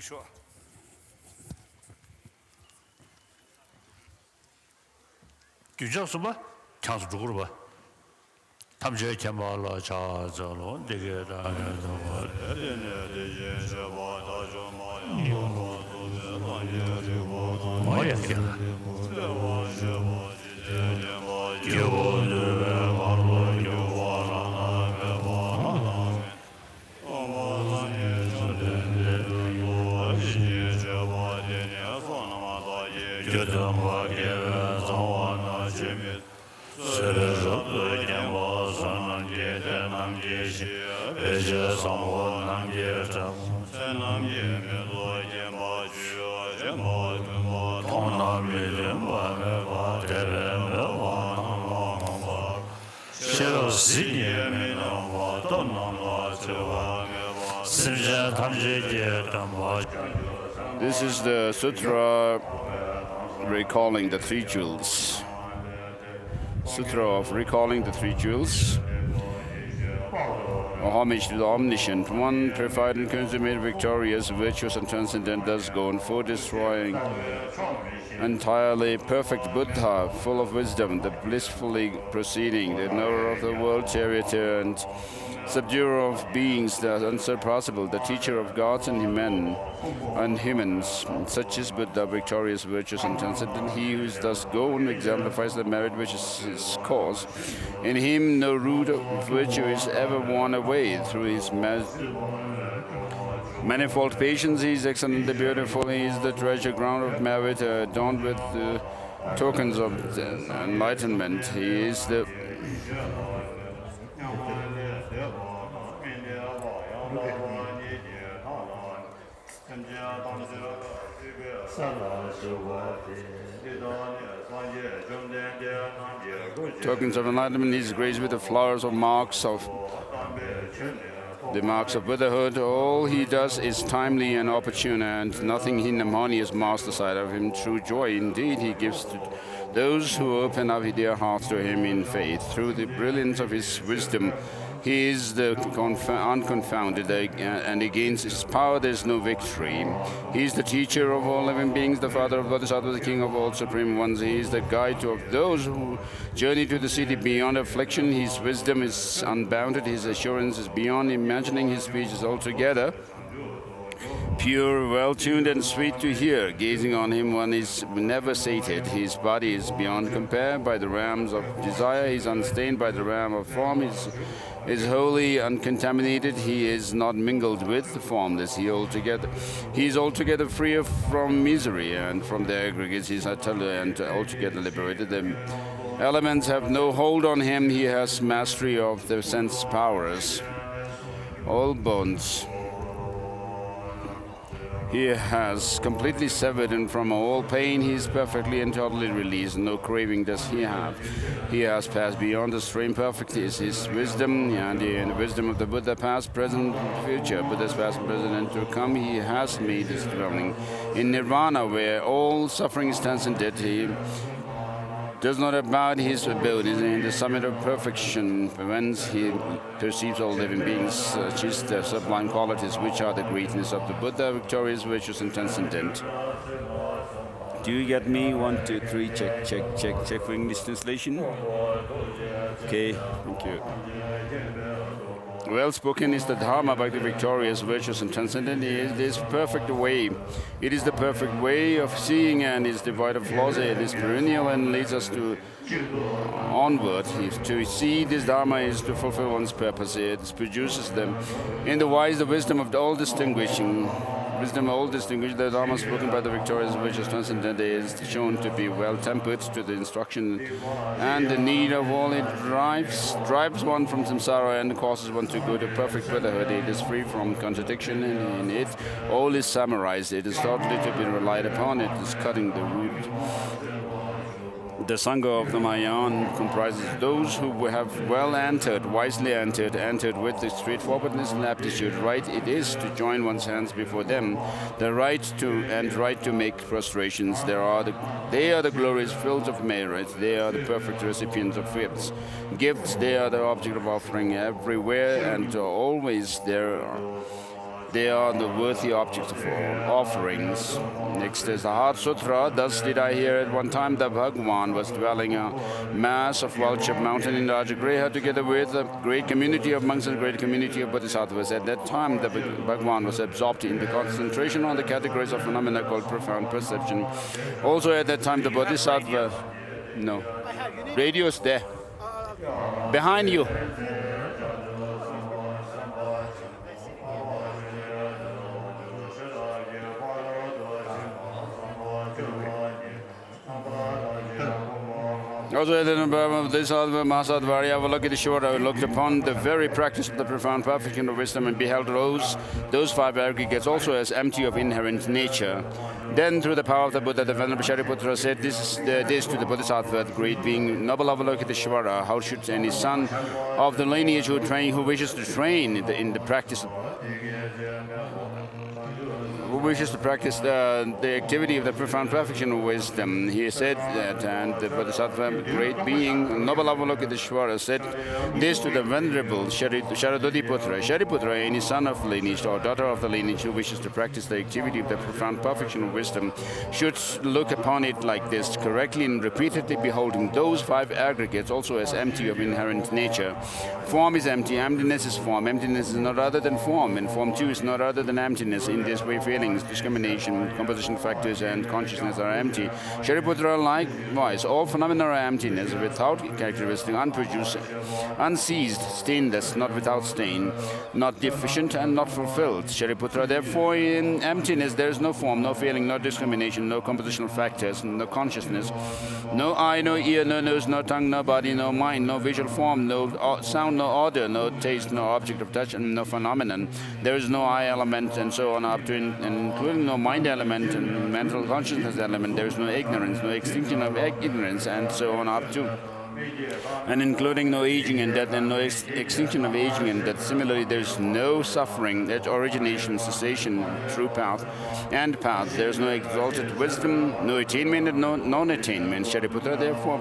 说。举证什么？强势主了吧？他们这天把了查着了，这个大概怎么？我也听了。This is the sutra recalling the three jewels. Sutra of recalling the three jewels. Homage to the omniscient one, purified and consummate, victorious, virtuous and transcendent, thus going for destroying. Entirely perfect Buddha, full of wisdom, the blissfully proceeding, the knower of the world, charioteer and subduer of beings, the unsurpassable, the teacher of gods and humans. Such is Buddha, victorious, virtuous and transcendent. He who is thus gone exemplifies the merit which is his cause. In him no root of virtue is ever worn away. Through his manifold patience, he is excellently beautiful. He is the treasure ground of merit, adorned with the tokens of enlightenment. He is the tokens of enlightenment. He is graced with the flowers of marks of the marks of Buddhahood. All he does is timely and opportune, and nothing harmonious mars the sight of him. True joy indeed he gives to those who open up their hearts to him in faith. Through the brilliance of his wisdom, he is the unconfounded, and against his power there is no victory. He is the teacher of all living beings, the father of Bodhisattva, the king of all supreme ones. He is the guide of those who journey to the city beyond affliction. His wisdom is unbounded, his assurance is beyond imagining, his speech is altogether pure, well-tuned and sweet to hear. Gazing on him one is never sated. His body is beyond compare by the realms of desire. He is unstained by the realm of form. He is wholly uncontaminated. He is not mingled with the formless. He is altogether free from misery, and from the aggregates he is utterly and altogether liberated. The elements have no hold on him. He has mastery of the sense powers. All bones He has completely severed and from all pain. He is perfectly and totally released. No craving does he have. He has passed beyond the stream perfectly. Is his wisdom and the wisdom of the Buddha, past, present, future. Buddha's past, present, and to come. He has made his dwelling in Nirvana, where all suffering stands in death. He does not abide his abilities in the summit of perfection, whence he perceives all living beings, the sublime qualities, which are the greatness of the Buddha, victorious, virtuous, and transcendent. Do you get me? 1, 2, 3, check for English translation. Okay, thank you. Well spoken is the Dharma by the victorious, virtuous, and transcendent. It is perfect way. It is the perfect way of seeing and is devoid of flaws. It is perennial and leads us to onward. To see this Dharma is to fulfill one's purpose. It produces them in the wise, the wisdom of the all distinguishing. Wisdom all distinguished, the Dharma spoken by the victorious, virtuous, transcendent is shown to be well tempered to the instruction and the need of all. It drives one from samsara and causes one to go to perfect Buddhahood. It is free from contradiction in it. All is summarized. It is totally to be relied upon. It is cutting the root. The Sangha of the Mahayana comprises those who have well entered, wisely entered with the straightforwardness and aptitude. Right it is to join one's hands before them, the right to make prostrations. They are the glorious fields of merit. They are the perfect recipients of gifts. Gifts, they are the object of offering everywhere and always there. They are the worthy objects of offerings. Next is the Heart Sutra. Thus did I hear at one time that Bhagavan was dwelling a mass of Valchap mountain in Rajagriha together with a great community of monks and a great community of bodhisattvas. At that time, the Bhagavan was absorbed in the concentration on the categories of phenomena called profound perception. Also at that time, the bodhisattva... No. Radio's there. Behind you. Also, at the number of this Mahasadvarya Avalokiteshvara looked upon the very practice of the profound perfection of wisdom and beheld those 5 aggregates also as empty of inherent nature. Then, through the power of the Buddha, the Venerable Shariputra said this to the Bodhisattva, the great being, noble Avalokiteshvara, how should any son of the lineage who wishes to train in the practice the activity of the profound perfection of wisdom. He said that, and the Bodhisattva, great being, noble Avalokiteshvara, said this to the Venerable Sharadodiputra. Shariputra, any son of lineage or daughter of the lineage who wishes to practice the activity of the profound perfection of wisdom should look upon it like this, correctly and repeatedly beholding those 5 aggregates also as empty of inherent nature. Form is empty, emptiness is form. Emptiness is not other than form, and form too is not other than emptiness. In this way, feelings, discrimination, composition factors, and consciousness are empty. Shariputra, likewise, all phenomena are emptiness, without characteristic, unproduced, unceased, stainless, not without stain, not deficient, and not fulfilled. Shariputra, therefore, in emptiness there is no form, no feeling, no discrimination, no compositional factors, no consciousness, no eye, no ear, no nose, no tongue, no body, no mind, no visual form, no sound, no odor, no taste, no object of touch, and no phenomenon. There is no I element, and so on up to including no mind element and mental consciousness element. There is no ignorance, no extinction of ignorance, and so on up to. And including no aging and death, and no extinction of aging and death. Similarly, there is no suffering, that origination, cessation, true path, and path. There is no exalted wisdom, no attainment, and no non-attainment. Shariputra, therefore,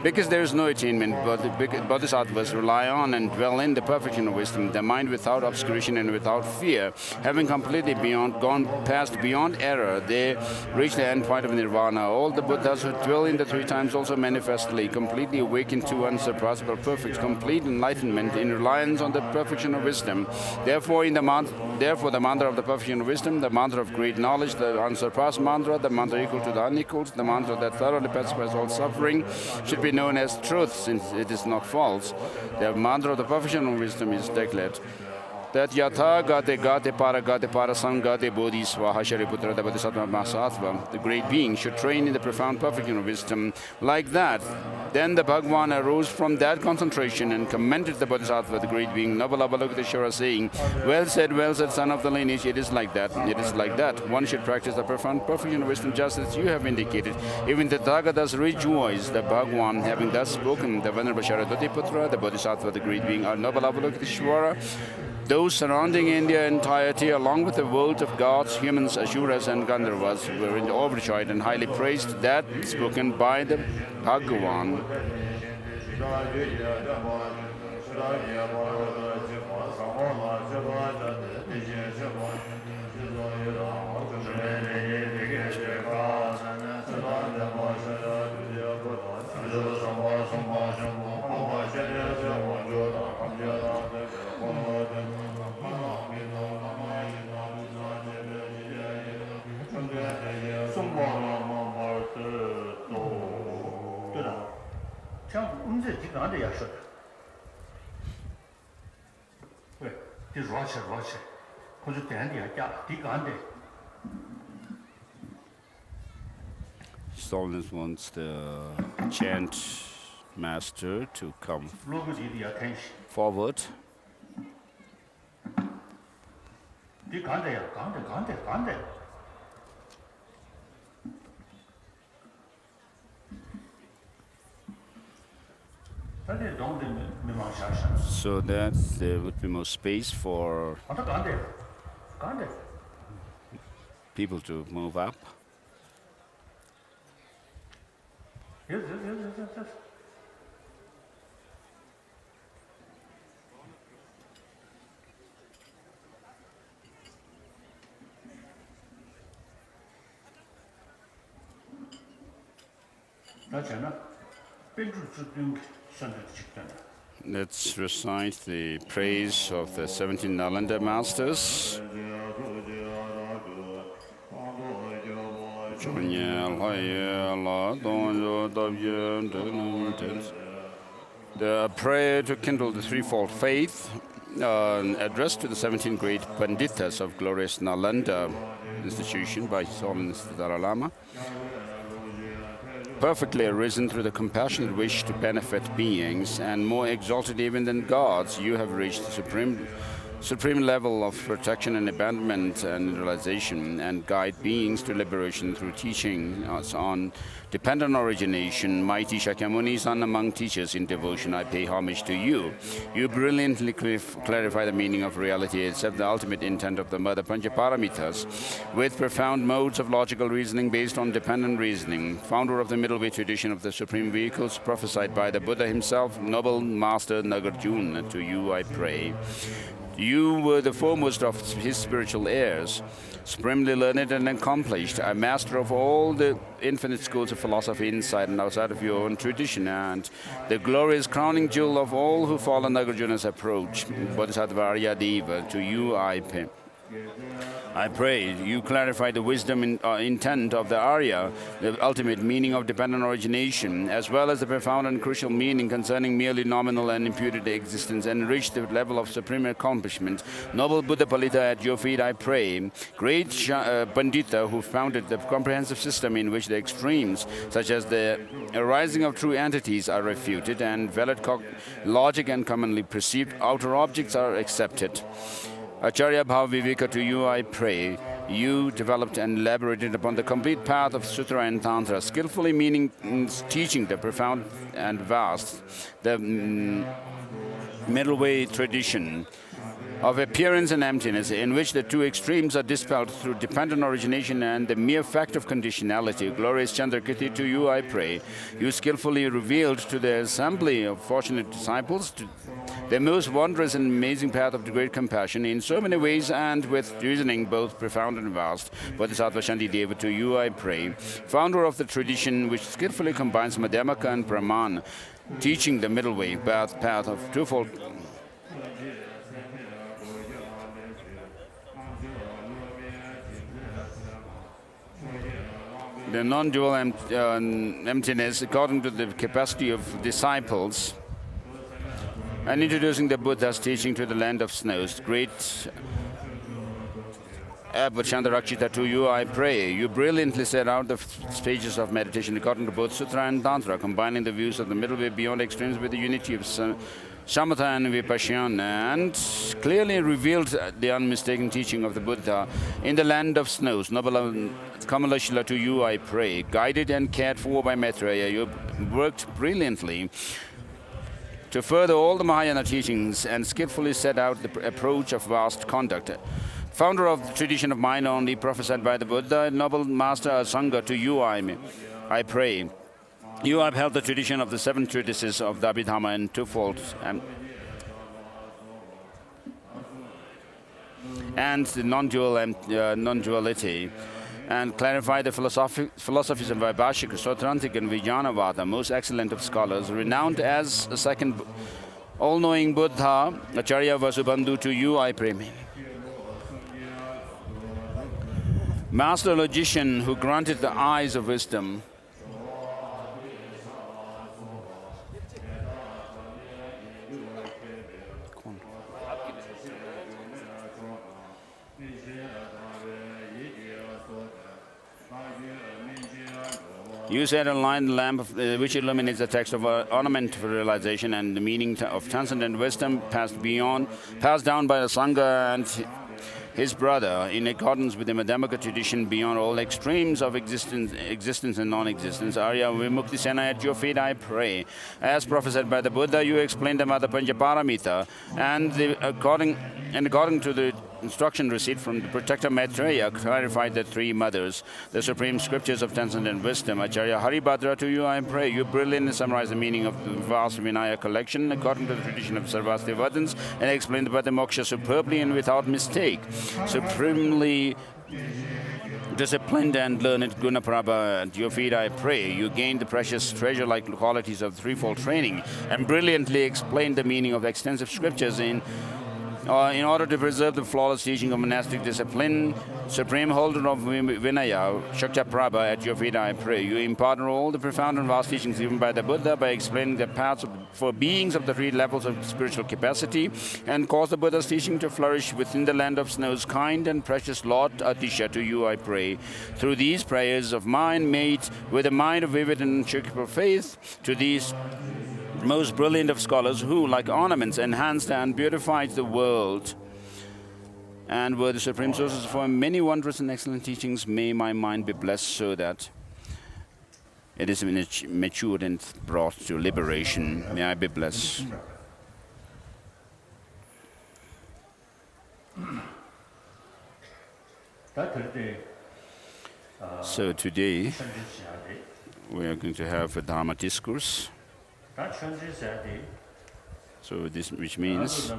because there is no attainment, but the bodhisattvas rely on and dwell in the perfection of wisdom, the mind without obscuration and without fear, having completely gone past beyond error, they reach the end point of nirvana. All the Buddhas who dwell in the 3 times also manifestly, completely awaken to unsurpassable, perfect, complete enlightenment in reliance on the perfection of wisdom. Therefore, the mantra of the perfection of wisdom, the mantra of great knowledge, the unsurpassed mantra, the mantra equal to the unequaled, the mantra that thoroughly pacifies all suffering, should be known as truth, since it is not false. The mantra of the perfection of wisdom is declared. That Yatha Gate Para Sangate Bodhi Swaha Shariputra, the Bodhisattva Mahasattva, the great being, should train in the profound perfection of wisdom like that. Then the Bhagavan arose from that concentration and commended the Bodhisattva, the great being, Nabalabalokiteshvara, saying, well said, son of the lineage, it is like that, it is like that. One should practice the profound perfection of wisdom just as you have indicated. Even the Tathagatas rejoiced, the Bhagavan, having thus spoken, the Venerable Sharadvatiputra, the Bodhisattva, the great being, are Nabalabalokiteshvara, those surrounding India entirety, along with the world of gods, humans, Asuras, and Gandharvas, were overjoyed and highly praised that spoken by the Bhagavan. Holiness wants the chant master to come forward. So that there would be more space for people to move up. Yes. Let's recite the praise of the 17 Nalanda masters. The prayer to kindle the threefold faith, addressed to the 17 great Pandithas of glorious Nalanda institution by His Holiness the Dalai Lama. Perfectly arisen through the compassionate wish to benefit beings, and more exalted even than gods, you have reached the supreme level of protection and abandonment and realization, and guide beings to liberation through teaching us on dependent origination. Mighty Shakyamuni, son among teachers in devotion, I pay homage to you. You brilliantly clarify the meaning of reality, except the ultimate intent of the Mother Panchaparamitas, with profound modes of logical reasoning based on dependent reasoning. Founder of the middle way tradition of the supreme vehicles, prophesied by the Buddha himself, noble master Nagarjuna, to you I pray. You were the foremost of his spiritual heirs, supremely learned and accomplished, a master of all the infinite schools of philosophy inside and outside of your own tradition, and the glorious crowning jewel of all who follow Nagarjuna's approach, Bodhisattva Arya Deva, to you I pray you clarify the wisdom and intent of the Arya, the ultimate meaning of dependent origination, as well as the profound and crucial meaning concerning merely nominal and imputed existence, and reach the level of supreme accomplishment. Noble Buddha Palita, at your feet I pray. Great Pandita, who founded the comprehensive system in which the extremes, such as the arising of true entities, are refuted, and valid logic and commonly perceived outer objects are accepted. Acharya Bhav Viveca, to you I pray. You developed and elaborated upon the complete path of Sutra and Tantra, skillfully teaching the profound and vast, the middle way tradition of appearance and emptiness, in which the two extremes are dispelled through dependent origination and the mere fact of conditionality. Glorious Chandrakirti, to you I pray. You skillfully revealed to the assembly of fortunate disciples the most wondrous and amazing path of the great compassion in so many ways and with reasoning both profound and vast. Bodhisattva Shantideva, to you I pray. Founder of the tradition which skillfully combines Medomak and Brahman, teaching the middle way, path of twofold. The non-dual emptiness according to the capacity of disciples, and introducing the Buddha's teaching to the land of snows. Great Chandrakshita, to you I pray. You brilliantly set out the stages of meditation according to both Sutra and Tantra, combining the views of the middle way beyond extremes with the unity of Samatha and Vipassana, and clearly revealed the unmistaken teaching of the Buddha in the land of snows. Noble Kamalashila, to you I pray. Guided and cared for by Maitreya, you worked brilliantly to further all the Mahayana teachings and skillfully set out the approach of vast conduct. Founder of the tradition of mind only prophesied by the Buddha, noble master Asanga, to you I pray. You have held the tradition of the 7 treatises of the Abhidhamma in twofold and the non-duality, and clarify the philosophies of Vaibhashika, Sautrantic and Vijnanavada, most excellent of scholars, renowned as a second all-knowing Buddha, Acharya Vasubandhu, to you I pray. Master logician who granted the eyes of wisdom, you set a line lamp which illuminates the text of ornament for realization and the meaning of transcendent wisdom passed down by the Sangha and his brother, in accordance with the Medomak tradition beyond all extremes of existence and non-existence. Arya Vimukti Sena, at your feet I pray. As prophesied by the Buddha, you explained the Mata Panchaparamita, and according to the instruction received from the protector Maitreya, clarified the 3 mothers, the supreme scriptures of transcendent wisdom. Acharya Haribhadra, to you I pray. You brilliantly summarize the meaning of the vast Vinaya collection according to the tradition of Sarvastivadins and explained the Moksha superbly and without mistake. Supremely disciplined and learned Gunaprabha, at your feet I pray. You gained the precious treasure-like qualities of threefold training and brilliantly explained the meaning of extensive scriptures in order to preserve the flawless teaching of monastic discipline. Supreme holder of Vinaya, Shaktaprabha, at your feet I pray. You imparted all the profound and vast teachings given by the Buddha by explaining the paths for beings of the 3 levels of spiritual capacity and caused the Buddha's teaching to flourish within the land of snows. Kind and precious Lord Atisha, to you I pray. Through these prayers of mine made with the mind of vivid and unshakable faith to these most brilliant of scholars who, like ornaments, enhanced and beautified the world and were the supreme sources for many wondrous and excellent teachings, may my mind be blessed so that it is matured and brought to liberation. May I be blessed. So today we are going to have a Dharma discourse. So this, which means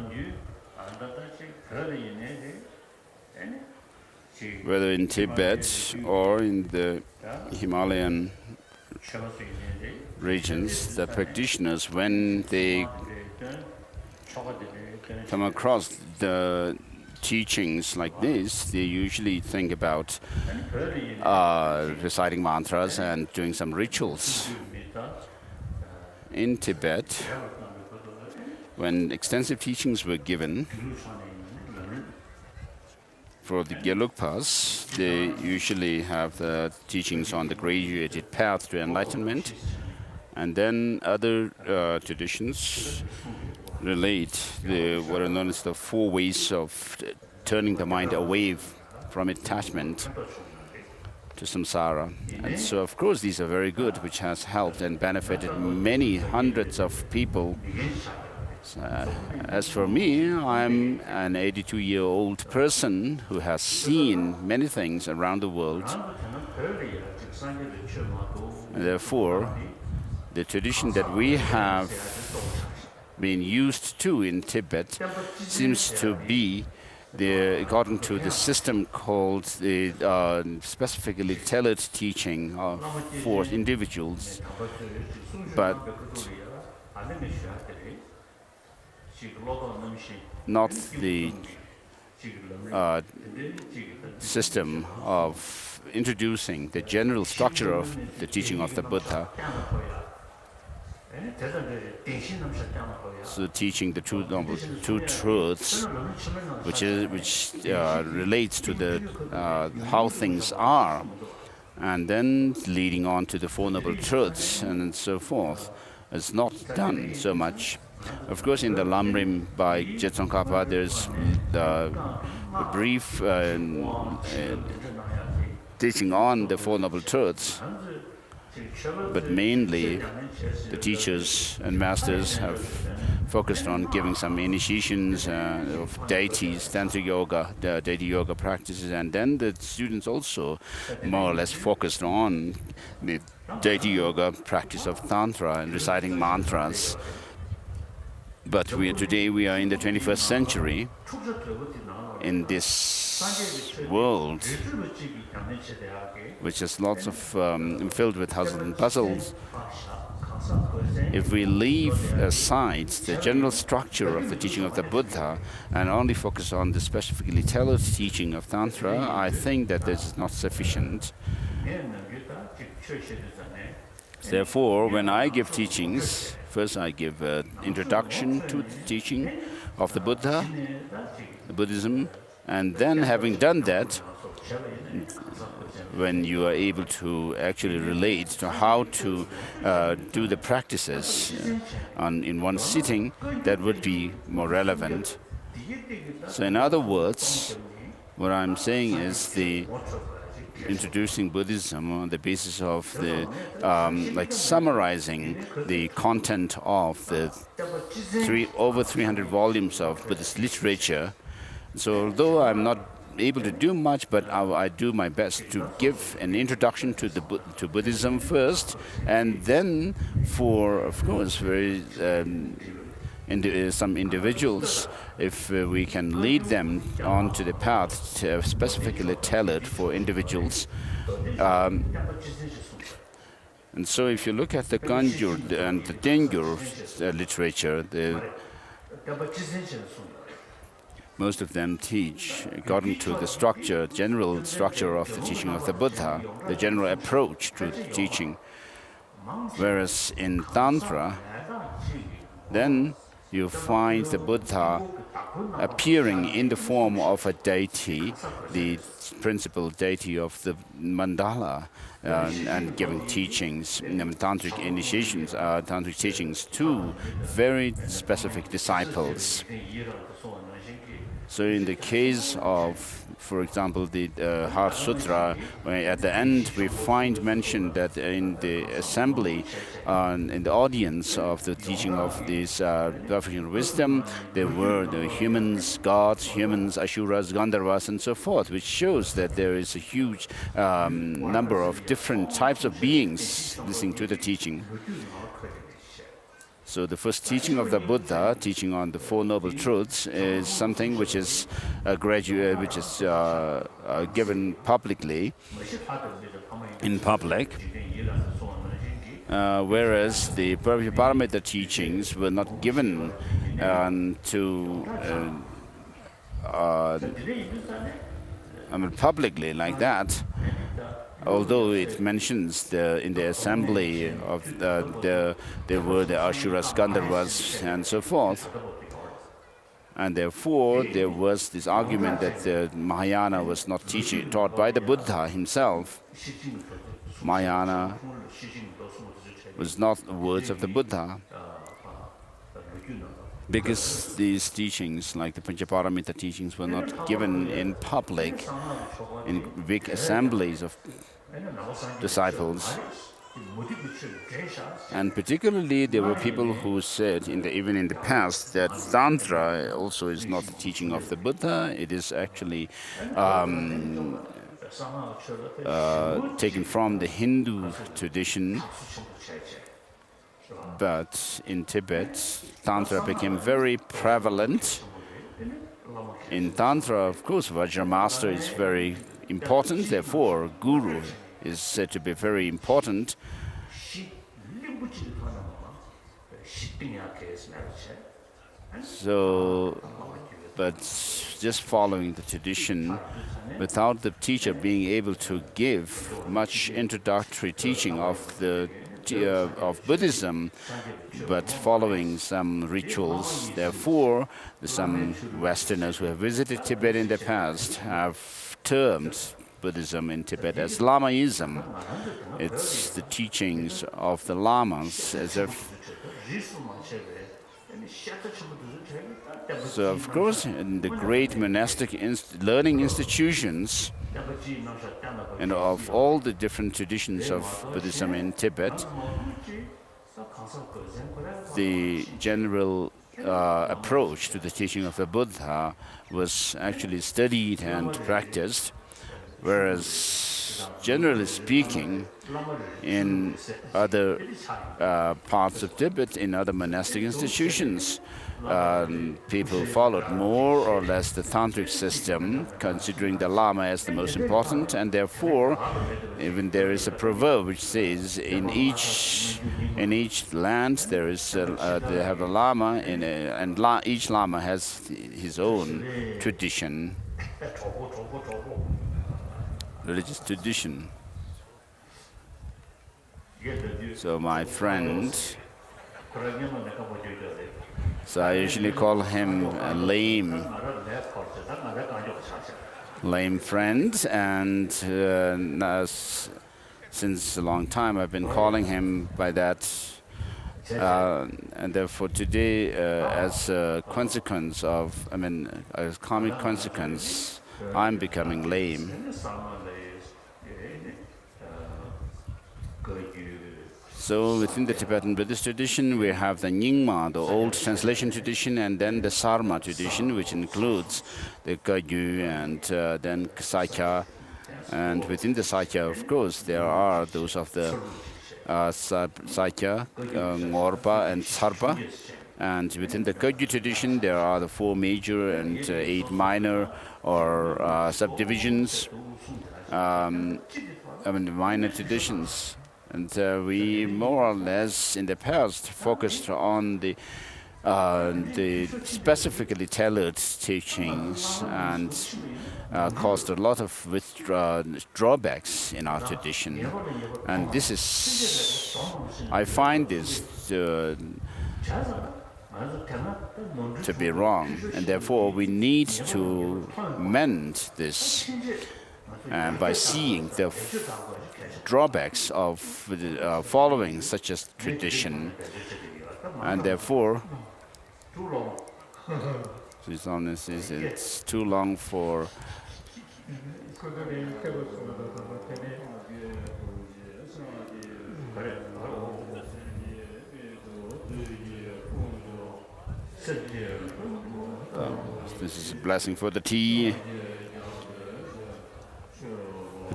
whether in Tibet or in the Himalayan regions, the practitioners, when they come across the teachings like this, they usually think about reciting mantras and doing some rituals. In Tibet, when extensive teachings were given for the Gelugpas, they usually have the teachings on the graduated path to enlightenment, and then other traditions relate what are known as the 4 ways of turning the mind away from attachment to samsara. And so, of course, these are very good, which has helped and benefited many hundreds of people. As for me, I'm an 82-year-old person who has seen many things around the world. And therefore, the tradition that we have been used to in Tibet seems to be according to the system called the specifically tailored teaching for individuals, but not the system of introducing the general structure of the teaching of the Buddha. So teaching the two truths, which relates to the how things are, and then leading on to the Four Noble Truths and so forth, is not done so much. Of course, in the Lamrim by Jetsongkhapa, there's the brief teaching on the Four Noble Truths, but mainly the teachers and masters have focused on giving some initiations of deities, tantric yoga, the deity yoga practices, and then the students also more or less focused on the deity yoga practice of tantra and reciting mantras. But today we are in the 21st century. In this world, which is lots of filled with hustle and puzzles, if we leave aside the general structure of the teaching of the Buddha and only focus on the specifically tailored teaching of Tantra, I think that this is not sufficient. Therefore, when I give teachings, first I give an introduction to the teaching of the Buddha, Buddhism, and then having done that, when you are able to actually relate to how to do the practices in one sitting, that would be more relevant. So in other words, what I'm saying is the introducing Buddhism on the basis of the summarizing the content of the over 300 volumes of Buddhist literature. So although I'm not able to do much, but I do my best to give an introduction to Buddhism first, and then for, of course, some individuals, if we can lead them onto the path specifically tailored for individuals. And so if you look at the Ganjur and the Dengyur literature, most of them teach according to the general structure of the teaching of the Buddha, the general approach to the teaching. Whereas in Tantra, then you find the Buddha appearing in the form of a deity, the principal deity of the mandala, and giving teachings, tantric initiations, tantric teachings to very specific disciples. So in the case of, for example, the Heart Sutra, at the end we find mentioned that in the assembly, in the audience of the teaching of this perfect wisdom, there were the humans, gods, asuras, gandharvas, and so forth, which shows that there is a huge number of different types of beings listening to the teaching. So the first teaching of the Buddha, teaching on the Four Noble Truths, is something which is given publicly, in public, whereas the Paramita teachings were not given publicly like that. Although it mentions in the assembly of there were the Asuras, Gandharvas, and so forth, and therefore there was this argument that the Mahayana was not taught by the Buddha himself. Mahayana was not the words of the Buddha, because these teachings, like the Panchaparamita teachings, were not given in public, in big assemblies of disciples. And particularly there were people who said, even in the past, that Tantra also is not the teaching of the Buddha. It is actually taken from the Hindu tradition. But in Tibet, Tantra became very prevalent. In Tantra, of course, Vajramaster is very important, therefore Guru is said to be very important. So, but just following the tradition, without the teacher being able to give much introductory teaching of the of Buddhism, but following some rituals. Therefore, some Westerners who have visited Tibet in the past have termed Buddhism in Tibet as Lamaism. It's the teachings of the Lamas, as if. So, of course, in the great monastic learning institutions, and of all the different traditions of Buddhism in Tibet, the general approach to the teaching of the Buddha was actually studied and practiced, whereas, generally speaking, in other parts of Tibet, in other monastic institutions, people followed more or less the tantric system, considering the Lama as the most important, and therefore, even there is a proverb which says, in each land there is they have a Lama, and each Lama has his own tradition, religious tradition. So my friend, so I usually call him a lame friend, and since a long time I've been calling him by that, and therefore today, as a consequence of, as karmic consequence, I'm becoming lame. So within the Tibetan Buddhist tradition, we have the Nyingma, the old translation tradition, and then the Sarma tradition, which includes the Kagyu and then Sakya. And within the Sakya, of course, there are those of the Sakya, Ngorpa, and Sarpa. And within the Kagyu tradition, there are the 4 major and 8 minor or subdivisions, minor traditions. And we more or less in the past focused on the specifically tailored teachings and caused a lot of drawbacks in our tradition. And this is, I find this to be wrong. And therefore we need to mend this by seeing the drawbacks of following such a tradition, and therefore it's too long for this is a blessing for the tea.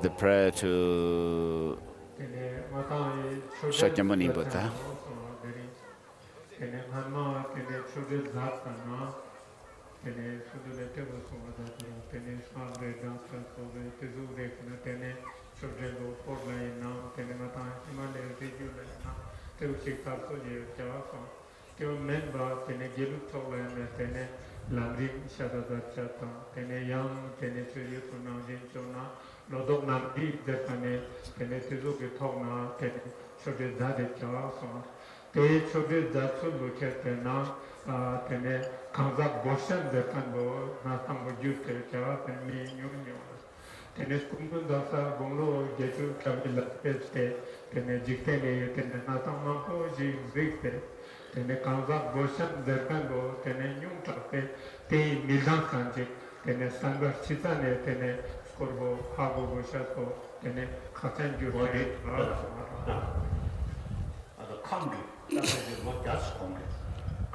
The prayer to Shakyamuni Buddha. Lodok nam di dekane tene tizu ke thokna tene chobe zade chawa so te chobe zatsu loche tena tene kanza boshan dekan bo na sambo jut ke chawa tene mi nyu tene kumbun dasa gonglo jechu kabi lapeste tene jiktene tene na samma ko ji zikte tene kanza boshan dekan bo tene nyu tape te milan kanje tene sangar chitane tene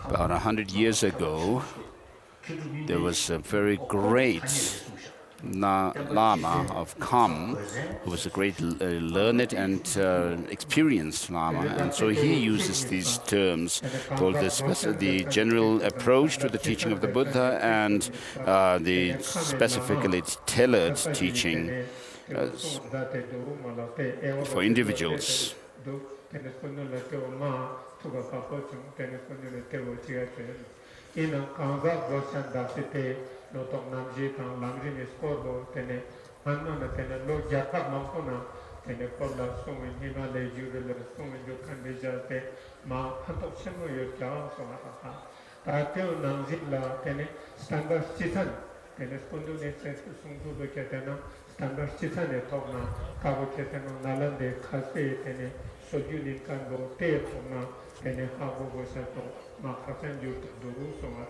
About 100 years ago, there was a very great Lama of Kham, who was a great learned and experienced Lama, and so he uses these terms called the general approach to the teaching of the Buddha and the specifically tailored teaching for individuals. tene porla sono in Himalaya giurele sono in Candigiate ma hanto chemo io chiaro sono Tateo Nanzilla tene standard citan tene spondu ne senso sundu che tene standard citane torna cavo che tene nalande khase tene soju canbo te torna tene cavo gosato ma khasen ju duru sono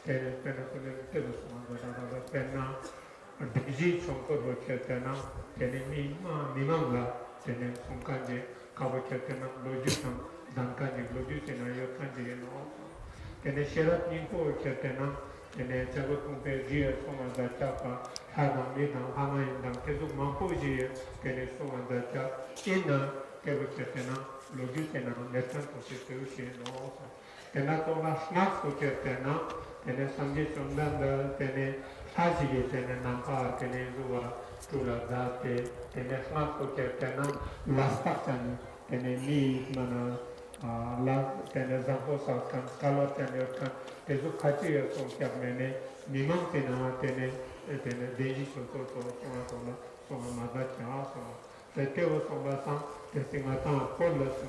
tene tene tene sono penna Digi Sonko Chetana, Tenemi, Nimanga, Tenen Sunkanji, Kawachetana, Lojusan, Dankanji, Lojusina, Yokanji, and all. Tene Sherat Ninko Chetana, Tene Chagotumpe, Gia, Soma Zachapa, Hana Mina, Hama and Kezu Mampoji, Tene Soma Zacha, Inna, Kevachetana, Lojusina, Netan Constitution, and all. Tenatola Snasko Chetana, Tene Sanji Sundanda, Tene Hajige tene nampa tene zuwa tula date tene smasko tene lastaktan tene ni mana la tene zampo sakkan kala tene kan tezu kachi so kyamene mimam tene tene deji so so maga cha so tewo so ba sam tesimata kolla so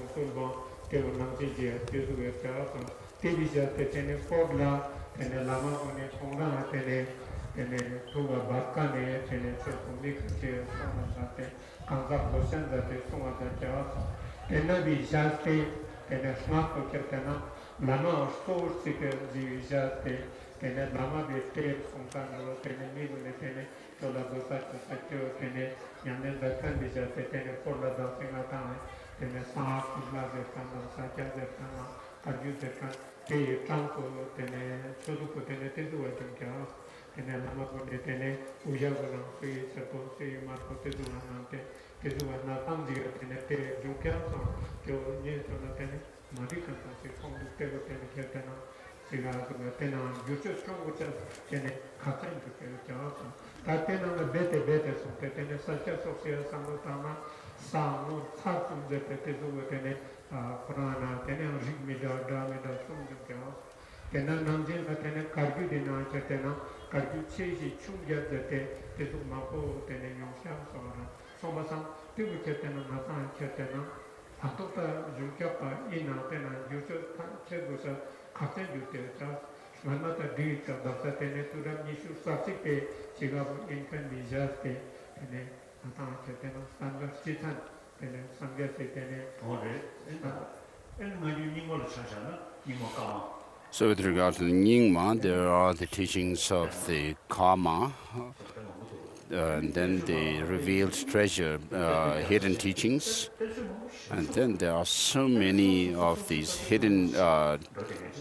tewo namji je tezu cha so tebija tene podla tene lama one konga tene tene tuga bakane tene chokumi che samate kanza boshan date sumata chaasa tene bi jaste tene smako kertena lama stor sike jivijaste tene lama be te sumkano tene nilu ne tene tola dosa chosatyo tene yane dakan bijaste tene porla dasinga tene saa kuzla dekana sakya dekana karyu dekan te chanko tene choduko tene tezu wajum tene lama konde tene ujagana sui sato sui marco te duanante te duana tamdiga tene te jukyanso jo nyeto na tene marikanta se fondu te tene ketena siga tena yucho strongo tene katan te kyaso ta tena na bete so tene sacha sosia samotama samu satsum de te tene prana tene rigmida damida sum kyaso tena namjin tene kargi dina tena kargi cheji chungya dete tesu mapo tene yongsha sora sombasan tibu ketena natan ketena atota yukyapa ina tena yucho chegusa kate yute chas manata dita dasa tene turam nishu sapsike chigabu inkan bijaste tene natan ketena standard chitan tene sangyase tene So with regard to the Nyingma, there are the teachings of the karma, and then the revealed treasure, hidden teachings, and then there are so many of these hidden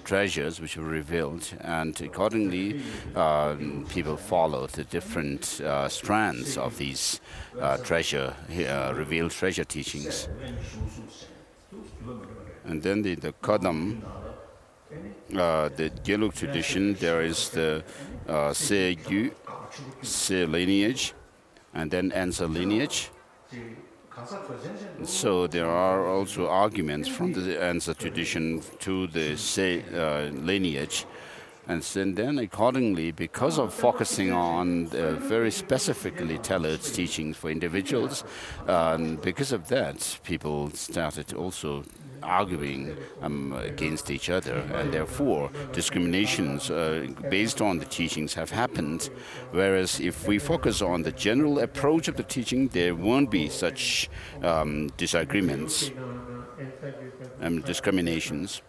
treasures which were revealed, and accordingly people follow the different strands of these revealed treasure teachings. And then the Kadam, the Gelug tradition, there is the Se Yu, Se lineage, and then Ansa lineage. So there are also arguments from the Ansa tradition to the Se lineage. And then accordingly, because of focusing on very specifically tailored teachings for individuals, because of that, people started also arguing against each other, and therefore discriminations based on the teachings have happened. Whereas if we focus on the general approach of the teaching, there won't be such disagreements and discriminations.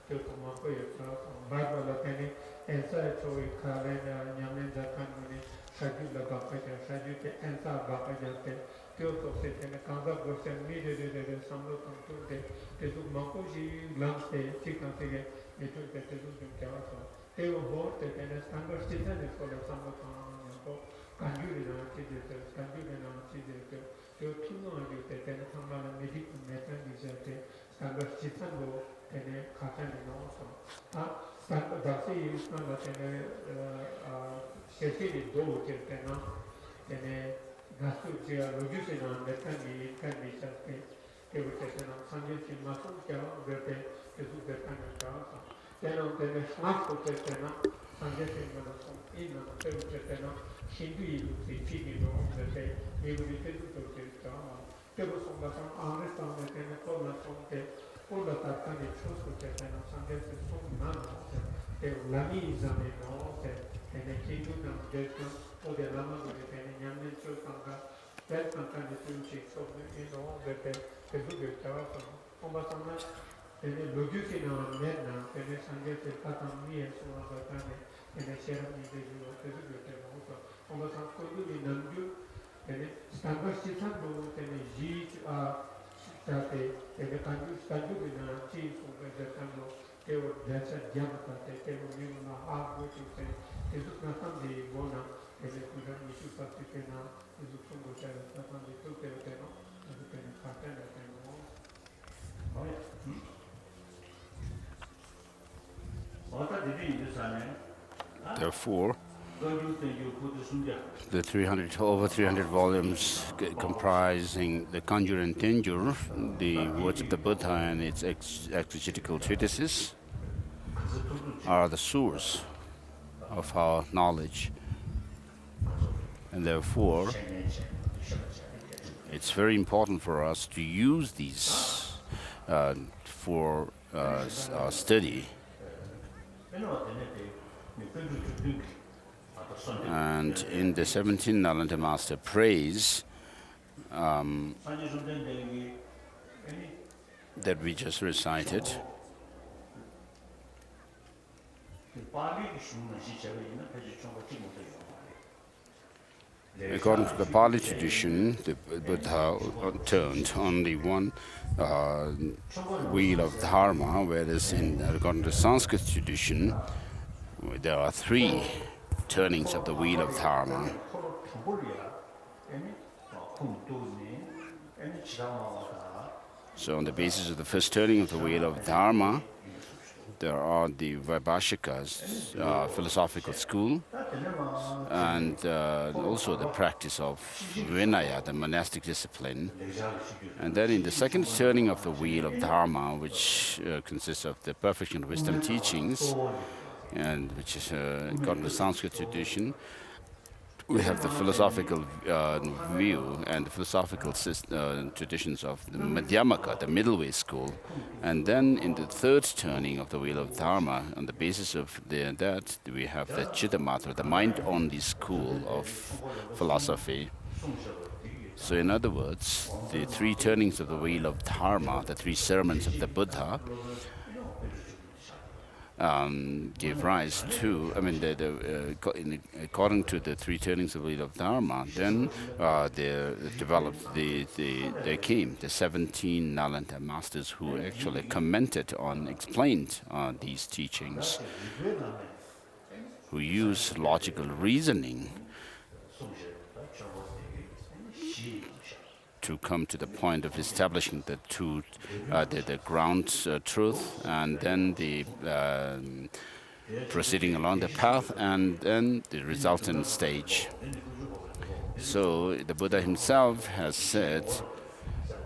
Table Songbasam, understand that in the Kola Sonte, Kola Tatani Chosu Ketana, Sandes is Songman, the Lami Zamino, and the Kingdom of Jetta, or the Lama with the Yamin Chosanga, that Santani Tunchi, so you know that the Buddha Songbasana, and the Lugusina Medna, and the Sandes is Katami and Songatani, and the Sherami, the Buddha also. Songbasam could be Nandu. Standard system do tene G state tene kanju na chi so the kando te o desa jamata te o ni na a go to te te na tam di bona tene kuja ni su pati te na su so go cha ta tam di to te no te ne pata na te no ota di di sa ne Therefore, the over 300 volumes comprising the Kanjur and Tenjur, the words of the Buddha and its exegetical treatises, are the source of our knowledge. And therefore, it's very important for us to use these for our study. And in the 17th Nalanda Master praise that we just recited, according to the Pali tradition, the Buddha turned only one wheel of Dharma, whereas according to the Sanskrit tradition, there are 3 turnings of the wheel of Dharma. So on the basis of the first turning of the wheel of Dharma, there are the Vaibhashika's philosophical school, and also the practice of Vinaya, the monastic discipline. And then in the second turning of the wheel of Dharma, which consists of the perfection of wisdom teachings, and which is according to the Sanskrit tradition, we have the philosophical view and the philosophical traditions of the Medomak, the middle way school. And then in the third turning of the wheel of Dharma, on the basis of that, we have the Cheeta Matra, the mind-only school of philosophy. So in other words, the 3 turnings of the wheel of Dharma, the 3 sermons of the Buddha, gave rise to, according to the 3 turnings of the wheel of Dharma, then there came the 17 Nalanda masters who actually commented on, explained these teachings, who used logical reasoning to come to the point of establishing the truth, the ground truth, and then the proceeding along the path, and then the resultant stage. So the Buddha himself has said,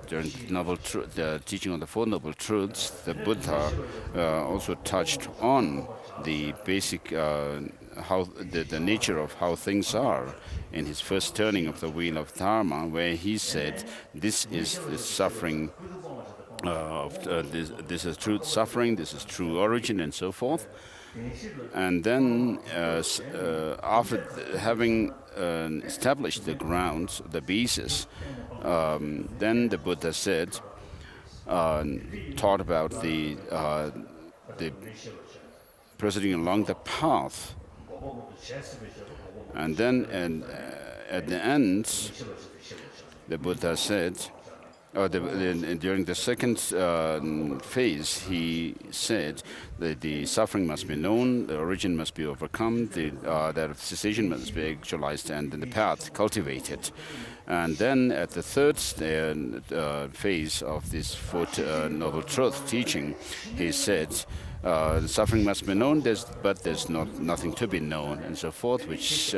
during the teaching on the 4 Noble Truths, the Buddha also touched on the basic, the nature of how things are in his first turning of the wheel of Dharma, where he said, this is the suffering, this is true suffering, this is true origin, and so forth. And then after having established the grounds, the basis, then the Buddha said, taught about the proceeding along the path. And then at the end, the Buddha said, during the second phase, he said that the suffering must be known, the origin must be overcome, that cessation must be actualized, and then the path cultivated. And then at the third phase of this 4th Noble Truth teaching, he said, the suffering must be known, but there's nothing to be known, and so forth, which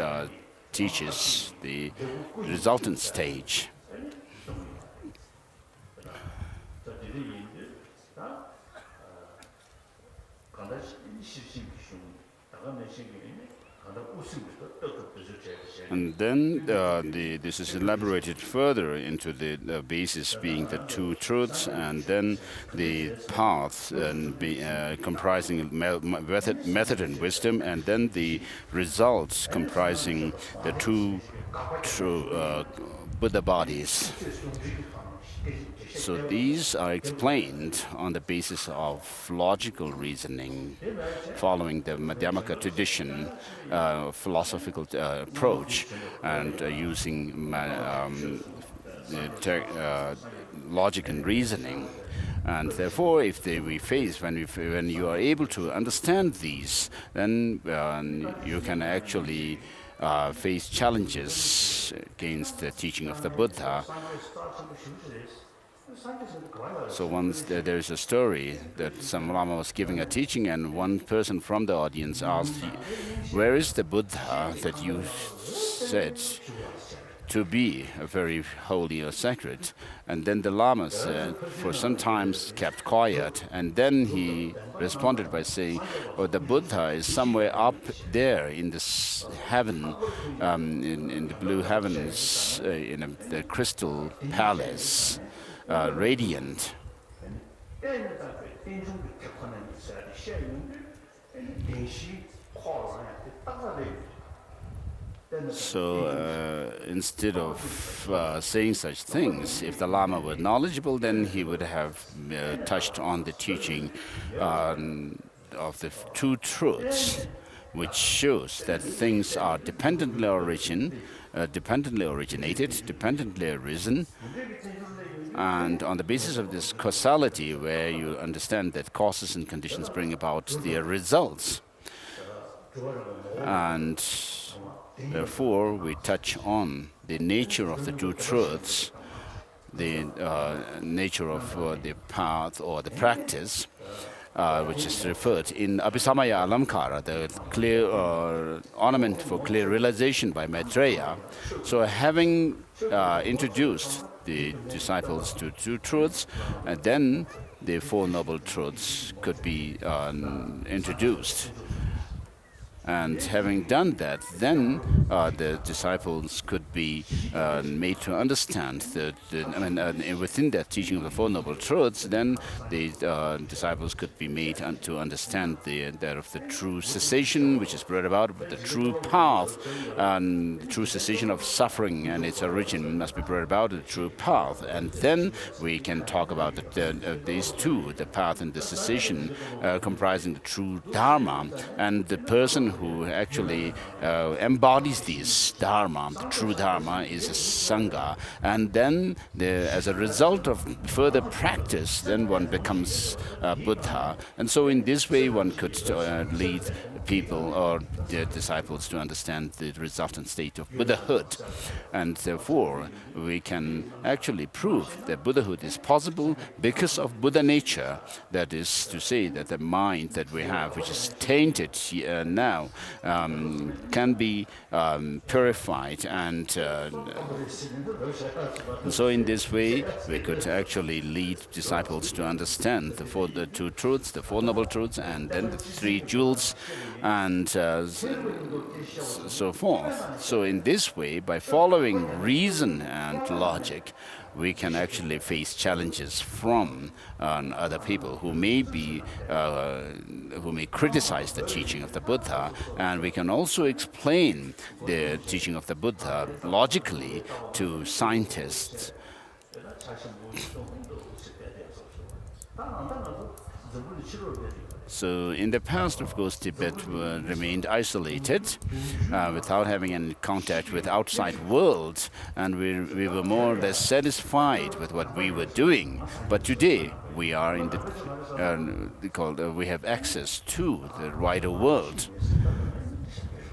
teaches the resultant stage. And then this is elaborated further into the basis being the two truths, and then the path and comprising method and wisdom, and then the results comprising the two true Buddha bodies. So these are explained on the basis of logical reasoning, following the Medomak tradition, philosophical approach, and using logic and reasoning. And therefore, if when you are able to understand these, then you can actually face challenges against the teaching of the Buddha. So once there is a story that some Lama was giving a teaching, and one person from the audience asked, "Where is the Buddha that you said to be a very holy or sacred?" And then the Lama said, for some time kept quiet, and then he responded by saying, "Oh, the Buddha is somewhere up there in this heaven, in the blue heavens, in the crystal palace, radiant." So instead of saying such things, if the Lama were knowledgeable, then he would have touched on the teaching of the two truths, which shows that things are dependently originated, dependently arisen. And on the basis of this causality, where you understand that causes and conditions bring about their results, and therefore we touch on the nature of the two truths, the nature of the path or the practice, which is referred in Abhisamaya Alamkara, the clear ornament for clear realization by Medea. So having introduced the disciples to two truths, and then the Four Noble Truths could be introduced. And having done that, then the disciples could be made to understand within that teaching of the Four Noble Truths, then the disciples could be made to understand that of the true cessation, which is brought about with the true path, and the true cessation of suffering and its origin must be brought about with the true path. And then we can talk about these two, the path and the cessation, comprising the true Dharma, and the person who actually embodies this Dharma, the true Dharma, is a Sangha. And then, as a result of further practice, then one becomes Buddha. And so in this way, one could lead people or their disciples to understand the resultant state of Buddhahood. And therefore, we can actually prove that Buddhahood is possible because of Buddha nature. That is to say that the mind that we have, which is tainted now, can be purified. And so in this way, we could actually lead disciples to understand the two truths, the Four Noble Truths, and then the three jewels, and so forth. So in this way, by following reason and logic, we can actually face challenges from other people who may criticize the teaching of the Buddha, and we can also explain the teaching of the Buddha logically to scientists. So in the past, of course, Tibet remained isolated without having any contact with outside world, and we were more or less satisfied with what we were doing. But today, we are in we have access to the wider world.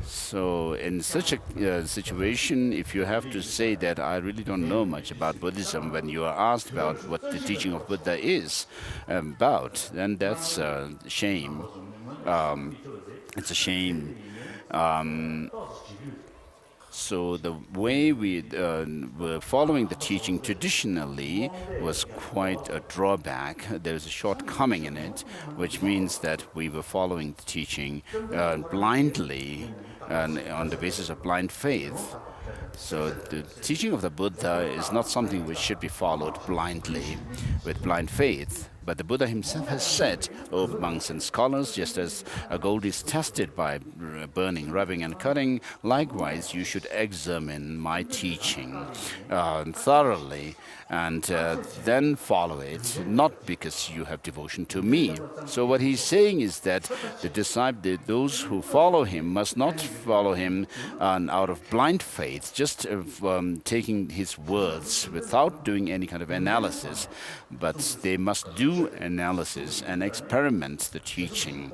So in such a situation, if you have to say that I really don't know much about Buddhism when you are asked about what the teaching of Buddha is about, then that's a shame. It's a shame. So the way we were following the teaching traditionally was quite a drawback. There's a shortcoming in it, which means that we were following the teaching blindly and on the basis of blind faith. So the teaching of the Buddha is not something which should be followed blindly with blind faith. But the Buddha himself has said, O monks and scholars, just as a gold is tested by burning, rubbing, and cutting, likewise you should examine my teaching thoroughly and then follow it, not because you have devotion to me. So what he's saying is that those who follow him must not follow him out of blind faith, just taking his words without doing any kind of analysis, but they must do analysis and experiment the teaching.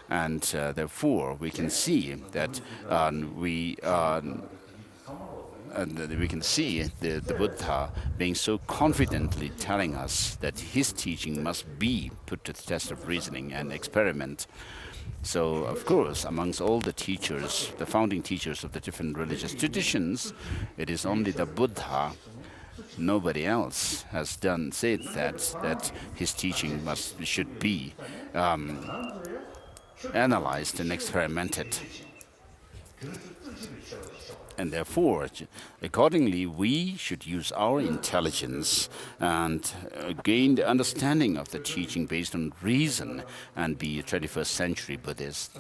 And therefore, we can see that we can see the Buddha being so confidently telling us that his teaching must be put to the test of reasoning and experiment. So, of course, amongst all the teachers, the founding teachers of the different religious traditions, it is only the Buddha. Nobody else has said that his teaching should be analyzed and experimented. And therefore, accordingly, we should use our intelligence and gain the understanding of the teaching based on reason and be a 21st century Buddhist.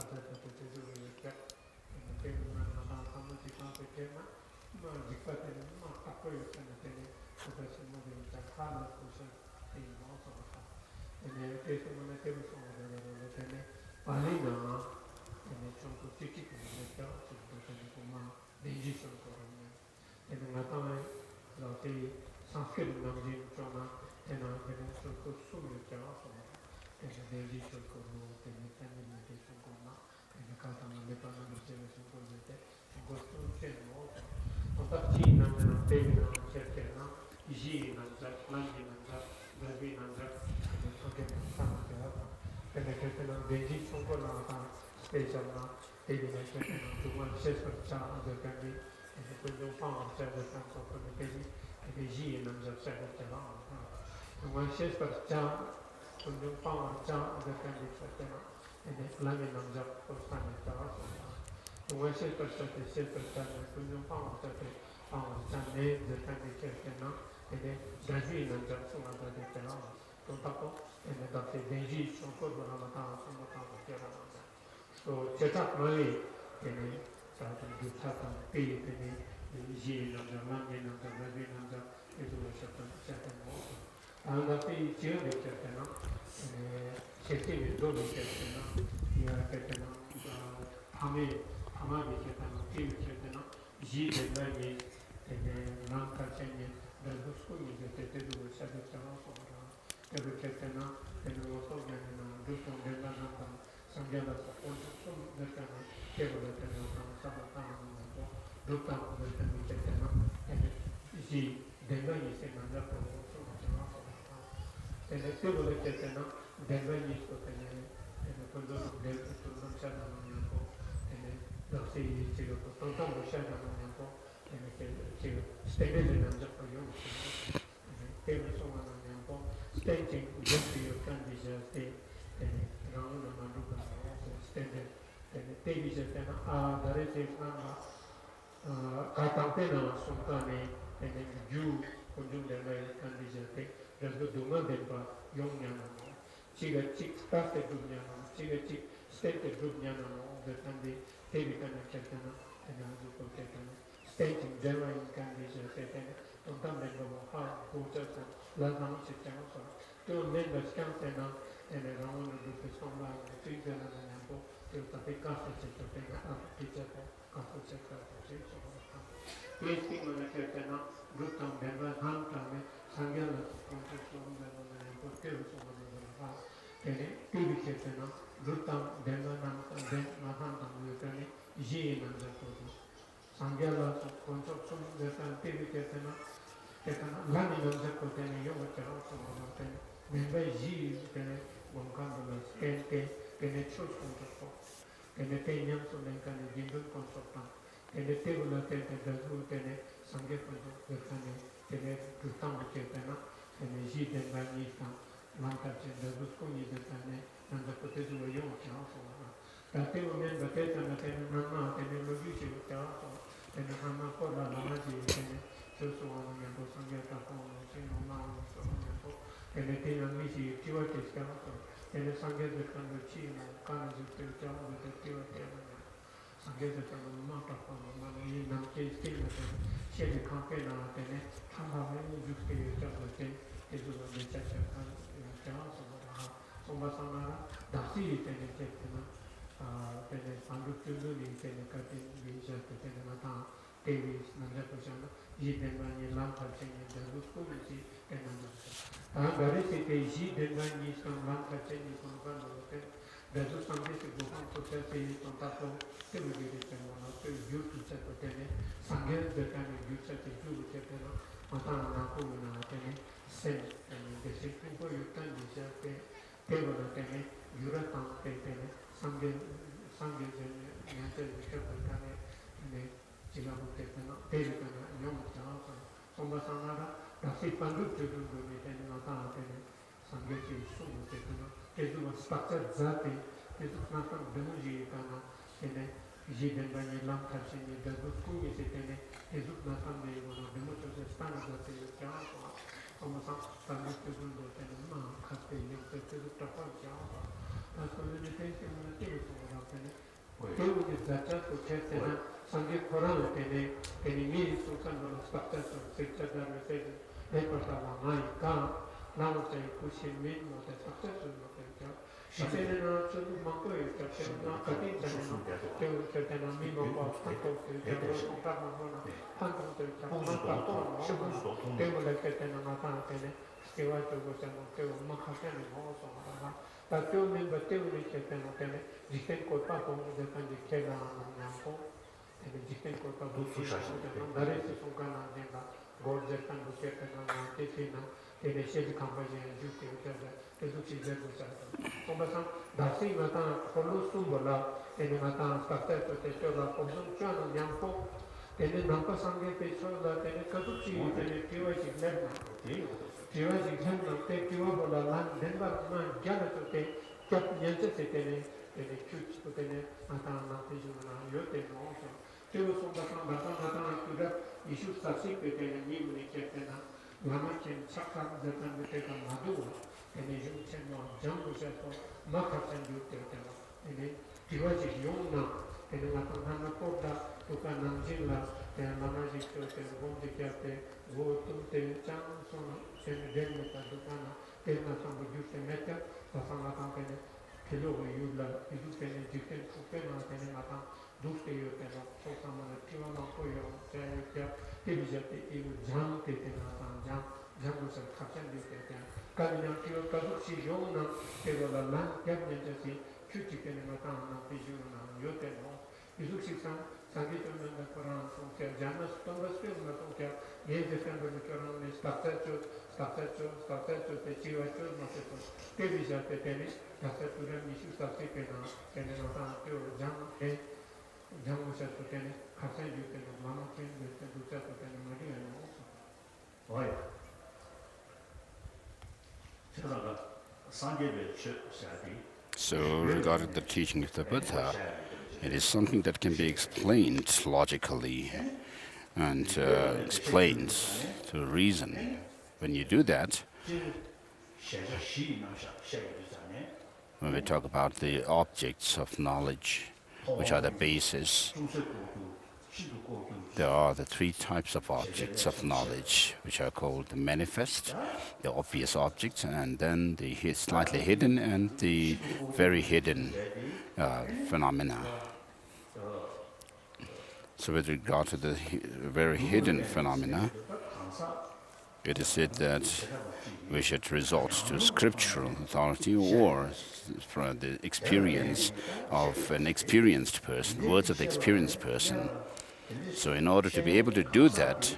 So Jetta tene tevula tene dazu tene sangye pandu tene tene kutam ketena tene ji denga ni sta manta chen dazu skoni tene nanda potezu yo chao so ta tevu men bate tene tene mama tene logi chi chao so tene mama ko la lama ji tene so so anu ya bo sangye ta ko chen no ma so so tene tene mi ji kiwa ke chao so tene sangye de kan chi no kana ji te chao de kiwa tene 상계에서 막다 보면 이 남게 스테이지에 시에 카페나 때문에 한방에 죽게 되었을 때 계속 내자체한 장소가 sombasamara 다시 때문에 때문에 때문에 반복적으로 때문에 같은 위에서 때문에 나타 대비 남자들잖아 이 대만이 람파체니 대부분이 때문에 다르시 대지 대만이 람파체니 공간으로 때 대주 상계식 부분 프로세스에 선타고 때문에 때문에 그 유튜브 때문에 상계 대단히 유튜브 때문에 마타나 나고나 때문에 세 대신 그 유탄 이제 때문에 유라탄 때문에 상계적인 연대를 겪었다네 네 지금 때문에 대리가나 용자서 sombasamara 다시 반복적으로 되는 나타 때문에 상계적인 수무 때문에 계속 스트럭처 자체 계속 나타나는 데모지가나 때문에 이제 된다니 람카신이 되고 꾸미게 때문에 계속 나타나는 거는 데모처럼 스타일을 되게 자고 sombasamara 반복적으로 되는 마 같은 이제 계속 tap아져 나서는 대신에 계속 나타나는 대우의 자체도 체제나 상계 코로나 때문에 미리 속한으로 스트럭처 색자들을 때 내가 많이가 나머지 90민 모두 스트럭처를 먹죠. 시대는 좀 먹고요. 그때는 같은 때는 그때는 미국과 한국 그때는 공감하거나 한국들 장난감도 때문에 그때는 나타나는데 스티와도 그때는 막하게는 먹어서 다 때문에 때문에 그때는 지금 꽃하고 그때는 개가 나고 지금 꽃하고 지금 나래에서 손가락 내가 고르제탄 그때는 나한테나 tene shedi kampaje juke ujaja tesu chije gusato sombasan dasi mata kolu sumbola tene mata sakta to te chola pomsum chano nyampo tene nampa sange pe chola tene katu chi tene kiwa chi lemna te kiwa bola lan denba ma jana to te kap nyante se tene chuch to tene mata na te juna yote no so tesu sombasan mata kuda ishu sasi pe tene nimne ketena Lama chen sakha datan beteka madu ene jung chen no jangu seto Maka chen yute tela ene tiwaji yongna ene mata nana koda tuka namjinla ene lama jikto ene Bodhichitta go tumte chang sona ene denmo ta dukana ene sambo yute metta tasanga ene kilo yula idu ene jikten kupena ene mata duste yute no sosamana tiwana koyo ene tebijate ilu jang tena 장고서 갑자기 되게 가면 기록 가족시 용나 제가 난ገብ는지 규칙되는 거 다음에 비주나 요때는 이숙식상 상기점은 그런 속에 장나스 동거스는 속에 예제선을 그런 스타트죠 대치와죠 맞죠 대비자때 되는 다스들은 이슈사세페나 되는 어떤 그 장에 장고서 때는 갑자기 되는 마음이 되는 되는 말이에요. 와요. So, regarding the teaching of the Buddha, it is something that can be explained logically and explained to reason. When you do that, when we talk about the objects of knowledge, which are the basis, there are the three types of objects of knowledge, which are called the manifest, the obvious objects, and then the slightly hidden and the very hidden phenomena. So with regard to the very hidden phenomena, it is said that we should resort to scriptural authority or from the experience of an experienced person, words of the experienced person. So in order to be able to do that,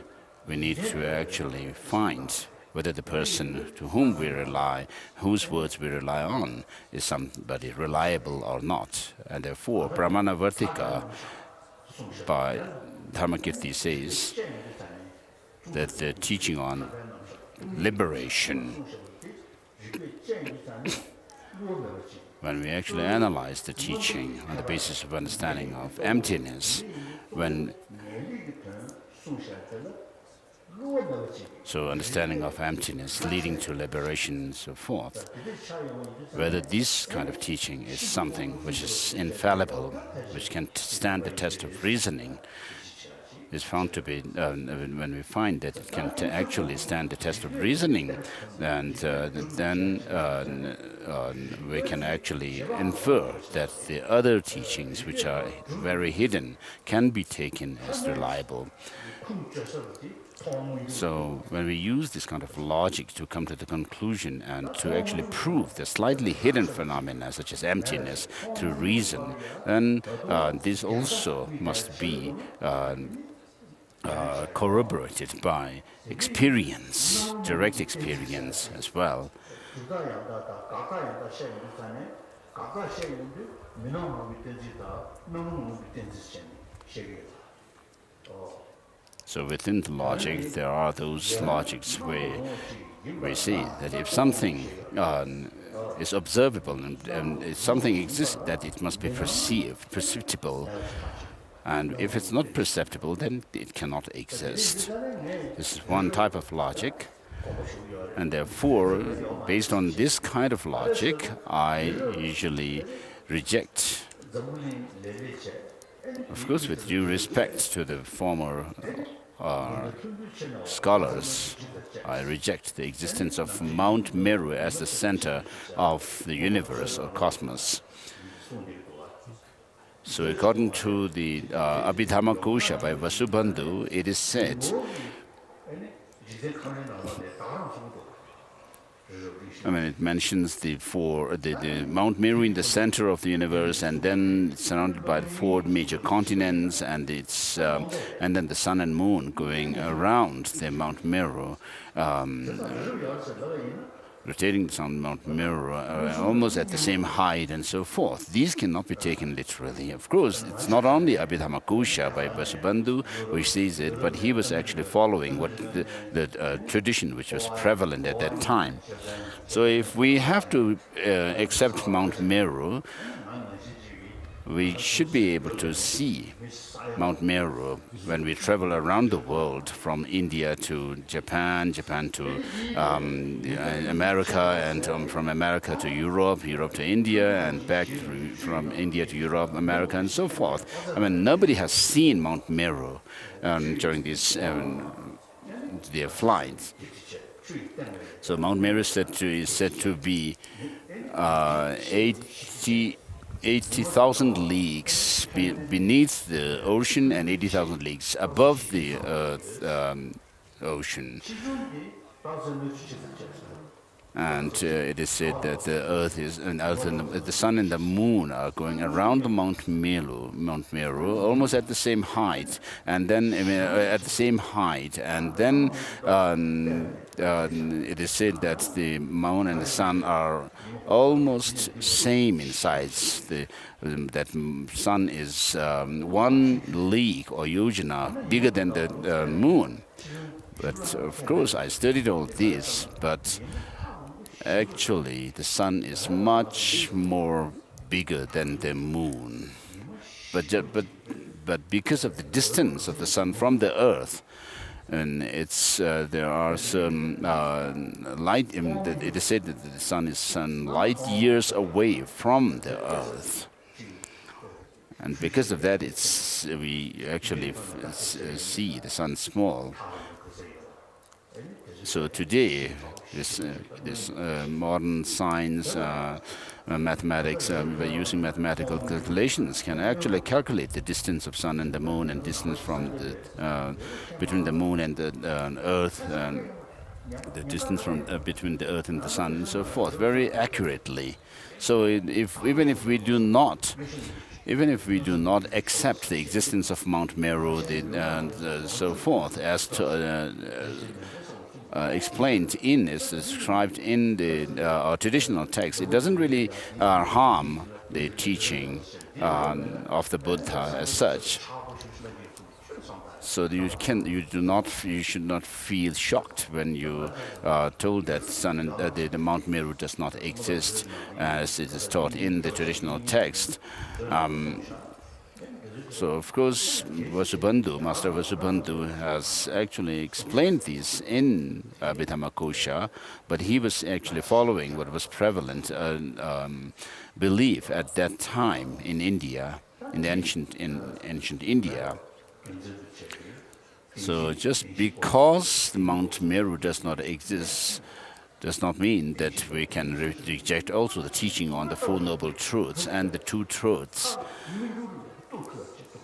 we need to actually find whether the person to whom we rely, whose words we rely on, is somebody reliable or not. And therefore, Pramana Vartika by Dharmakirti says that the teaching on liberation, when we actually analyze the teaching on the basis of understanding of emptiness, so understanding of emptiness leading to liberation and so forth, whether this kind of teaching is something which is infallible, which can stand the test of reasoning, is found to be, when we find that it can actually stand the test of reasoning, and then we can actually infer that the other teachings, which are very hidden, can be taken as reliable. So when we use this kind of logic to come to the conclusion and to actually prove the slightly hidden phenomena such as emptiness through reason, then this also must be corroborated by experience, direct experience as well. So within the logic, there are those logics where we see that if something is observable and if something exists, that it must be perceptible. And if it's not perceptible, then it cannot exist. This is one type of logic. And therefore, based on this kind of logic, I usually reject, of course with due respect to the former scholars, I reject the existence of Mount Meru as the center of the universe or cosmos. So according to the Abhidharma Kosha by Vasubandhu, it is said, it mentions the Mount Meru in the center of the universe, and then it's surrounded by the 4 major continents, and and then the sun and moon going around the Mount Meru, rotating on Mount Meru almost at the same height and so forth. These cannot be taken literally. Of course, it's not only Abhidharma Kosha by Vasubandhu which says it, but he was actually following what the tradition which was prevalent at that time. So if we have to accept Mount Meru, we should be able to see Mount Meru when we travel around the world, from India to Japan, Japan to America, and from America to Europe, Europe to India, and back from India to Europe, America, and so forth. Nobody has seen Mount Meru during these their flights. So Mount Meru is said to be 80,000 leagues beneath the ocean and 80,000 leagues above the ocean. And it is said that the sun and the moon are going around the Mount Meru, almost at the same height, and then it is said that the moon and the sun are almost same in size. That sun is 1 league or yojana bigger than the moon. But of course, I studied all this, but actually, the sun is much more bigger than the moon. But because of the distance of the sun from the earth, and there are some light. It is said that the sun is some light years away from the earth, and because of that, we actually see the sun small. So today, this modern science, mathematics, by using mathematical calculations, can actually calculate the distance of sun and the moon, and distance from between the moon and the earth, and the distance from between the earth and the sun, and so forth, very accurately. So even if we do not accept the existence of Mount Meru and so forth, as explained is described in our traditional text, it doesn't really harm the teaching of the Buddha as such. So you should not feel shocked when you are told that the Mount Meru does not exist as it is taught in the traditional text. So of course, Master Vasubandhu has actually explained this in Abhidhammakosha, but he was actually following what was prevalent belief at that time in India, in ancient India. So just because the Mount Meru does not exist does not mean that we can reject also the teaching on the Four Noble Truths and the Two Truths.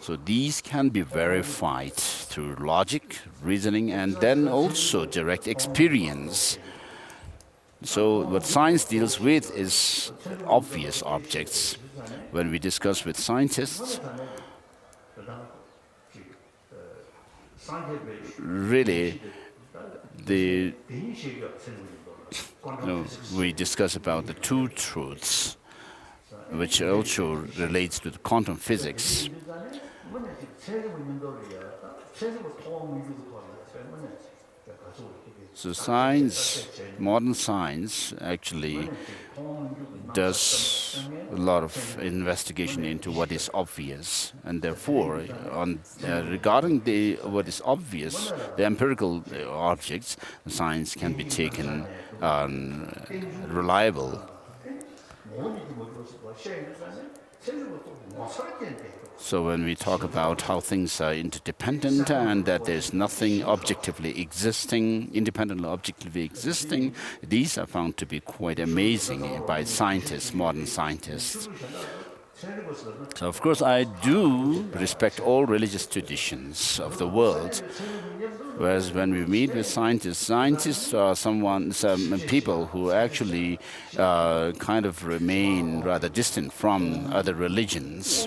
So these can be verified through logic, reasoning, and then also direct experience. So what science deals with is obvious objects. When we discuss with scientists, really, we discuss about the two truths, which also relates to the quantum physics. So science, modern science, actually does a lot of investigation into what is obvious, and therefore, regarding what is obvious, the empirical objects, science can be taken reliable. So when we talk about how things are interdependent and that there's nothing objectively existing, independently objectively existing, these are found to be quite amazing by scientists, modern scientists. So of course I do respect all religious traditions of the world, whereas when we meet with scientists are some people who actually kind of remain rather distant from other religions.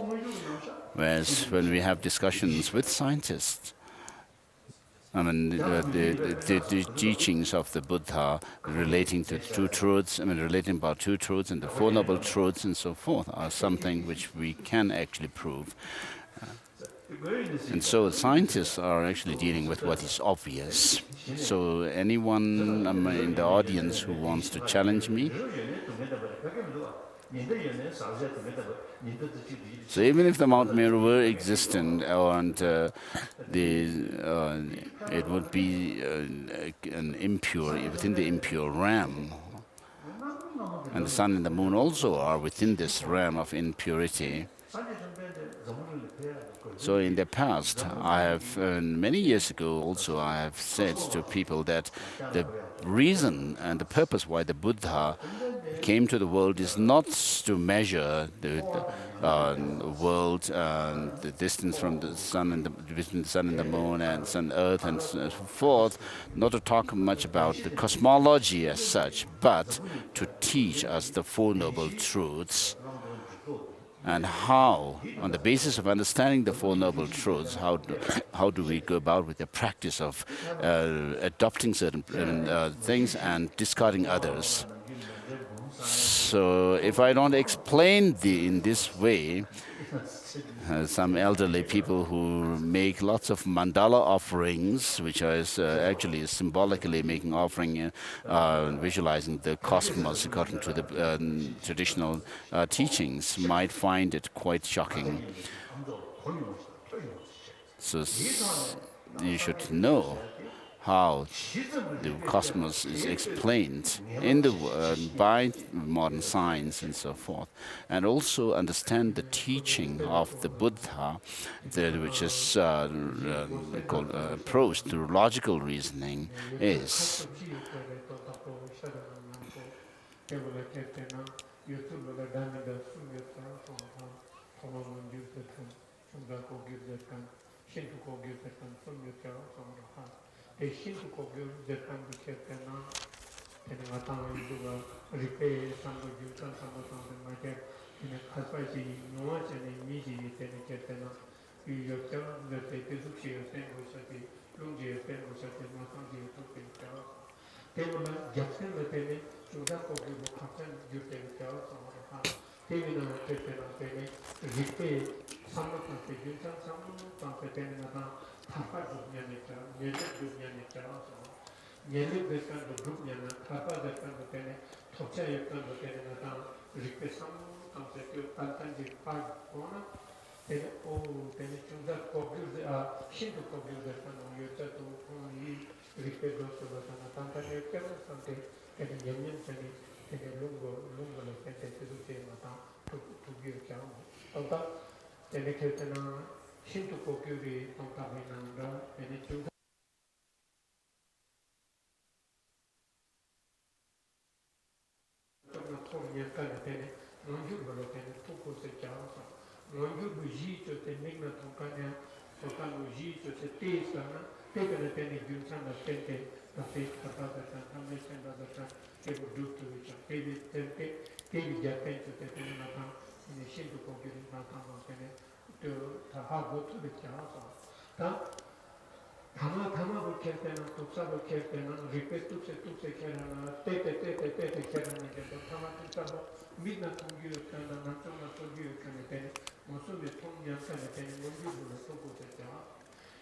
Whereas when we have discussions with scientists, I mean, the teachings of the Buddha relating to two truths, relating about two truths and the Four Noble Truths and so forth are something which we can actually prove. And so scientists are actually dealing with what is obvious. So anyone in the audience who wants to challenge me, so even if the Mount Meru were existent and it would be an impure, within the impure realm, and the sun and the moon also are within this realm of impurity. So in the past, I have, many years ago also, I have said to people that the reason and the purpose why the Buddha came to the world is not to measure the world, the distance from the sun and between the sun and the moon and sun, earth, and so forth, not to talk much about the cosmology as such, but to teach us the Four Noble Truths. And how, on the basis of understanding the Four Noble Truths, how do we go about with the practice of adopting certain things and discarding others? So if I don't explain in this way, some elderly people who make lots of mandala offerings, which is actually symbolically making offering, visualizing the cosmos according to the traditional teachings, might find it quite shocking. So you should know how the cosmos is explained in the by modern science and so forth, and also understand the teaching of the Buddha, which is called approach through logical reasoning, is. Tevina Tepena Pene, Ripe, Samatan Pejunsan, Samatan Petena, Tapa Dubyanica, Nele Dubyanica, Nele Dekan the Dubyana, Tapa Dekan the Pene, Tocha Yakan the Pena, Ripe Samatan Petu, Pantanji Pagona, then Chunda Kobu, Shinto Kobu, the Kano, Yota to only Ripe Dosa, Tantani, something, and Yamin Penny. lungo le pente tutte mata tu bio chiamo allora deve che tena shinto kokyuri tonta benanda bene giunta torna torna kana bene non giuro lo bene tu cosa chiamo non giuro gito te megna tonkanya tokano gito te tesa na pega le bene giunta na pente la festa pata tanta sembra da che produtto che vi giappenzo che teneva in scelto con che rimane che ha avuto le chiaro ta Tama perché tena tutta perché tena ripeto se tutte che erano tete che erano che tama tutta midna congiu tena non sono congiu che ne tene non so di togna che ne tene non giù lo so cosa c'è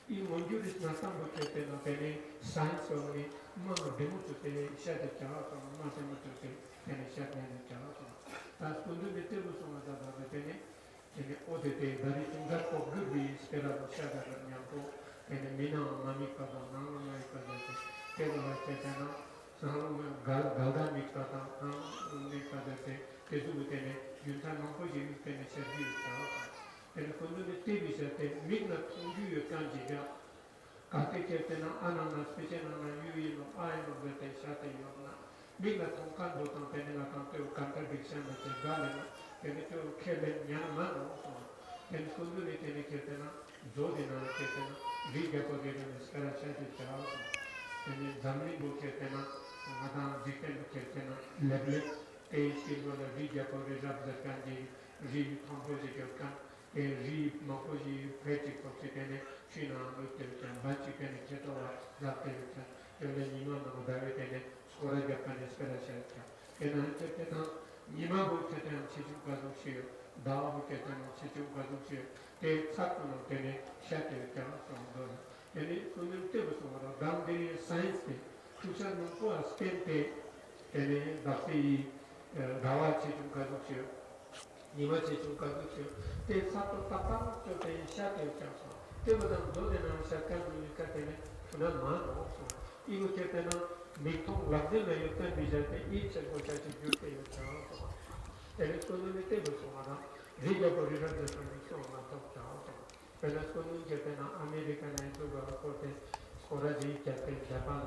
il mondo di nastambo che tena tene science ogni ma demuto che scelta chiaro ma demuto che tene scelta ne chiaro ta quando mettevo sono da bene e odete dari tunga ko gubi spera scelta per mio and Mina Mamika, Namika, Kevin Chetana, Galda Mikata, Mika, Kesubene, Yutan Mokoji, Peneservi, and Kundu TV set, Migna Tungu Kanjiga, Kateketana, Anana, Specana, Yu, I of the Shata Yona, Migna Tonkan, Botan Penela, Contradiction, Galena, and it will Kevin Yanaman also, and Kundu Ketana, Zodina Ketana. Viveca Bodhichitta Assertions, and Dharma Ketana, Madame Disket Ketana, Level, A. Silver, Viveca Bodhichitta Kandi, Re Composition, Re Mokoji, Petic of Tibene, China, Lutan, Bachikan, Cheta, Zapelka, Nima Navarre, Sora Japan Assertions, and Antic, Nima Ketan, Chichu Kazushi, Dalai Ketan, Chichu Kazushi. They Sakano Tene, Shattered from those. And it could be table down there science, to send them for a spente, and Basi, Dawachi to Kazuchi, Nimachi to Kazuchi. They Sato Papa to the Shattered Council. They were done Dodena, Shakan, Katene, Funan also. Even Ketana, Mikon, Lavilla, you can be each and what I should do to your child. And it could be table for Riga for the transmission of Macau. Pelasconu Japan, American and Sugar, Sporaji, Japan,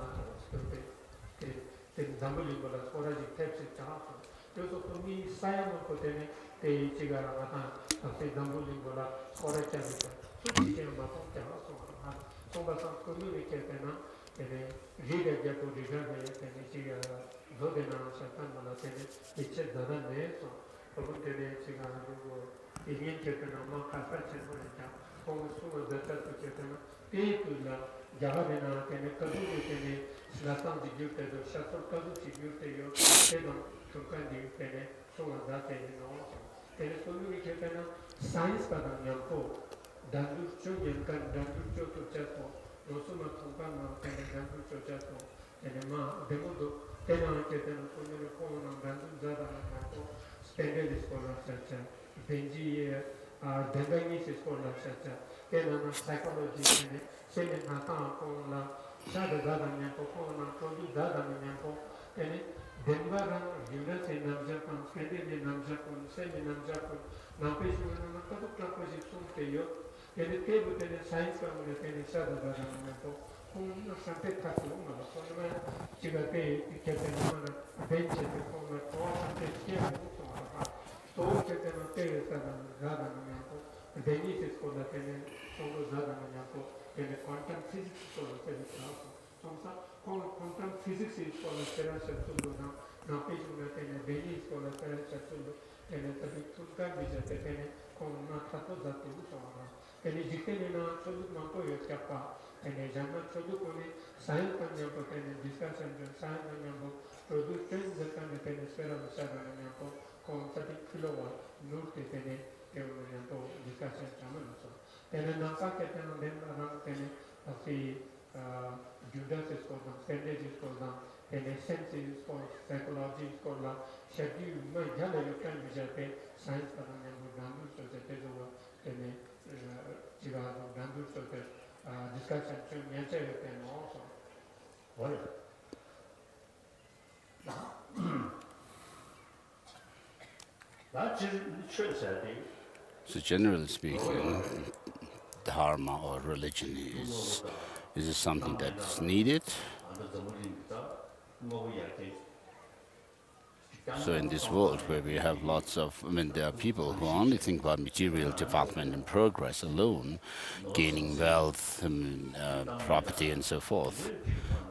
Zambulimbola, Sporaji, Texas, Charlton. Those of me, Simon Potene, the Chigaramata, Zambulimbola, Sporaji, so became Macau, so was communicatena, and Riga Japo, and Chiga, Zodena, Shatan, which is the name. Potene Chigaru, Indian Ketana, Maka, Home Sugar, the Tatu Ketana, Petula, Javana, and Kazu, Slatan, the Duke, the Shatter Kazu, Duke, Seven, Tukandi, Pene, so that and also. Telecommunicatana, Science Padam Yampo, Dandu Choyan, Dandu Choto Chapo, Rosuma Tumpana, and Dandu Chochato, and Ma, Demodo, Tena Ketana, Phone, Dandu Zada, Spended is for Sacha, Benji, Dendanese is for Sacha, then psychology, Sending Hatan, Sada Dada Nampo, Todu Dada Nampo, then Denver, Judas in Namjapan, Spended in Namjapan, Sending Namjapan, Nampish, Proposition to you, then the table then science from the penny Sada Dada Nampo, whom Sante Takuluma, Chigate, Ketan, Bench, the former Sante, so Ketan, Zada Nampo, Denise is for the penny, so Zada Nampo, and the quantum physics for the penny. Quantum physics is called a Shatulu, now Pijuna, Beni is called a Shatulu, and the Tuka is a Tene, Tato Zatu, and the Jikelina, Chulu Mako Yokapa, and a Jama Chulukone, Sayan Panyapo, and discussion, Sayan Panyapo, produce trends that can depend on Spera Sagan Yapo, con 30 kilowatt, Nurte Tene, Yapo, discussion Chaman. And then Naka Ketan, then around Tene, Judas is called them, Sendage is called them, and essence is called psychology is called them, schedule, my Jala, you can be science, and Gandu, so that is over, and Chira, Gandu, so that discussion, Yacha, and also. What? That's true, So generally speaking, Dharma or religion is something that's needed. So in this world where we have lots of, there are people who only think about material development and progress alone, gaining wealth, property and so forth,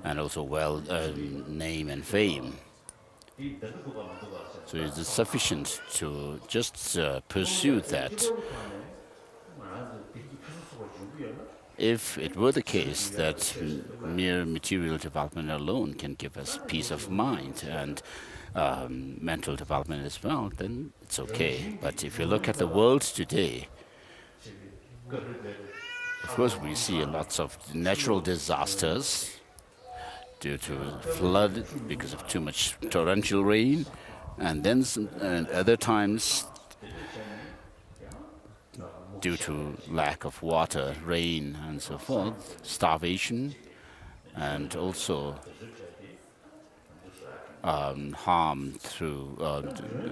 and also name and fame. So is it sufficient to just pursue that? If it were the case that mere material development alone can give us peace of mind and mental development as well, then it's okay. But if you look at the world today, of course we see lots of natural disasters due to flood because of too much torrential rain, and then other times due to lack of water, rain, and so forth, starvation, and also harm through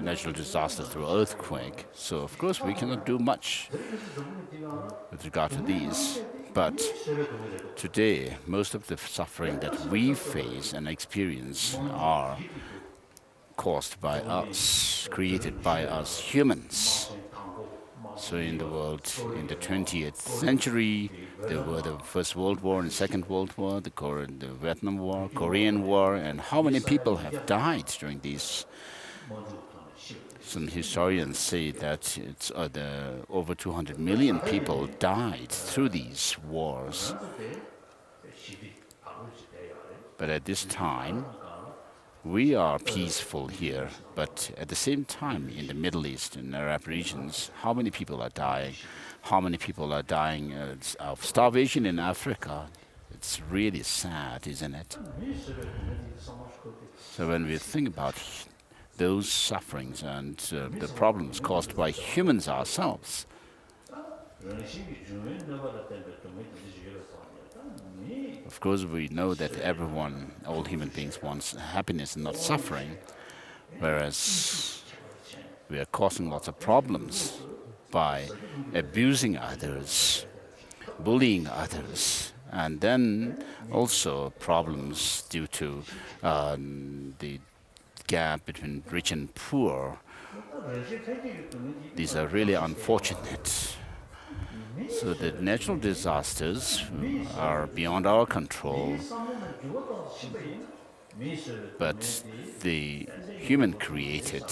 natural disaster through earthquake. So of course we cannot do much with regard to these. But today, most of the suffering that we face and experience are caused by us, created by us humans. So in the world, in the 20th century, there were the First World War and Second World War, the Vietnam War, Korean War, and how many people have died during these? Some historians say that it's over 200 million people died through these wars. But at this time, we are peaceful here, but at the same time in the Middle East and Arab regions, how many people are dying? How many people are dying of starvation in Africa? It's really sad, isn't it? So when we think about those sufferings and the problems caused by humans ourselves, of course, we know that everyone, all human beings, wants happiness and not suffering, whereas we are causing lots of problems by abusing others, bullying others, and then also problems due to the gap between rich and poor. These are really unfortunate. So the natural disasters are beyond our control, but the human-created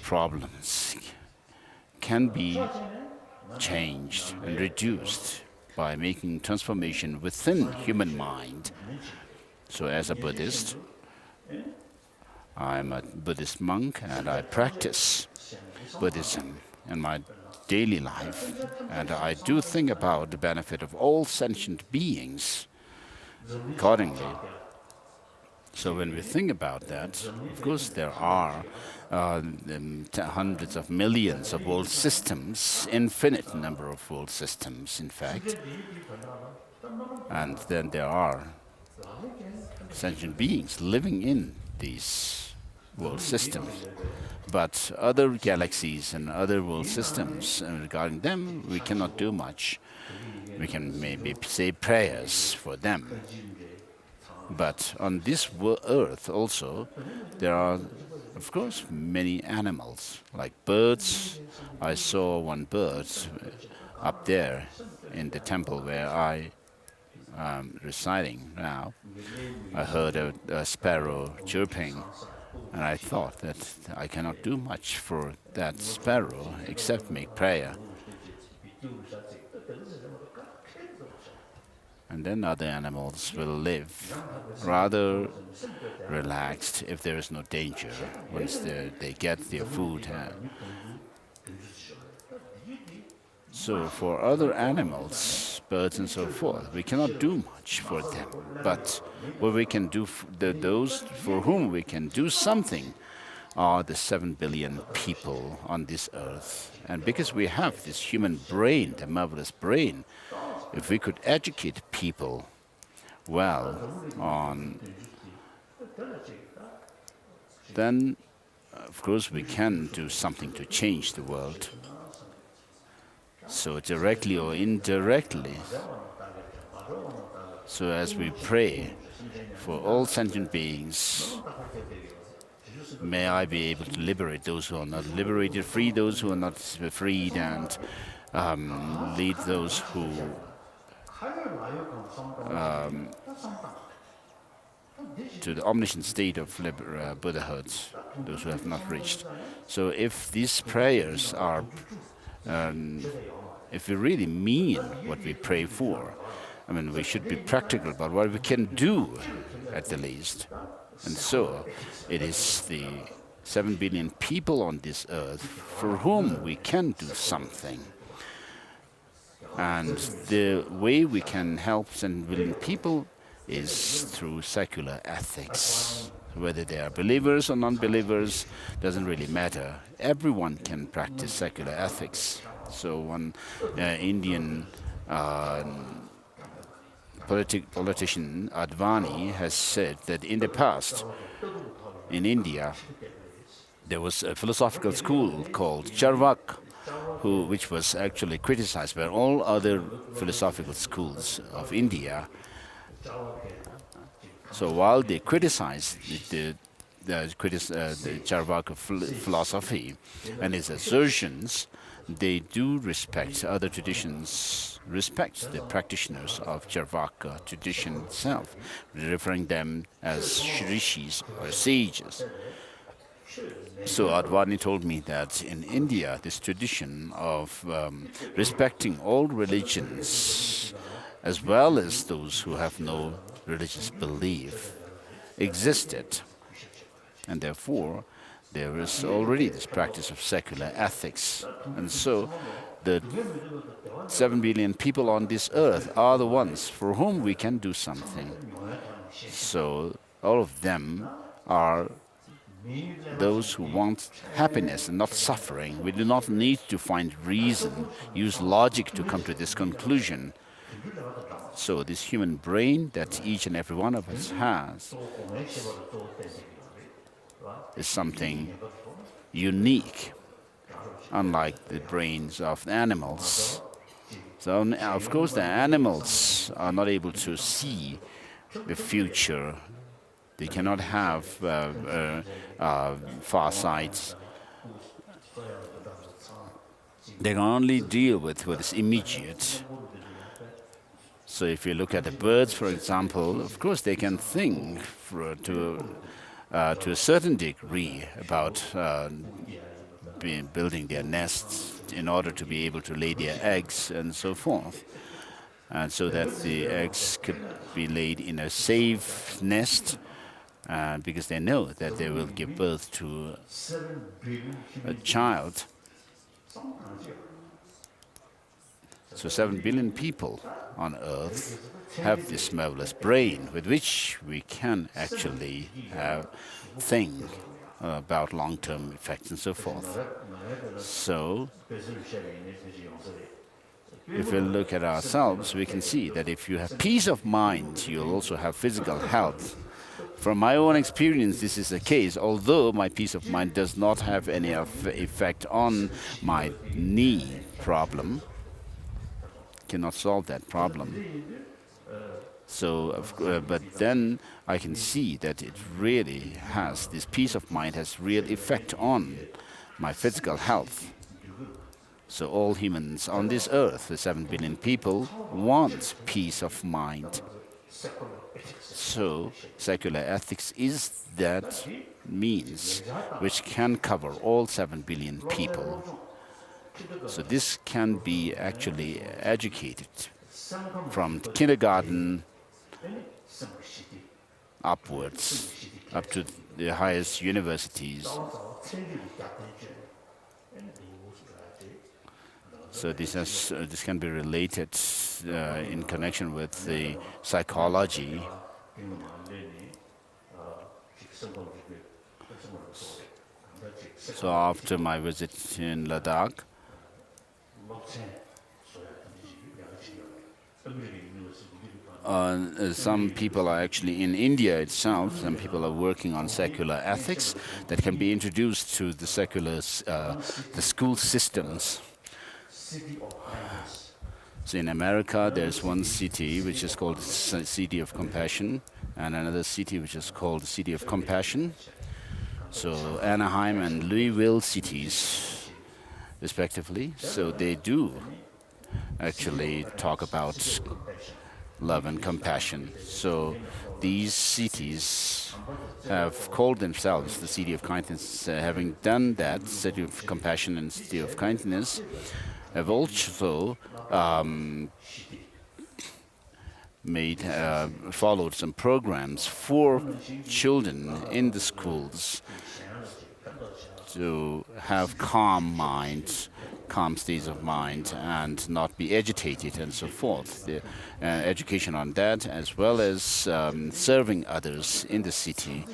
problems can be changed and reduced by making transformation within human mind. So as a Buddhist, I'm a Buddhist monk and I practice Buddhism in my daily life, and I do think about the benefit of all sentient beings accordingly. So when we think about that, of course there are hundreds of millions of world systems, infinite number of world systems in fact, and then there are sentient beings living in these world systems. But other galaxies and other world systems, regarding them, we cannot do much. We can maybe say prayers for them. But on this earth also, there are, of course, many animals, like birds. I saw one bird up there in the temple where I am residing now. I heard a sparrow chirping, and I thought that I cannot do much for that sparrow except make prayer. And then other animals will live rather relaxed if there is no danger once they get their food. So for other animals, birds and so forth, we cannot do much for them. But what we can do, those for whom we can do something are the 7 billion people on this earth. And because we have this human brain, the marvelous brain, if we could educate people well on, then of course we can do something to change the world. So directly or indirectly, so as we pray for all sentient beings, may I be able to liberate those who are not liberated, free those who are not freed, and lead those who to the omniscient state of Buddhahood, those who have not reached. So if these prayers are, if we really mean what we pray for, I mean, we should be practical about what we can do at the least. And so it is the 7 billion people on this earth for whom we can do something. And the way we can help 7 billion people is through secular ethics. Whether they are believers or non-believers doesn't really matter. Everyone can practice secular ethics. So one Indian politician, Advani, has said that in the past, in India, there was a philosophical school called Charvak, which was actually criticized by all other philosophical schools of India. So while they criticized the Charvaka philosophy and its assertions, they do respect other traditions, respect the practitioners of Charvaka tradition itself, referring them as rishis or sages. So Advani told me that in India, this tradition of respecting all religions, as well as those who have no religious belief, existed. And therefore, there is already this practice of secular ethics. And so the 7 billion people on this earth are the ones for whom we can do something. So all of them are those who want happiness and not suffering. We do not need to find reason, use logic to come to this conclusion. So this human brain that each and every one of us has is something unique, unlike the brains of animals. So of course the animals are not able to see the future. They cannot have far sight. They can only deal with what is immediate. So if you look at the birds, for example, of course they can think to a certain degree about building their nests in order to be able to lay their eggs and so forth. And so that the eggs could be laid in a safe nest, because they know that they will give birth to a child. So 7 billion people on Earth have this marvelous brain with which we can actually think about long-term effects and so forth. So if we look at ourselves, we can see that if you have peace of mind, you'll also have physical health. From my own experience, this is the case, although my peace of mind does not have any effect on my knee problem, cannot solve that problem. So, but then I can see that it really has, this peace of mind has real effect on my physical health. So all humans on this earth, the 7 billion people, want peace of mind. So secular ethics is that means which can cover all 7 billion people. So this can be actually educated from kindergarten upwards, up to the highest universities. So this can be related in connection with the psychology. So after my visit in Ladakh, some people are actually in India itself. Some people are working on secular ethics that can be introduced to the secular, the school systems. So in America, there's one city which is called the City of Compassion, and another city which is called the City of Compassion. So Anaheim and Louisville cities, respectively. So they do actually talk about love and compassion. So these cities have called themselves the City of Kindness. Having done that, City of Compassion and City of Kindness, have also followed some programs for children in the schools to have calm minds, calm states of mind, and not be agitated and so forth. The education on that, as well as serving others in the city.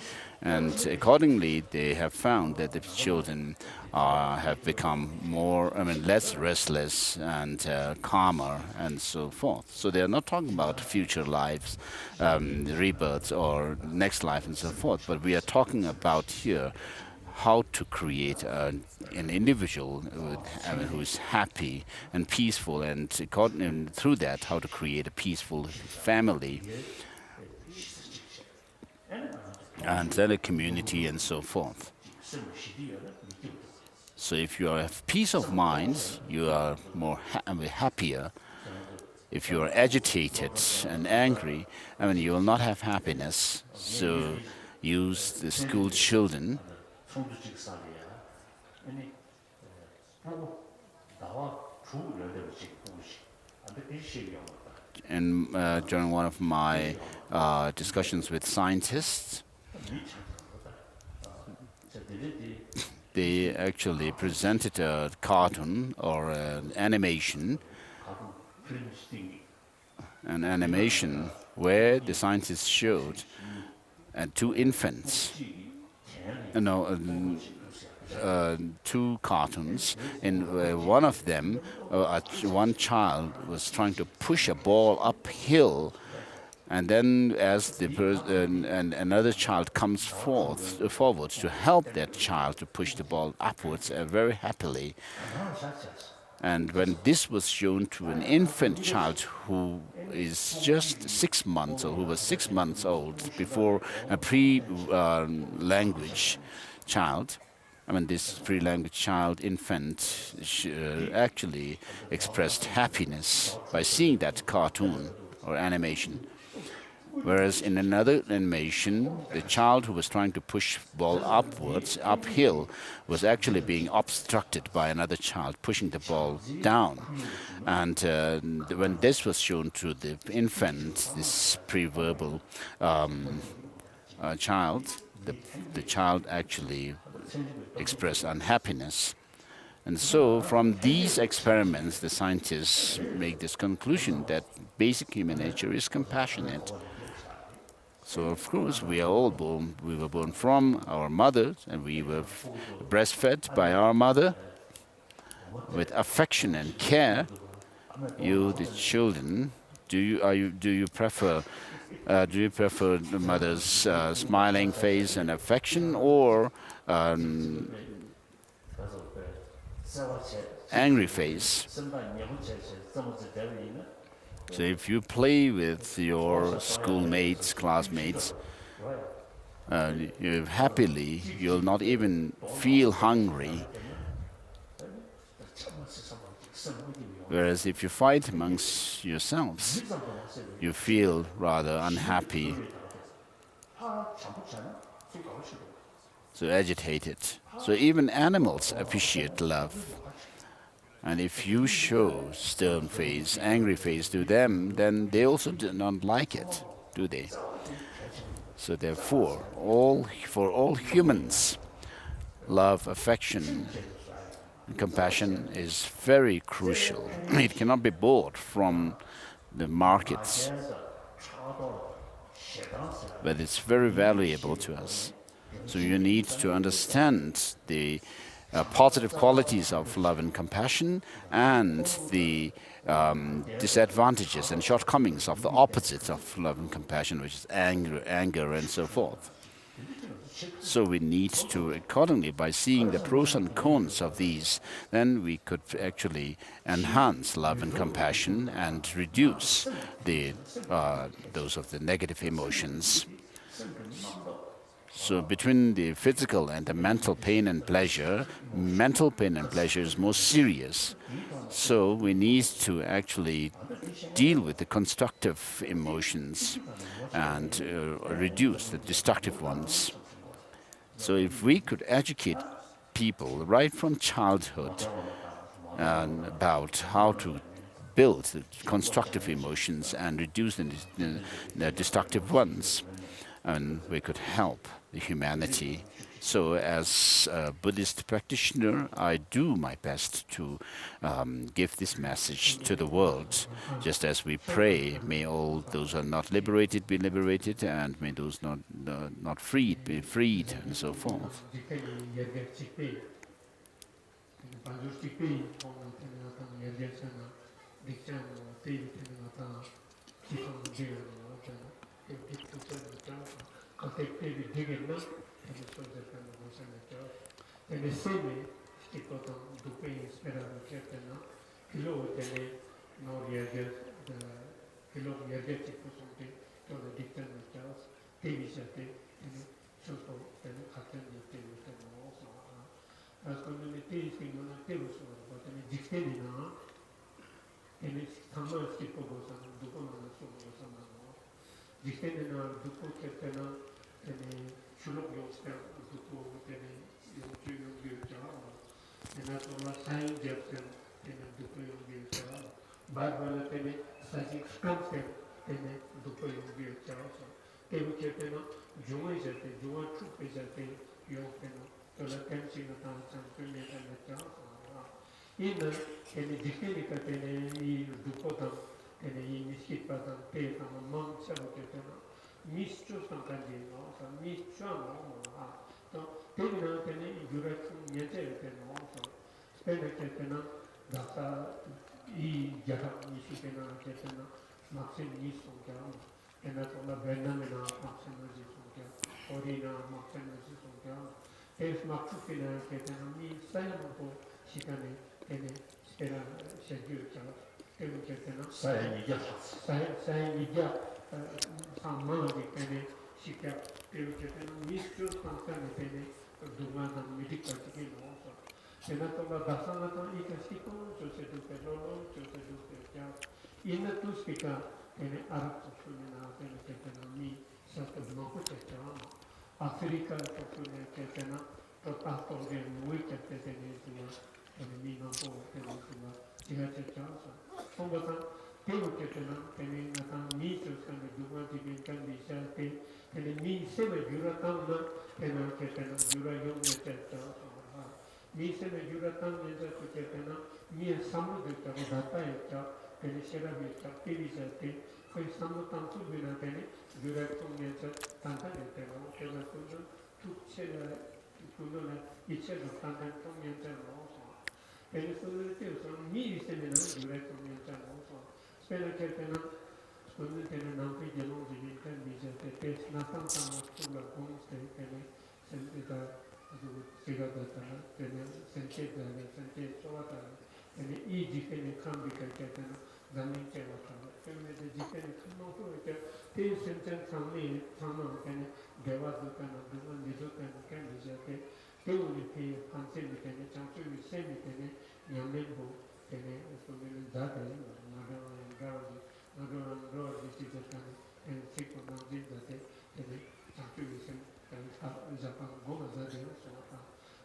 And accordingly, they have found that the children have become less restless and calmer and so forth. So they are not talking about future lives, rebirths or next life and so forth, but we are talking about here how to create an individual who is happy and peaceful, and through that, how to create a peaceful family and then a community and so forth. So if you have peace of mind, you are more happier. If you are agitated and angry, you will not have happiness. So use the school children and during one of my discussions with scientists, they actually presented a cartoon or an animation where the scientists showed two infants, two cartoons. In one of them, one child was trying to push a ball uphill, and then as and another child comes forwards to help that child to push the ball upwards very happily. And when this was shown to an infant child who is just 6 months or who was 6 months old, before a pre-language child, this pre-language child, infant, actually expressed happiness by seeing that cartoon or animation. Whereas in another animation, the child who was trying to push ball uphill, was actually being obstructed by another child pushing the ball down. And when this was shown to the infant, this pre-verbal child, the child actually expressed unhappiness. And so from these experiments, the scientists make this conclusion that basic human nature is compassionate. So of course we were born from our mothers, and we were breastfed by our mother with affection and care. You, the children, do you prefer the mother's smiling face and affection, or angry face? So if you play with your schoolmates, classmates, you'll not even feel hungry. Whereas if you fight amongst yourselves, you feel rather unhappy So agitated. So even animals appreciate love. And if you show stern face, angry face to them, then they also do not like it, do they? So therefore, for all humans, love, affection, and compassion is very crucial. It cannot be bought from the markets, but it's very valuable to us. So you need to understand the positive qualities of love and compassion and the disadvantages and shortcomings of the opposites of love and compassion, which is anger and so forth. So we need to, accordingly, by seeing the pros and cons of these, then we could actually enhance love and compassion and reduce those of the negative emotions. So between the physical and the mental pain and pleasure is more serious. So we need to actually deal with the constructive emotions and reduce the destructive ones. So if we could educate people right from childhood about how to build the constructive emotions and reduce the destructive ones, and we could help the humanity. So as a Buddhist practitioner, I do my best to give this message to the world. Just as we pray, may all those who are not liberated be liberated, and may those not freed be freed, and so forth.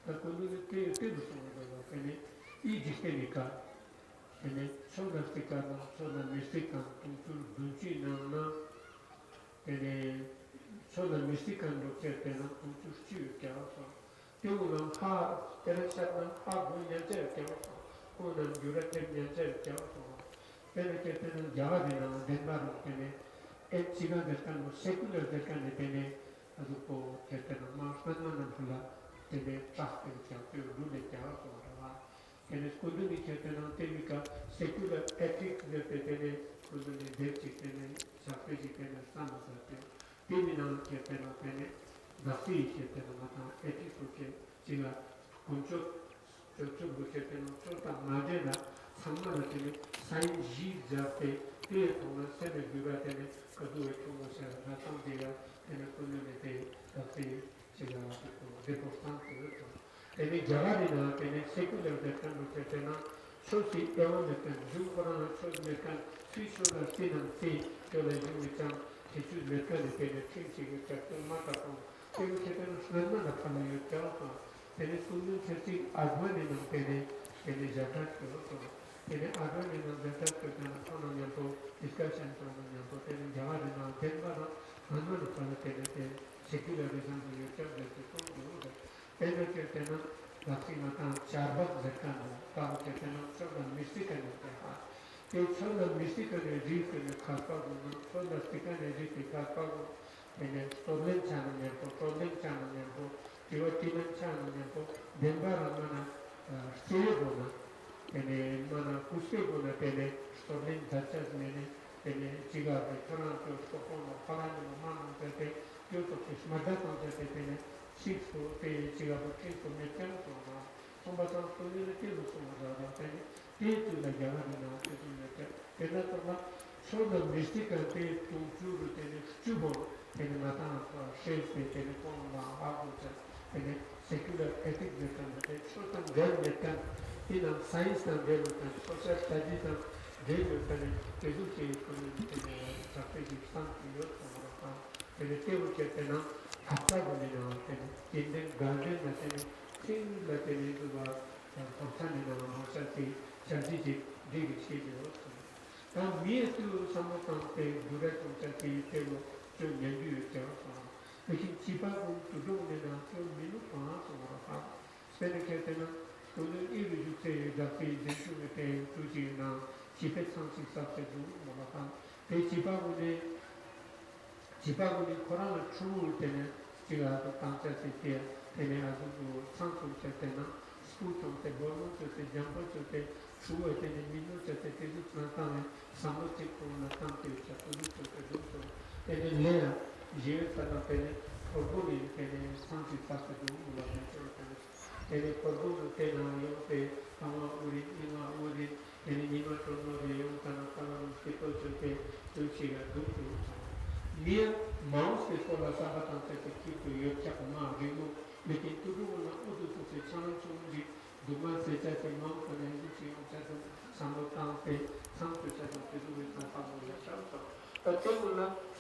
quando te sono bene I Diskenika e sono mistica Duncina e sono mistica che tena Duncina che Teuna ha Teresa ha Bunyate che una giurate Nyate che perché tena Javadina Denbar e China del Cano secular del Cane bene dopo che tena Marsman tene parte che Lune che e le scuduni che tena temica secular ethics del tene scuduni deci tene sapesi che ne stanno Timina che tena tene da sì che tena mata etico che 지가 본적 저쪽 부채는 쫄딱 맞아라 상만을 때문에 사인지 잡대 때 동안 세대 비가 때문에 그도에 통해서 나타내야 되는 권력에 대해 같이 제가 데포스탄트를 때문에 자라리나 때문에 세kulर 대한 부채는 소시 에원의 중고라는 소리가 수시로 되는 때 저를 중에서 제주 메카를 때문에 팀식을 잡고 막아서 그렇게는 수능만 나타나요. Tene sunu certi advani non tene Jetta tene advani non Jetta tene sono nianto discussion sono nianto tene javare non tenvano non fanno tene secularism di Yogacara tene che tene la prima charbat zakana tavo che tene sono mistica e sono mistica di rite di capago sono mistica di rite di capago tene storlen nianto Tibetan channel Denbara mana Stevona and mana Kustegona tene Storlin Dachas mene tene Chiga Toronto Stockholm Palano Mano tete Kyoto Madatan tene Sixto te Chiga Kinto Metempo Sombatan Community Sumada tene Tetu la Javana tene Tena Soda Mystica te Tunjuru tene Stubo tene Matan Shelfe tene Poma Abuja and secular ethics that certain well can in a science and development, social studies and development, education, strategic something and the table can Hatagonina and in the garden and things that they need to concerning our strategic dignity. Now, me to some of the direct table to Yandu. लेकिन चिपा को टुडो ने ना तो मिनु पास हो रहा Spain के तना तो ये भी से जाती जिसु में पे तुझे ना चिपे सांसी साथे जो मलाका पे चिपा को ने कोरान चूल तेने चिगा तो कांचे से तेने आजू को सांसु से तेना स्कूटों से बोलो से जंपर से चूल तेने मिनु से तेजु नाता में सामोचिक को नाता के चतुर्थ से जो तेने ले J'ai fait un peu pour vous, il y a des gens qui passent de vous, et les corbeaux de Ténaïo, et Ama Uri, Ima Uri, et les Nima Tono, et Yogacara, qui peuvent se faire de Tschida, Nia, Mans, et pour la Sabbat en cette équipe, Yogacara, mais qui toujours on a autour de ces challenges, demain c'est cette Mans, qu'on a dit, on s'est sans autant fait, sans que ça soit toujours une façon de la chance. Là,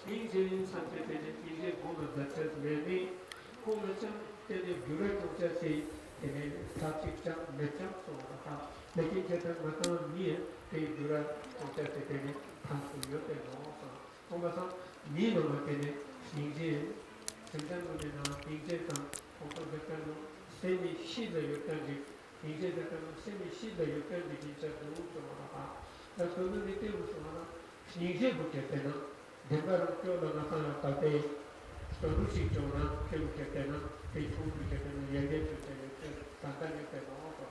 이제 상태되는 이제 보면 자체 매니 보면서 되게 유래 자체 되게 사직장 매장 소가 내게 제가 맞는 미에 되게 유래 자체 되게 판수요 되고 보면서 미는 되게 이제 생산물이나 이제가 어떤 세미 시대 여기까지 이제 약간 세미 시대 여기까지 진짜 너무 좋아라. 그래서 그는 이때 무슨 이제 그렇게 되나 Dengar Kyola Natana Tate, Storuchi Jona, Keluketena, Pechuketena, Yaget, Tantani Tenova.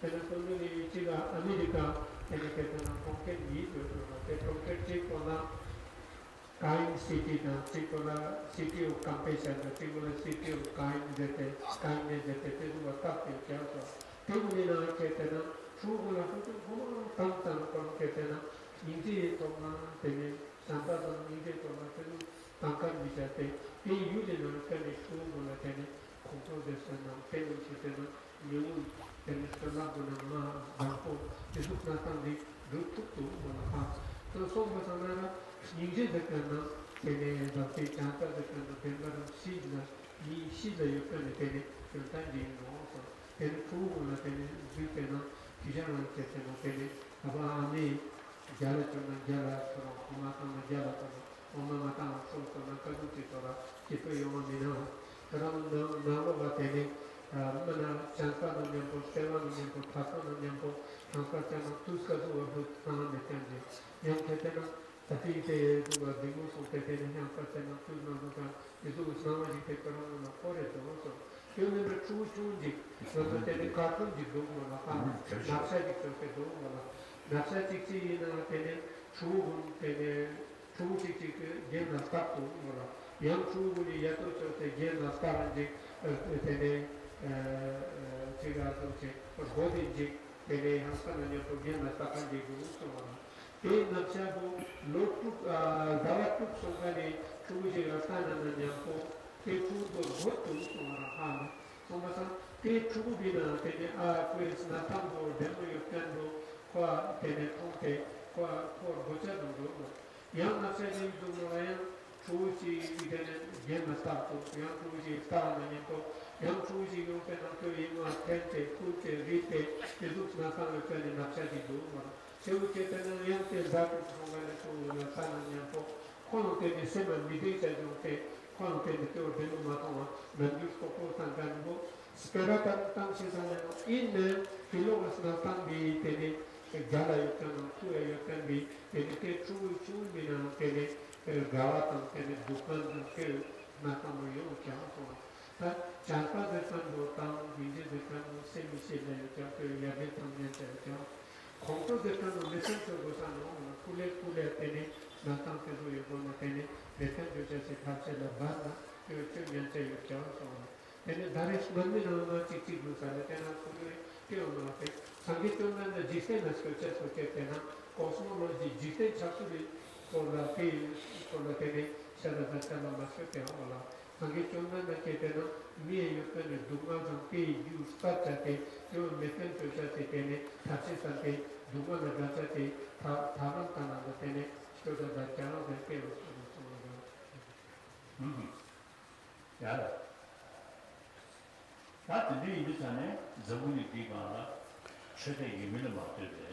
And the community Chila, America, and the Ketana, Pocket Need, the Pocket Chicola, Kind City, Chicola, City of Compassion, the Chicola City of Kindness, that the Tuaka, Tumina Ketena, Chugula, Tantan Ketena, Indeed, Tene. Santata Nide to Matenu, Tankan Vijate, P. Udin Kani Shugula Tene, Control the Sana, Pelu Chitena, New, Tenestalabuna, Banco, the Supnatandi, Rututu, Monaha. So Masanara, Nide the Kana, Tene, the Chanta, the Kana, Tenda, Sidna, Ni Ishita Yukani Tene, Tanji also, then Kuhula Tene, Vipena, Kijana Ketena Tene, Abami, Jalatuna Jala, Matana Jala, Omamata, Sotana Kazutora, Kipo Yomina, Nava Tene, Mana, Chankana Nyampo, Sevan Nyampo, Takana Nyampo, Tankatana, Tuskazu, Tana Metanji, Yankatana, Tatite, Dimus, Tetena, Yankatana, Tuna, Isu Namaji Pekarana, Foreto also. You never choose Juji, so that the cartoon did go on a Napsatic of the Doma, Napsatic in a Tene, True Tene, True Gena Statu, Young True Yato, Gena Staranje, Tene, Tigato, or Bodhichitta, Tene, Hasan, Gena Stapanje, Te Napsabo, Lotuk, Dalatuk, so many True Ratana and Yapo. Te tudo voto somarahana, somasa te trubina tene a pues natambo demo yokando qua tene ponte qua por bocado do. Yang nasce do moraia truci tene gema stato, yang truci sta na niento, yang truci non per tanto in attente tutte rite e tutti natano tene nasce do. Se u che tene niente dato somare tu na sana niento, quando tene sembra midita do te Content or Medomak, Medus Popotan Ganbo, Sperata Tansizano, in the Philomas Natambi, Tene, Gala Yokan, Tua Yokan be, Tene, True Chumina, Tene, Galatan, Tene, Dukan, Kill, Natamoyo, Champo. Champa the Kando Town, Vijay the Kando, Semi Silla, Yabetan, Yenta, Conto the Kando, listen to Gosano, Kule, Tene, Natan Kezo, Tene. Refuge just a capture the Bana, you can say your counsel. And there is money on the Chichibu, and the Sangitun and the Jista scriptures for Ketena, cosmology, Jista Chakuri for the pay for the penny, Sadatana Masaka, Sangitun and the Ketena, me you can do one and pay you start at a, you will make them to just a penny, touches and pay, do one and that's at a Tarantana the penny, so that the cannot pay.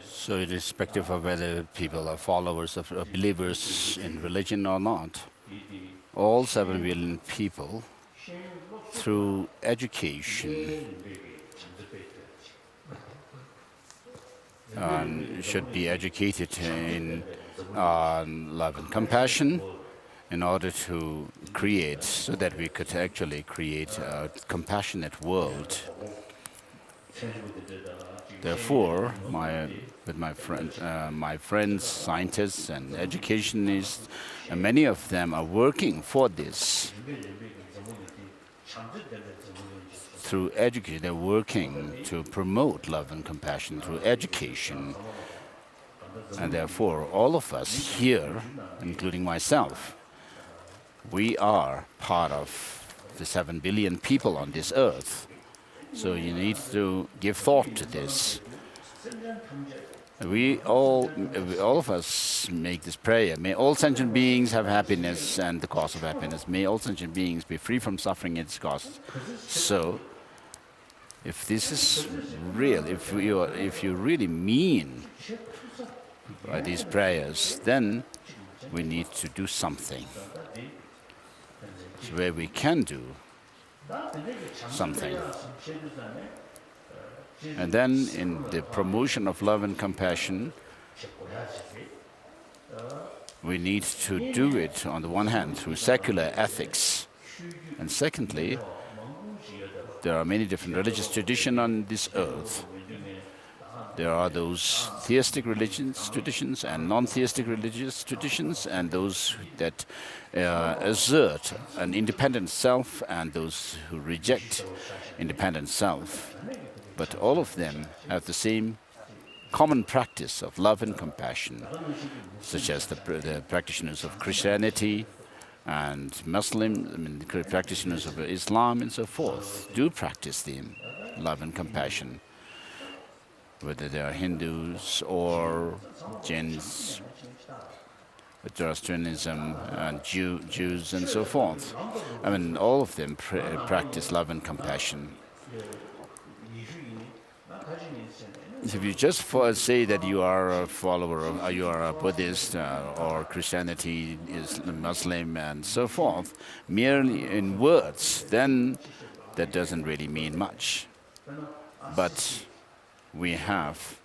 So irrespective of whether people are followers of believers in religion or not, all 7 billion people, through education, should be educated in love and compassion, in order to create, so that we could actually create a compassionate world. Therefore, my friends, scientists and educationists, and many of them are working for this. Through education, they're working to promote love and compassion through education. And therefore, all of us here, including myself, we are part of the 7 billion people on this earth. So you need to give thought to this. We all of us make this prayer. May all sentient beings have happiness and the cause of happiness. May all sentient beings be free from suffering and its cause. So, if this is real, if you really mean by these prayers, then we need to do something. Where we can do something. And then in the promotion of love and compassion, we need to do it on the one hand through secular ethics. And secondly, there are many different religious traditions on this earth. There are those theistic religious traditions and non-theistic religious traditions, and those that assert an independent self and those who reject independent self. But all of them have the same common practice of love and compassion, such as the practitioners of Christianity and Muslim, the practitioners of Islam and so forth, do practice them, love and compassion. Whether they are Hindus or Jains Zoroastrianism, and Jews, and so forth. I mean, all of them practice love and compassion. If you just say that you are a follower, or you are a Buddhist, or Christianity is Muslim, and so forth, merely in words, then that doesn't really mean much. But we have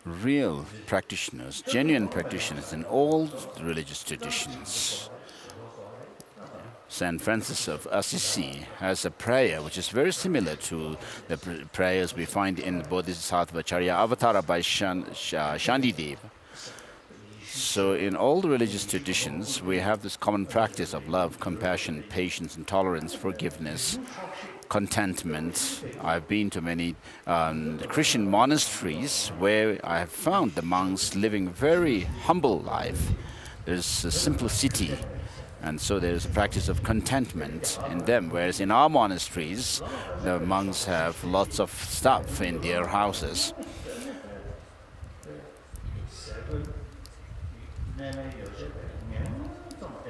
real practitioners, genuine practitioners in all religious traditions. St. Francis of Assisi has a prayer which is very similar to the prayers we find in the Bodhisattva Charya Avatara by Shantideva. So in all the religious traditions, we have this common practice of love, compassion, patience, and tolerance, forgiveness, contentment. I've been to many Christian monasteries where I have found the monks living very humble life. There's a simplicity, and so there's a practice of contentment in them, whereas in our monasteries, the monks have lots of stuff in their houses.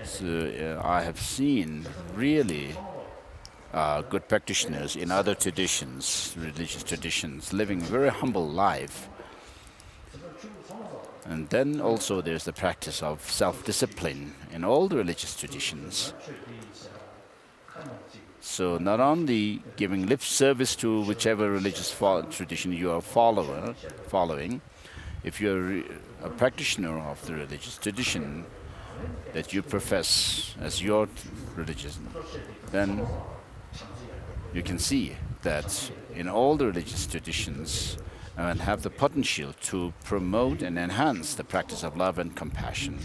So I have seen really good practitioners in other traditions, religious traditions, living a very humble life. And then also there's the practice of self-discipline in all the religious traditions. So not only giving lip service to whichever religious tradition you are following, if you're a practitioner of the religious tradition that you profess as your religion, then you can see that in all the religious traditions and have the potential to promote and enhance the practice of love and compassion.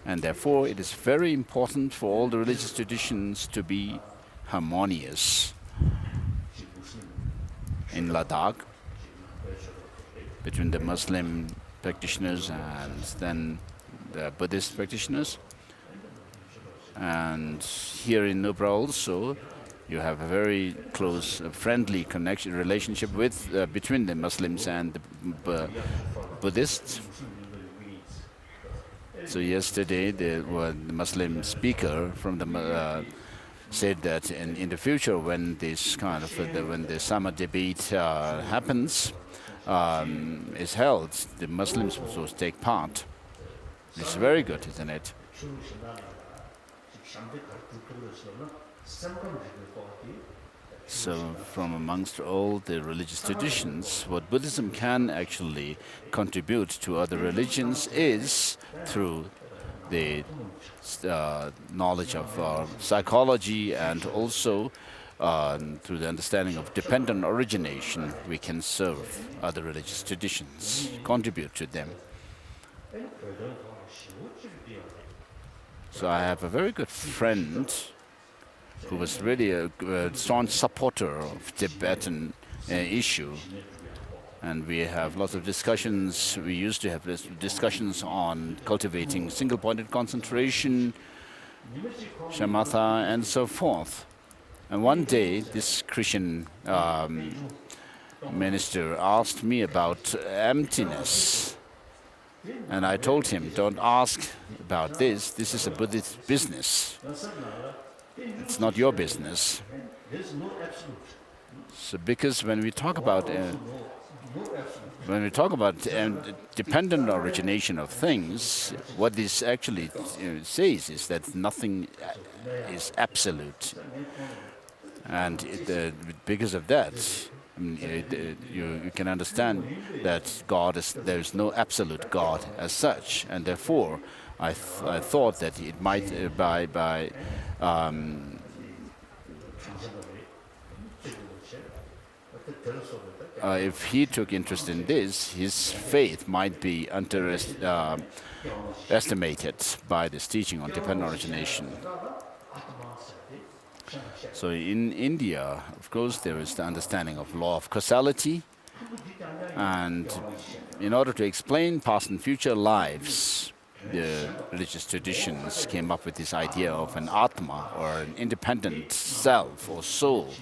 And therefore, it is very important for all the religious traditions to be harmonious. In Ladakh, between the Muslim practitioners and then the Buddhist practitioners, and here in Nubra also, you have a very close, friendly relationship with between the Muslims and the Buddhists. So yesterday, the Muslim speaker from the said that in the future, when this kind of when the summer debate happens, is held, the Muslims will take part. It's very good, isn't it? So from amongst all the religious traditions, what Buddhism can actually contribute to other religions is through the knowledge of psychology, and also through the understanding of dependent origination, we can serve other religious traditions, contribute to them. So I have a very good friend who was really a strong supporter of Tibetan issue. And we have lots of discussions. We used to have discussions on cultivating single-pointed concentration, shamatha, and so forth. And one day, this Christian minister asked me about emptiness. And I told him, don't ask about this. This is a Buddhist business. It's not your business. So because when we talk about dependent origination of things, what this actually says is that nothing is absolute. And because of that, you can understand that there is no absolute God as such, and therefore I thought that it might if he took interest in this, his faith might be underestimated by this teaching on dependent origination. So in India, of course, there is the understanding of law of causality, and in order to explain past and future lives, the religious traditions came up with this idea of an Atma, or an independent self or soul.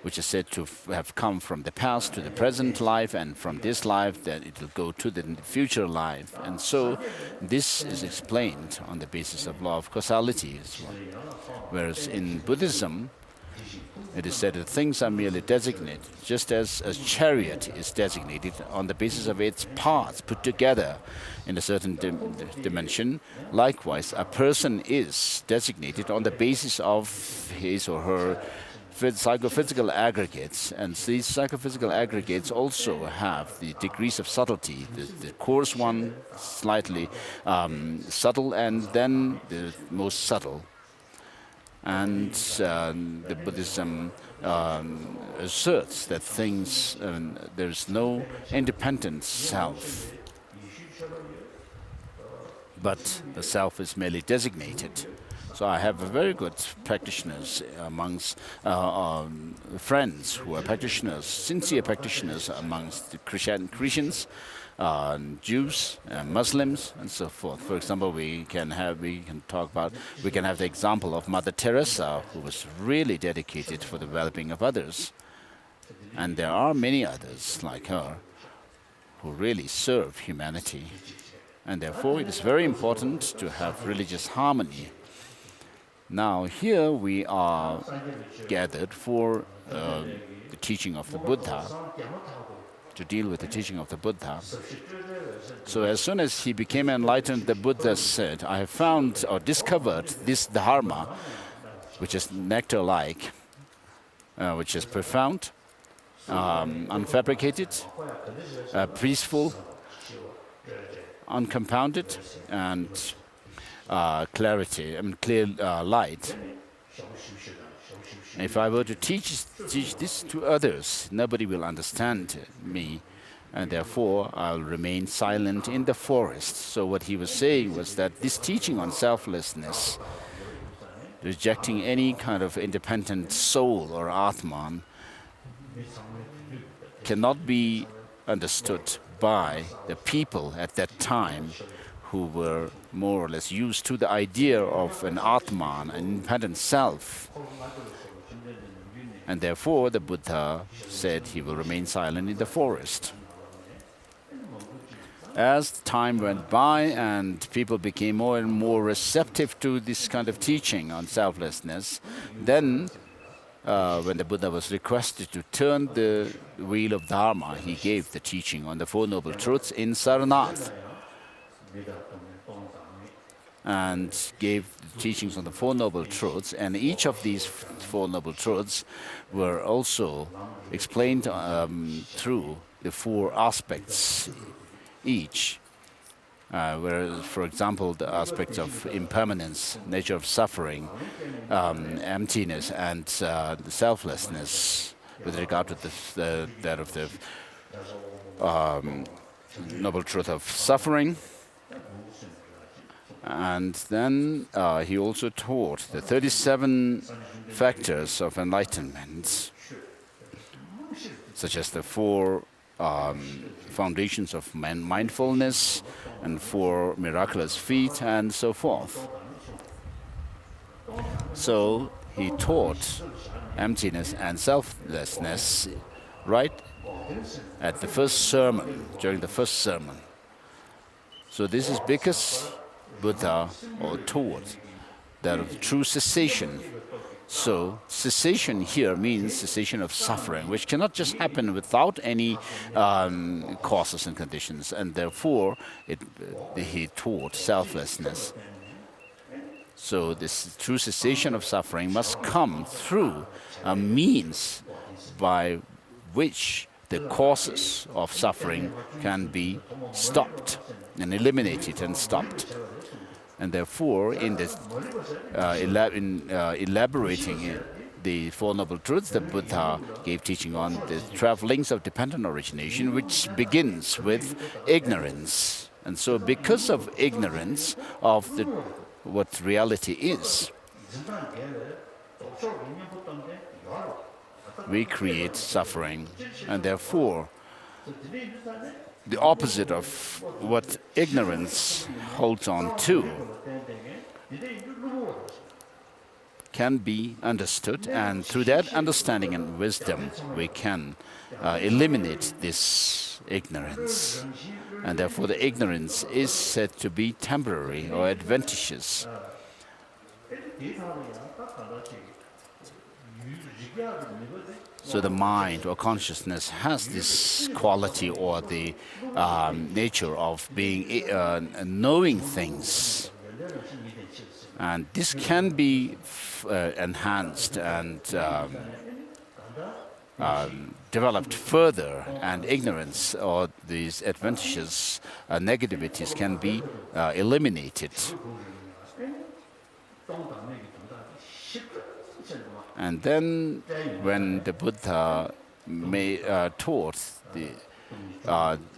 which is said to have come from the past to the present life, and from this life then it will go to the future life. And so this is explained on the basis of law of causality as well. Whereas in Buddhism, it is said that things are merely designated, just as a chariot is designated on the basis of its parts put together in a certain dimension. Likewise, a person is designated on the basis of his or her psychophysical aggregates, and these psychophysical aggregates also have the degrees of subtlety. The coarse one, slightly subtle, and then the most subtle. And the Buddhism asserts that things, there's no independent self, but the self is merely designated. So I have very good practitioners amongst friends who are practitioners, sincere practitioners amongst the Christians, Jews, Muslims, and so forth. For example, we can have the example of Mother Teresa, who was really dedicated for the well-being of others. And there are many others like her who really serve humanity. And therefore, it is very important to have religious harmony. Now, here we are gathered for the teaching of the Buddha, to deal with the teaching of the Buddha. So as soon as he became enlightened, the Buddha said, I have found or discovered this Dharma, which is nectar-like, which is profound, unfabricated, peaceful, uncompounded, and clarity, clear light. If I were to teach this to others, nobody will understand me, and therefore I'll remain silent in the forest. So what he was saying was that this teaching on selflessness, rejecting any kind of independent soul or Atman, cannot be understood by the people at that time who were more or less used to the idea of an Atman, an independent self. And therefore, the Buddha said he will remain silent in the forest. As time went by and people became more and more receptive to this kind of teaching on selflessness, then when the Buddha was requested to turn the wheel of Dharma, he gave the teaching on the Four Noble Truths in Saranath, and gave the teachings on the Four Noble Truths, and each of these Four Noble Truths were also explained through the four aspects each. Whereas, for example, the aspects of impermanence, nature of suffering, emptiness, and the selflessness, with regard to that of the Noble Truth of suffering. And then he also taught the 37 factors of enlightenment, such as the four foundations of mindfulness and four miraculous feet and so forth. So he taught emptiness and selflessness right at the first sermon, during the first sermon. So this is because Buddha taught that of true cessation. So cessation here means cessation of suffering, which cannot just happen without any causes and conditions, and therefore he taught selflessness. So this true cessation of suffering must come through a means by which the causes of suffering can be stopped and eliminated and stopped. And therefore, in this elaborating the Four Noble Truths, the Buddha gave teaching on the 12 links of dependent origination, which begins with ignorance. And so because of ignorance of what reality is, we create suffering. And therefore, the opposite of what ignorance holds on to can be understood, and through that understanding and wisdom, we can eliminate this ignorance. And therefore, the ignorance is said to be temporary or adventitious. So the mind or consciousness has this quality or the nature of being knowing things. And this can be enhanced and developed further, and ignorance or these adventitious negativities can be eliminated. And then when the Buddha taught the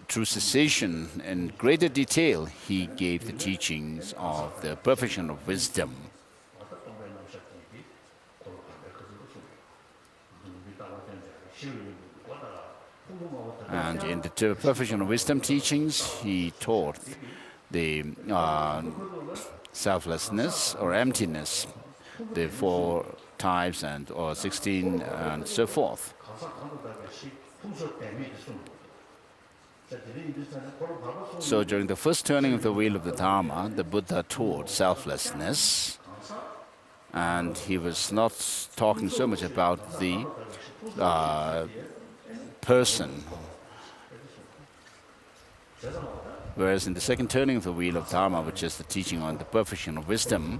true cessation in greater detail, he gave the teachings of the perfection of wisdom. And in the perfection of wisdom teachings, he taught the selflessness or emptiness, the 4 types and or 16 and so forth. So during the first turning of the wheel of the Dharma, the Buddha taught selflessness, and he was not talking so much about the person. Whereas in the second turning of the wheel of Dharma, which is the teaching on the perfection of wisdom,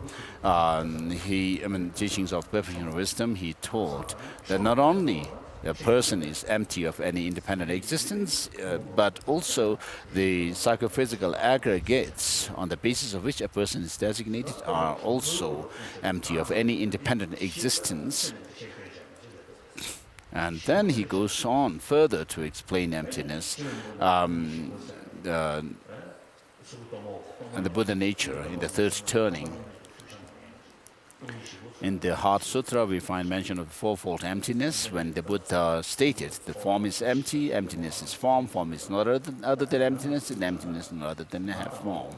teachings of perfection of wisdom, he taught that not only a person is empty of any independent existence, but also the psychophysical aggregates on the basis of which a person is designated are also empty of any independent existence. And then he goes on further to explain emptiness and the Buddha nature in the third turning. In the Heart Sutra, we find mention of the fourfold emptiness, when the Buddha stated the form is empty, emptiness is form is not other than emptiness, and emptiness is not other than form.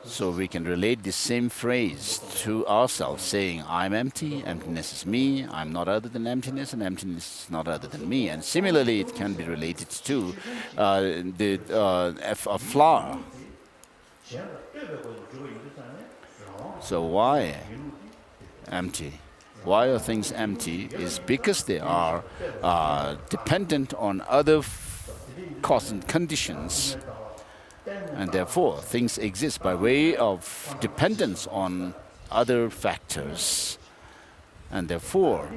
So we can relate this same phrase to ourselves, saying, I'm empty, emptiness is me, I'm not other than emptiness, and emptiness is not other than me. And similarly, it can be related to a flower. So why empty? Why are things empty? Is because they are dependent on other causes and conditions. And therefore, things exist by way of dependence on other factors. And therefore,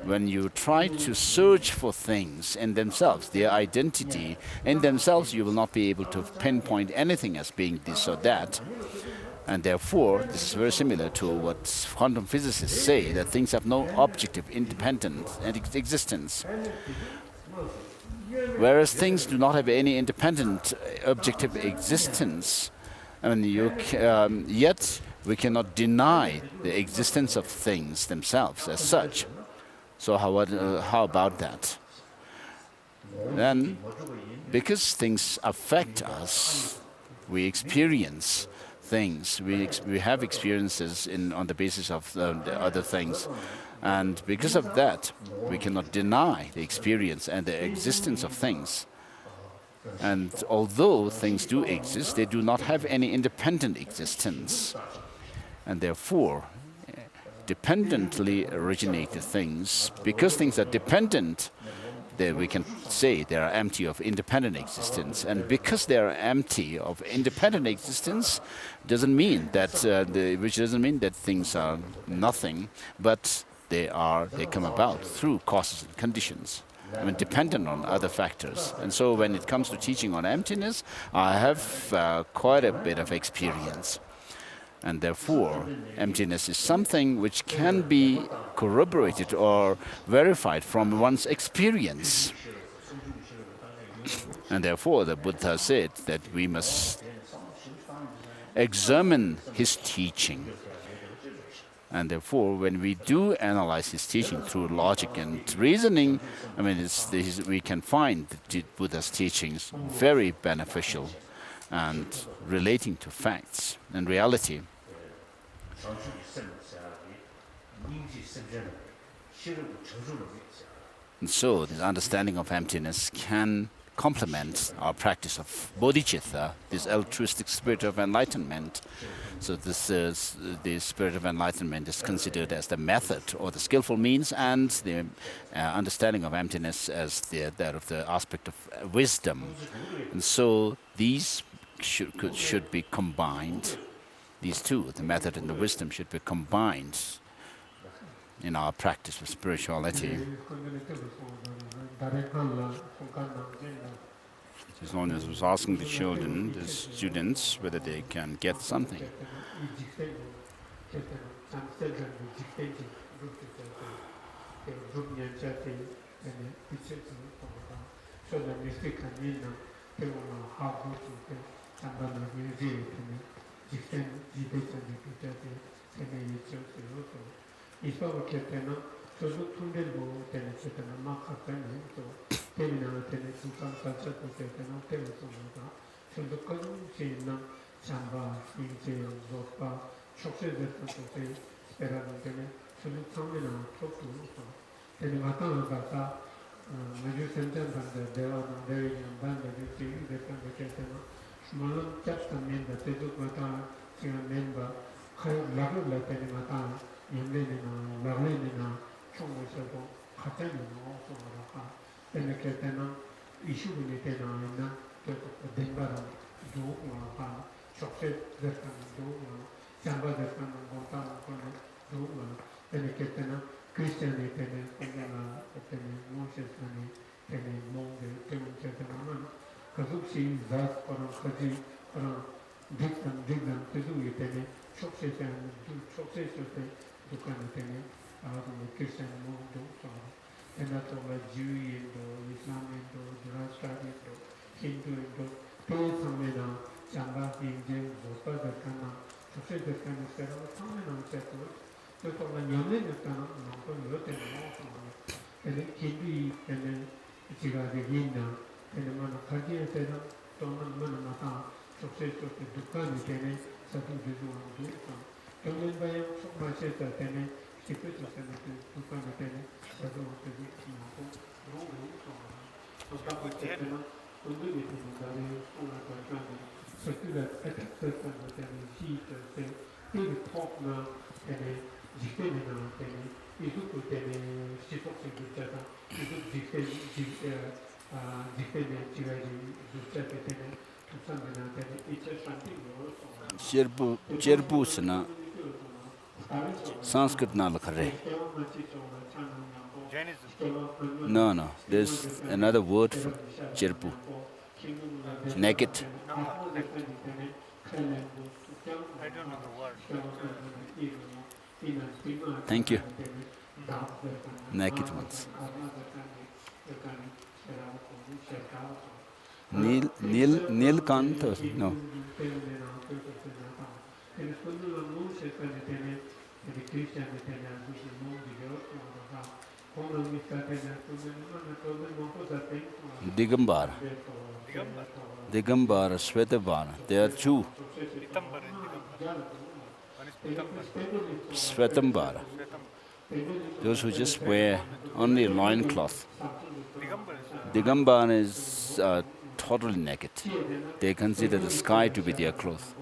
when you try to search for things in themselves, their identity in themselves, you will not be able to pinpoint anything as being this or that. And therefore, this is very similar to what quantum physicists say, that things have no objective, independent existence. Whereas things do not have any independent, objective existence, yet we cannot deny the existence of things themselves as such. So how about that? Then, because things affect us, we experience things. We have experiences on the basis of the other things. And because of that, we cannot deny the experience and the existence of things. And although things do exist, they do not have any independent existence. And therefore, dependently originated things, because things are dependent, we can say they are empty of independent existence. And because they are empty of independent existence, doesn't mean that which doesn't mean that things are nothing, but they come about through causes and conditions, dependent on other factors. And so when it comes to teaching on emptiness, I have quite a bit of experience. And therefore, emptiness is something which can be corroborated or verified from one's experience. And therefore, the Buddha said that we must examine his teaching. And therefore, when we do analyze his teaching through logic and reasoning, we can find the Buddha's teachings very beneficial and relating to facts and reality. And so, this understanding of emptiness can complement our practice of bodhicitta, this altruistic spirit of enlightenment. So this is, the spirit of enlightenment is considered as the method or the skillful means, and the understanding of emptiness as that of the aspect of wisdom. And so these should be combined. These two, the method and the wisdom, should be combined in our practice of spirituality. As long as I was asking the children, the students, whether they can get something. Cherbusana Sanskrit nalakare. No. There's another word for Cherbu. Naked. I don't know the word. Thank you. Naked ones. Nilkant? No. Digambara. Digambara, Svetabara. There are two. Svetambara. Those who just wear only a loincloth. Digambara is totally naked. They consider the sky to be their cloth.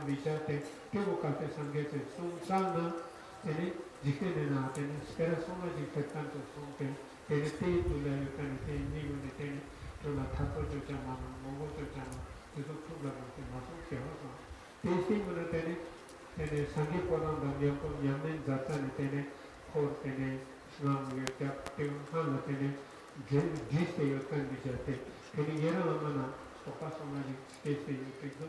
비자테 태고 카페 상게체 송산나 테네 지케네나 테네 스페라 소마지 페탄토 송테 테네 테이투레 카네 테니고네 테네 토나 타토조자마 모고조자마 그래서 프로그램한테 마소케어서 테이스팅을 테네 테네 상게 포란다 냥고 냥네 자타네 테네 코 테네 스남 요자 테우한라 테네 제스테 요탄 비자테 테네 예라마나 소파소마지 스페이스 요테도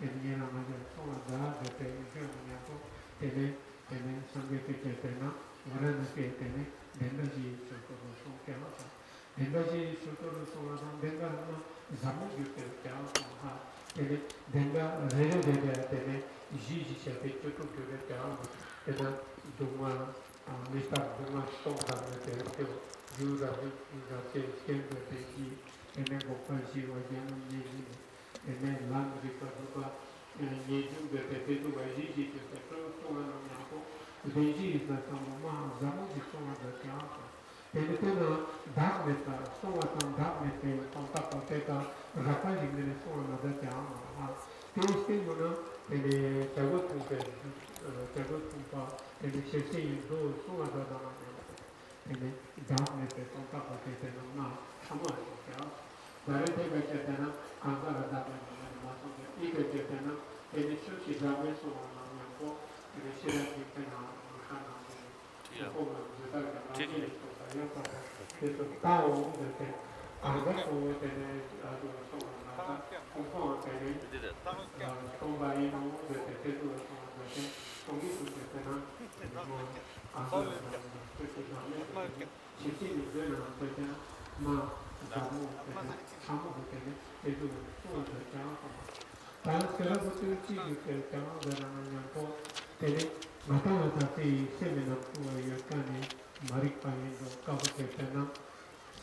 테네 예라마자 소마자 제테 요냐고 테네 테네 상게테 테나 와라나테 테네 덴다지 소토로 송케어서 덴다지 소토로 송아서 덴다나 자무 요테야 테네 덴다 레레데데 테네 지지샤테 토토 교레야 테나 도마 미스터 도마 송다메테 유라비 유라테 스케르테기 테네 고파시 와제는 예지 테네 란드리카 도바 테네 예주베테 테도 와지지테 프로토나나고 베지 is that Lama Zamu is so much that and then Dharmeta, so what on Dharmeta, Contentment, Rapaz in so another town. Tasting Mona, and the Tagotumpa, and the Shesi, those so other than and the Dharmeta, Contentment, and not Hamas. Directly by Chetana, Kangara Dharma, Ika Chetana, and the Sushi Dharma, so on. Matavati seminar to Yokani, Maripayendo, Kavaketana,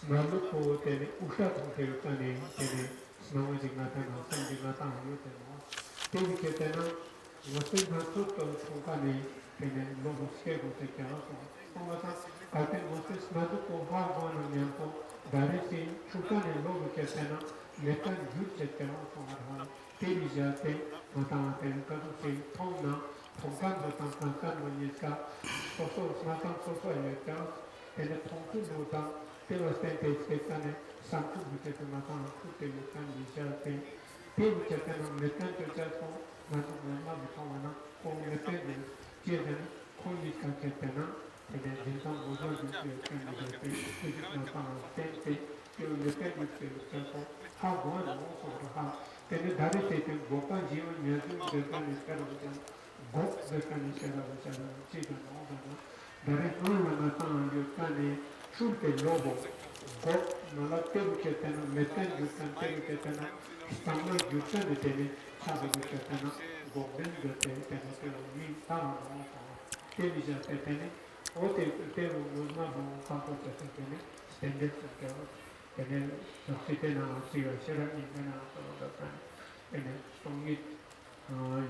Smaluko, Ushat Yokani, Snowing-Natana, Sending-Natan, Yotano, Mostin Hasuto, Sokani, and Loboskevo, the Kansas. I think Moses Maduko, Harvan and Yampo, Daresi, Chukani, Loboketana, Metan, Yuchetan, Terijate, Matamaten, Kadusi, Tona. Tongkan Manika, Soso, Snatan, Soso, and the Tongku Nota, Devastate, Sketane, Santu, Matan, Kute, Mutan, Vijate, Tevichetan, Metan, Japo, Natana, Vitana, or Metan, Jetan, Kondika Ketana, and then Jintan Bozo, Matan, Tente, you Metan, Japo, how one also have. Then the Daritated Boka, Jim, Yazoo, Japan is kind of both the condition of the Cheeta, there is no Manatan, you can shoot a lobo, both Malatel Ketana, Metan, you can take Ketana, Stammer, you can take it, Sabu Ketana, go bend the Ketana, me town, Telija Tetani, or they was not on top of the Tetani, standard and then Sitena, see a Shera in the time, and then from it.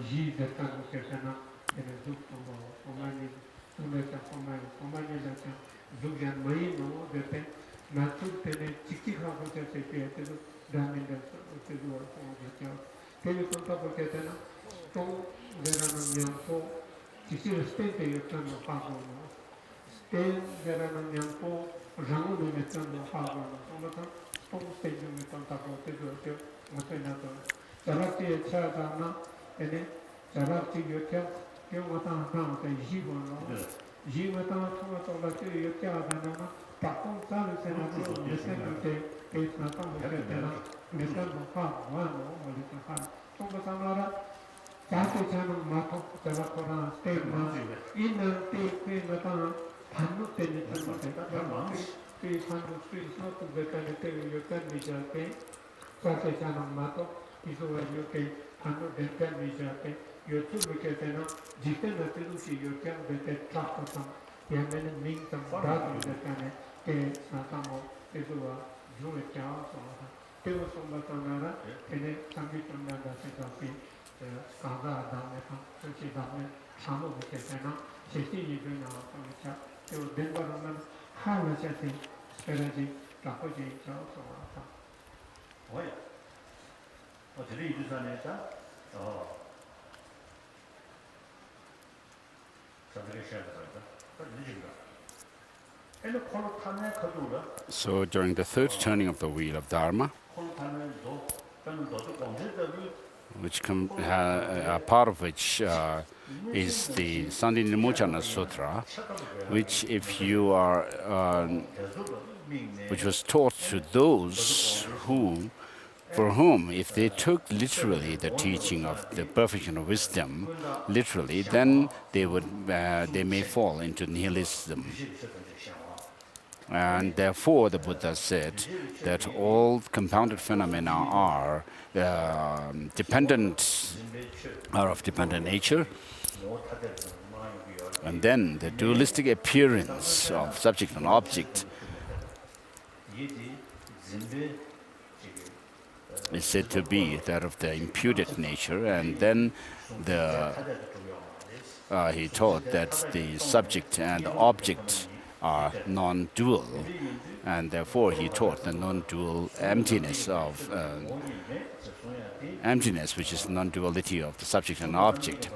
Ji that kind of Ketana and a Zuk for money, Somali that Zugan Marino, the pen, Natu Tene, Chiki Havaja, Damin, the work for the child. Tell you on top of Ketana, Stone, Veranampo, Chiki State, you turn of Pavo, Stay Veranampo, Ramu, the turn of Pavo, Stone Stadium, the top of the Matanata, Sarati, Chadana. And Sarati Yoka, Yomatan, Jivan, Jivatan, Tomato, Yoka, Tapon, Salis, and the Senate, it's not on the Ketana, Mr. one or little hand. Tomatamara, Tatu Channel, Maka, Savakora, State Man, in the State Matan, Panu, Tennessee, 300 streets, not to the Canada, you can be Jate, Tatu Channel Mato, is over UK. Hanno dental vijate, you two look at an Jetta Telusi, you can bet a trap or some, Yaman means some dog in the cane, Natamo, Tezua, Drew a cow, Teo Sombatanara, and then some people that Sitafi, Sada, Dameka, Suchi Dame, Samo Ketana, Chesi, you do now from the chap, Teo Denver, Hala Chati, Speraji, Tapoji, so on. 어떻게 이두산에다 So during the third turning of the wheel of Dharma, which part of which is the Sandinimochana Sutra, which if you are, which was taught to those for whom, if they took literally the teaching of the perfection of wisdom, literally, then they may fall into nihilism. And therefore, the Buddha said that all compounded phenomena are of dependent nature. And then the dualistic appearance of subject and object is said to be that of the imputed nature. And then he taught that the subject and the object are non-dual, and therefore he taught the non-dual emptiness of emptiness, which is non-duality of the subject and object,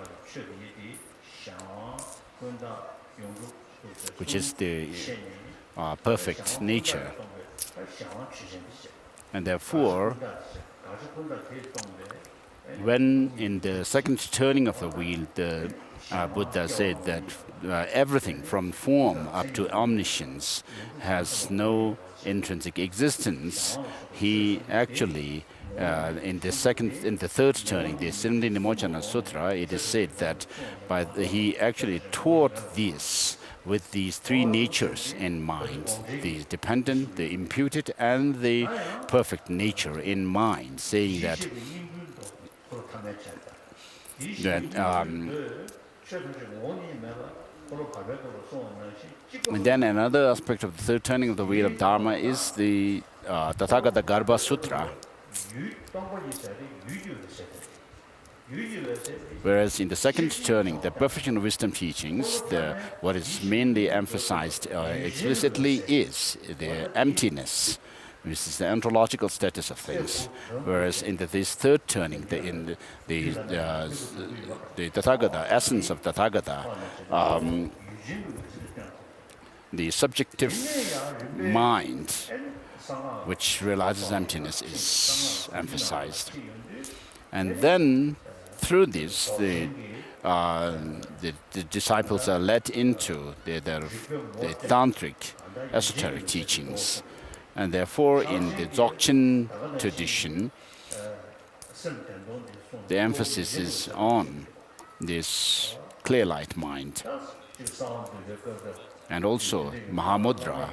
which is the perfect nature. And therefore, when in the second turning of the wheel, the Buddha said that everything from form up to omniscience has no intrinsic existence, he actually, in the third turning, the Sandinimochana Sutra, it is said that he actually taught this with these three natures in mind, the dependent, the imputed, and the perfect nature in mind, saying that and then another aspect of the third turning of the wheel of Dharma is the Tathagata Garbha Sutra. Whereas in the second turning, the perfection of wisdom teachings, what is mainly emphasized explicitly is the emptiness, which is the ontological status of things. Whereas in this third turning, the Tathagata, essence of Tathagata, the subjective mind, which realizes emptiness, is emphasized. And then through this, the disciples are led into the tantric, esoteric teachings. And therefore, in the Dzogchen tradition, the emphasis is on this clear light mind. And also, Mahamudra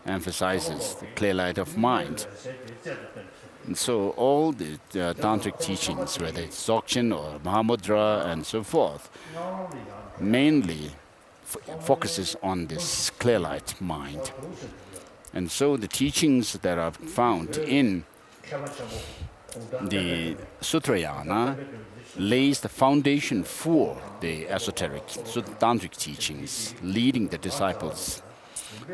emphasizes the clear light of mind. And so all the tantric teachings, whether it's Dzogchen or Mahamudra and so forth, mainly focuses on this clear light mind. And so the teachings that are found in the Sutrayana lays the foundation for the esoteric tantric teachings, leading the disciples.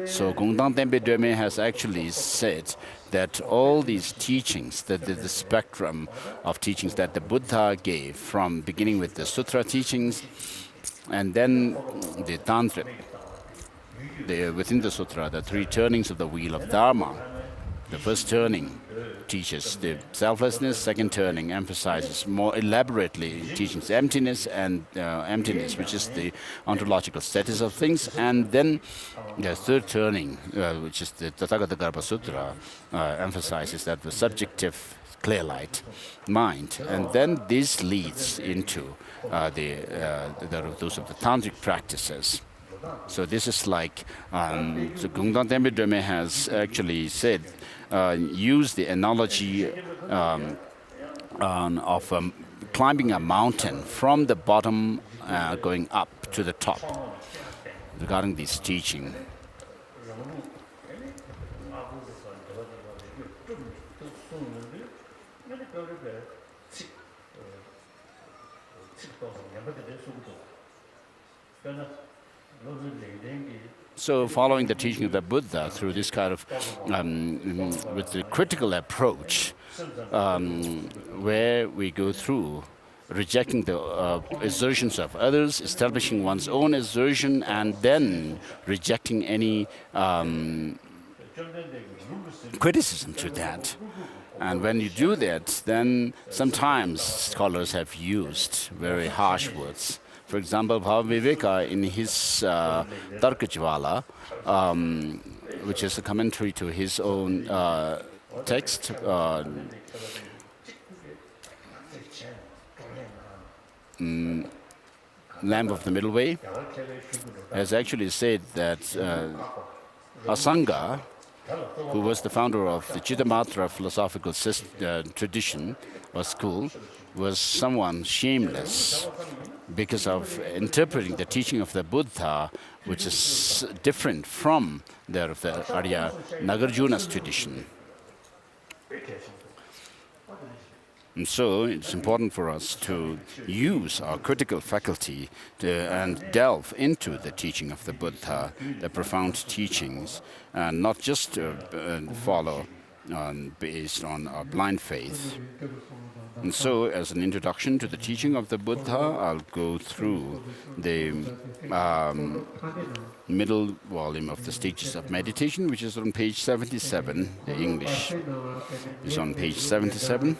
So Gongdang Tenpe Döme has actually said that all these teachings, that the spectrum of teachings that the Buddha gave, from beginning with the sutra teachings, and then the tantric, within the sutra, the three turnings of the wheel of Dharma. The first turning teaches the selflessness, second turning emphasizes more elaborately teachings emptiness, which is the ontological status of things, and then the third turning, which is the Tathagata Garbha Sutra, emphasizes that the subjective clear light mind, and then this leads into those of the tantric practices. So this is like the Gongdang Tenpe Döme has actually said, use the analogy of climbing a mountain from the bottom going up to the top regarding this teaching. So following the teaching of the Buddha through this kind of, with the critical approach, where we go through rejecting the assertions of others, establishing one's own assertion, and then rejecting any criticism to that. And when you do that, then sometimes scholars have used very harsh words. For example, Viveka in his Tarkajvala, which is a commentary to his own text, Lamb of the Middle Way, has actually said that Asanga, who was the founder of the Cheeta Matra philosophical tradition or school, was someone shameless because of interpreting the teaching of the Buddha, which is different from that of the Arya Nagarjuna's tradition. And so it's important for us to use our critical faculty and delve into the teaching of the Buddha, the profound teachings, and not just follow based on our blind faith. And so, as an introduction to the teaching of the Buddha, I'll go through the middle volume of the Stages of Meditation, which is on page 77. The English is on page 77.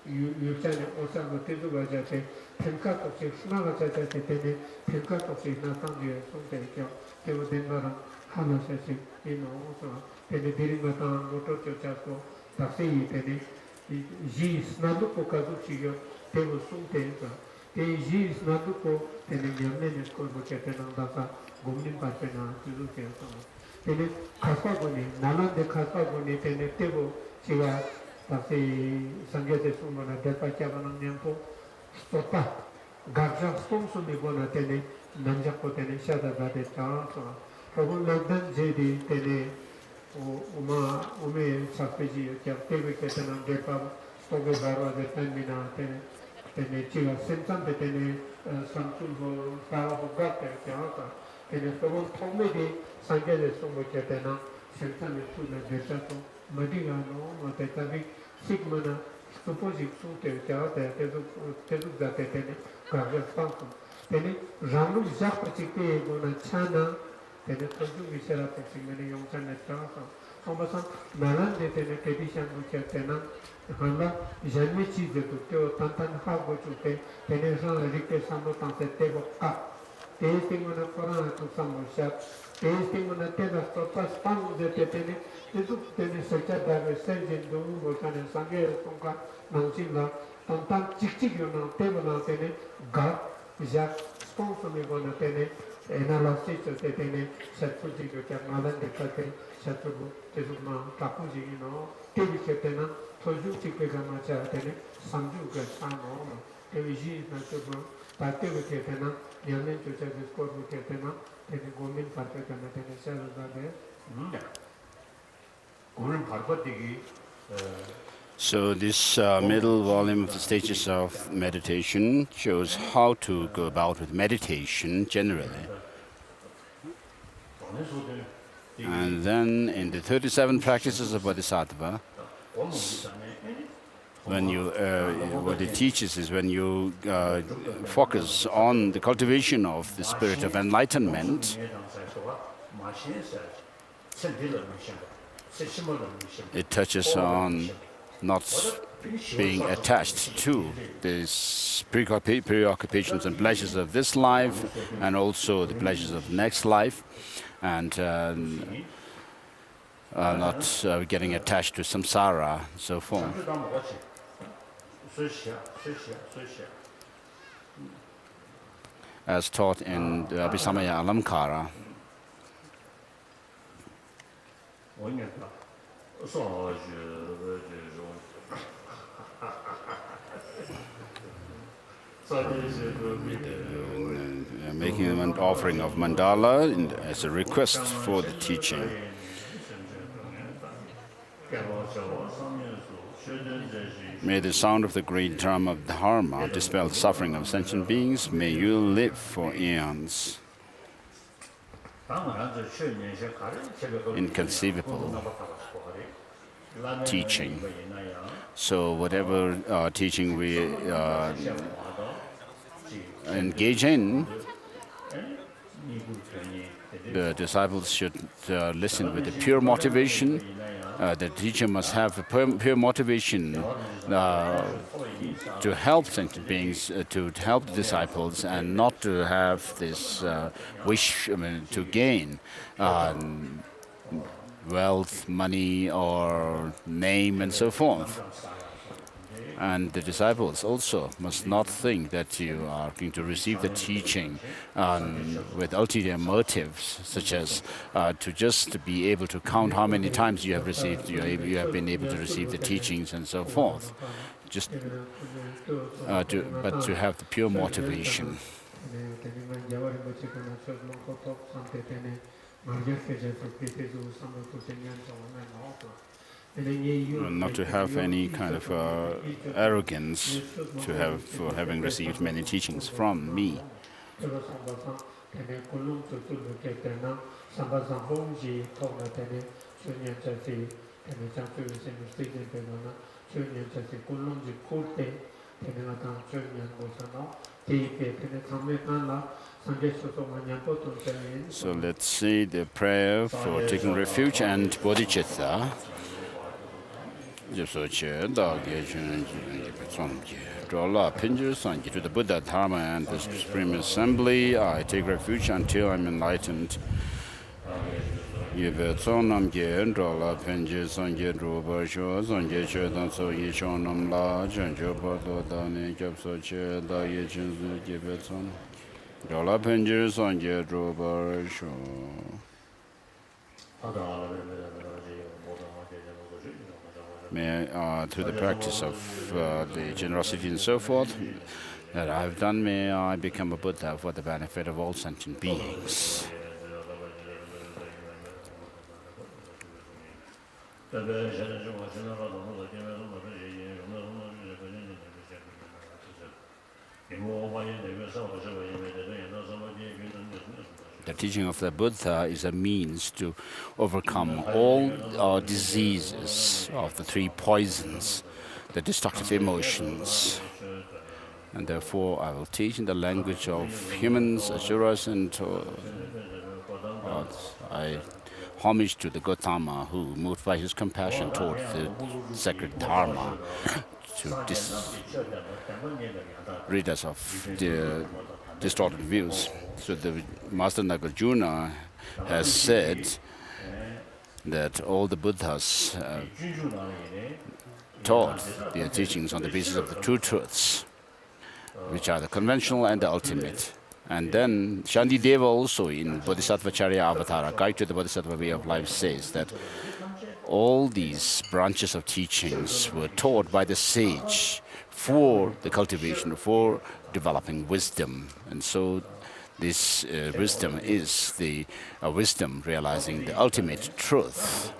유찬의 오상도 대두가자테 평가값이 수나가자테 때문에 평가값이 나타나요. 손대죠. 대부분 말은 하나씩 이노서 때문에 드림마다 모토 잡고 다시 때문에 지 스나도 가지고 대부 손대죠. 지 스나도 때문에 연내는 걸고 제대로 나가 고민 받거나 그렇게 해서 때문에 가사분이 나만데 가사분이 때문에 대부 제가 다시 상계대 수만의 대파자가는 냥고 스토파 각자 스폰서미고나 때문에 난작고 때문에 샤다가데 자서 그분 런던 제디 때문에 오메 사페지 때문에 때문에 대파 스토게 바로데 때문에 때문에 제가 센터데 때문에 삼촌고 사하고 같게 되어서 때문에 그분 통매디 상계대 수모 때문에 센터에 수는 대자도 Medea Matavi Sigmana Supposing Sute Tedu Zatene Gaga Function. Then Ramu Zapatipe Gona Chana, then a Tozu Visera Peximani Yonsan Trasa. Homasan Malan de Television Muchatena, Handa Janmichi de Teo Tantan Hago Chute, then a Jean Rique Samotan Tebo Ka. Tasting on a Koran to some shop, tasting on a tenor stoppers, found the Tepene. Itu tene secha dawe senjen dungu botane sange tongka nangchila tantan chik yo na tebo na tene ga jak sponsor me gona tene analysis to tene satsu ji yo kya malan de kate satsu go tesu ma tapu ji no tebi ketena toju chike ga ma cha tene samju ga sano tebi ji na to ta tebi ketena nyamen to cha skor go ketena tene gomin parpe kana tene sa da de So this middle volume of the stages of meditation shows how to go about with meditation generally. And then in the 37 practices of Bodhisattva, when you, what it teaches is when you focus on the cultivation of the spirit of enlightenment, it touches on not being attached to these preoccupations and pleasures of this life and also the pleasures of the next life, and not getting attached to samsara and so forth. As taught in the Abhisamaya Alamkara, making an offering of mandala as a request for the teaching. May the sound of the great drum of Dharma dispel the suffering of sentient beings. May you live for eons. Inconceivable teaching. So whatever teaching we engage in, the disciples should listen with a pure motivation. The teacher must have a pure motivation to help sentient beings, to help the disciples, and not to have this wish to gain wealth, money, or name, and so forth. And the disciples also must not think that you are going to receive the teaching with ulterior motives, such as to just be able to count how many times you have received, you have been able to receive the teachings and so forth. Just but to have the pure motivation. Not to have any kind of arrogance for having received many teachings from me. So let's see the prayer for taking refuge and Bodhichitta. To the Buddha, Dharma, and the Supreme Assembly, I take refuge until I'm enlightened. Through the practice of the generosity and so forth that I've done, may I become a Buddha for the benefit of all sentient beings. The teaching of the Buddha is a means to overcome all our diseases of the three poisons, the destructive emotions. And therefore, I will teach in the language of humans, asuras, and gods. I homage to the Gautama, who, moved by his compassion toward the sacred Dharma, to rid us of the distorted views. So the Master Nagarjuna has said that all the Buddhas taught their teachings on the basis of the two truths, which are the conventional and the ultimate. And then Shantideva also in Bodhisattva Charya Avatara, Guide to the Bodhisattva Way of Life, says that all these branches of teachings were taught by the sage for the cultivation, for developing wisdom. And so this wisdom is the wisdom realizing the ultimate truth.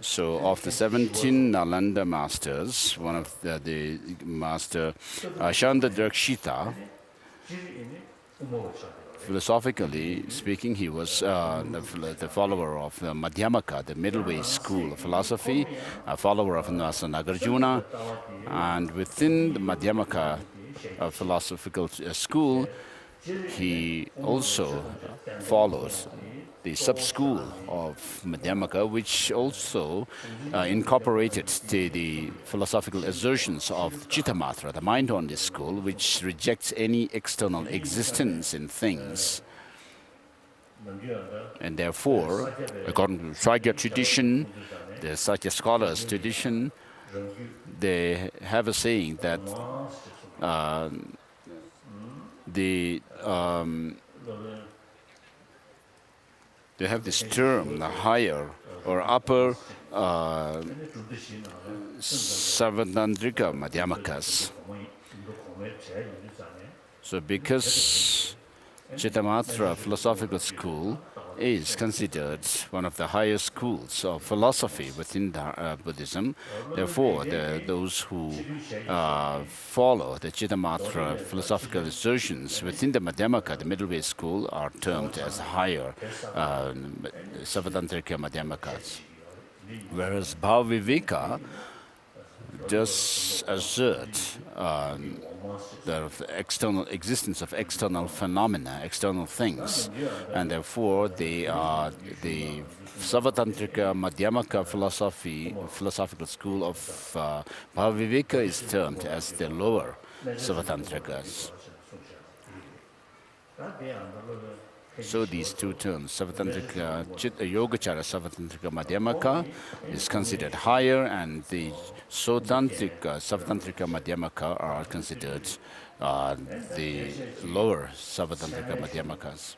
So of the 17 Nalanda masters, one of the master, Chandrakshita, philosophically speaking, he was the follower of the Madhyamaka, the middle way school of philosophy, a follower of Master Nagarjuna. And within the Madhyamaka philosophical school, he also followed the sub-school of Madhyamaka, which also incorporated the philosophical assertions of Cheeta Matra, the mind-only school, which rejects any external existence in things. And therefore, according to Sakya tradition, the Sakya scholars' tradition, they have a saying that they have this term, the higher or upper Sarvatandrika Madhyamakas. So because Cheeta Matra philosophical school is considered one of the highest schools of philosophy within Buddhism, therefore those who follow the Cheeta Matra philosophical assertions within the Madhyamaka, the middle way school, are termed as higher Sarvatantrika Madhyamakas. Whereas Viveca does assert the external existence of external phenomena, external things, and therefore the Sarvatantrika Madhyamaka philosophical school of Viveca is termed as the lower Sarvatantrikas. So these two terms, Sarvatantrika Yogacara Sarvatantrika Madhyamaka, is considered higher, and the Sotantrika Sarvatantrika Madhyamaka are considered the lower Sarvatantrika Madhyamakas.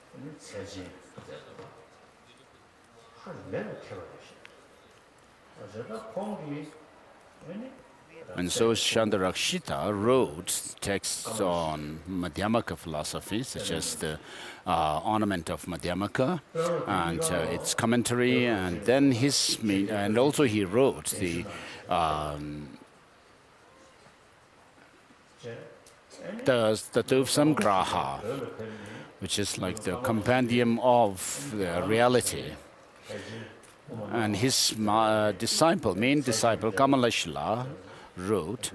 And so Chandrakshita wrote texts on Madhyamaka philosophy, such as the Ornament of Madhyamaka and its commentary, and then and also he wrote the Twosome Graha, which is like the compendium of the reality. And his main disciple, Kamalashila, wrote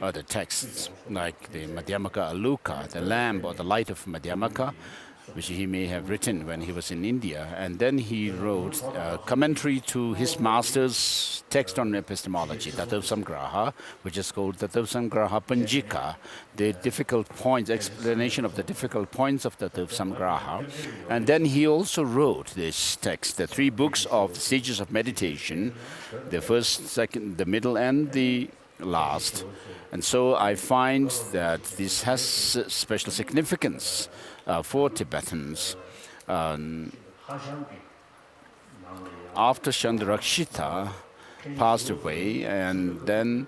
other texts like the Madhyamaka Aluka, the lamp or the light of Madhyamaka, which he may have written when he was in India. And then he wrote a commentary to his master's text on epistemology, Tattva-samgraha, which is called Tattva-samgraha Panjika, the difficult points, explanation of the difficult points of Tattva-samgraha. And then he also wrote this text, the 3 books of stages of meditation, the first, second, the middle, and the last. And so I find that this has special significance for Tibetans. After Chandrakshita passed away, and then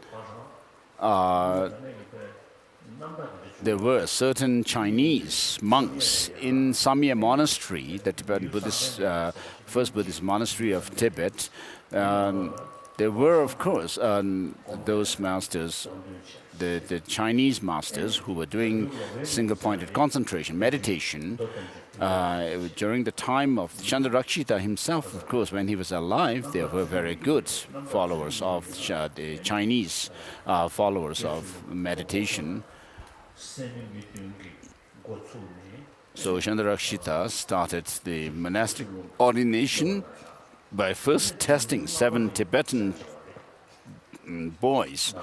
there were certain Chinese monks in Samye Monastery, the Tibetan Buddhist, first Buddhist monastery of Tibet. There were, of course, those masters, the Chinese masters who were doing single-pointed concentration, meditation, during the time of Chandrakshita himself. Of course, when he was alive, they were very good followers of the Chinese followers of meditation. So Chandrakshita started the monastic ordination by first testing 7 Tibetan boys,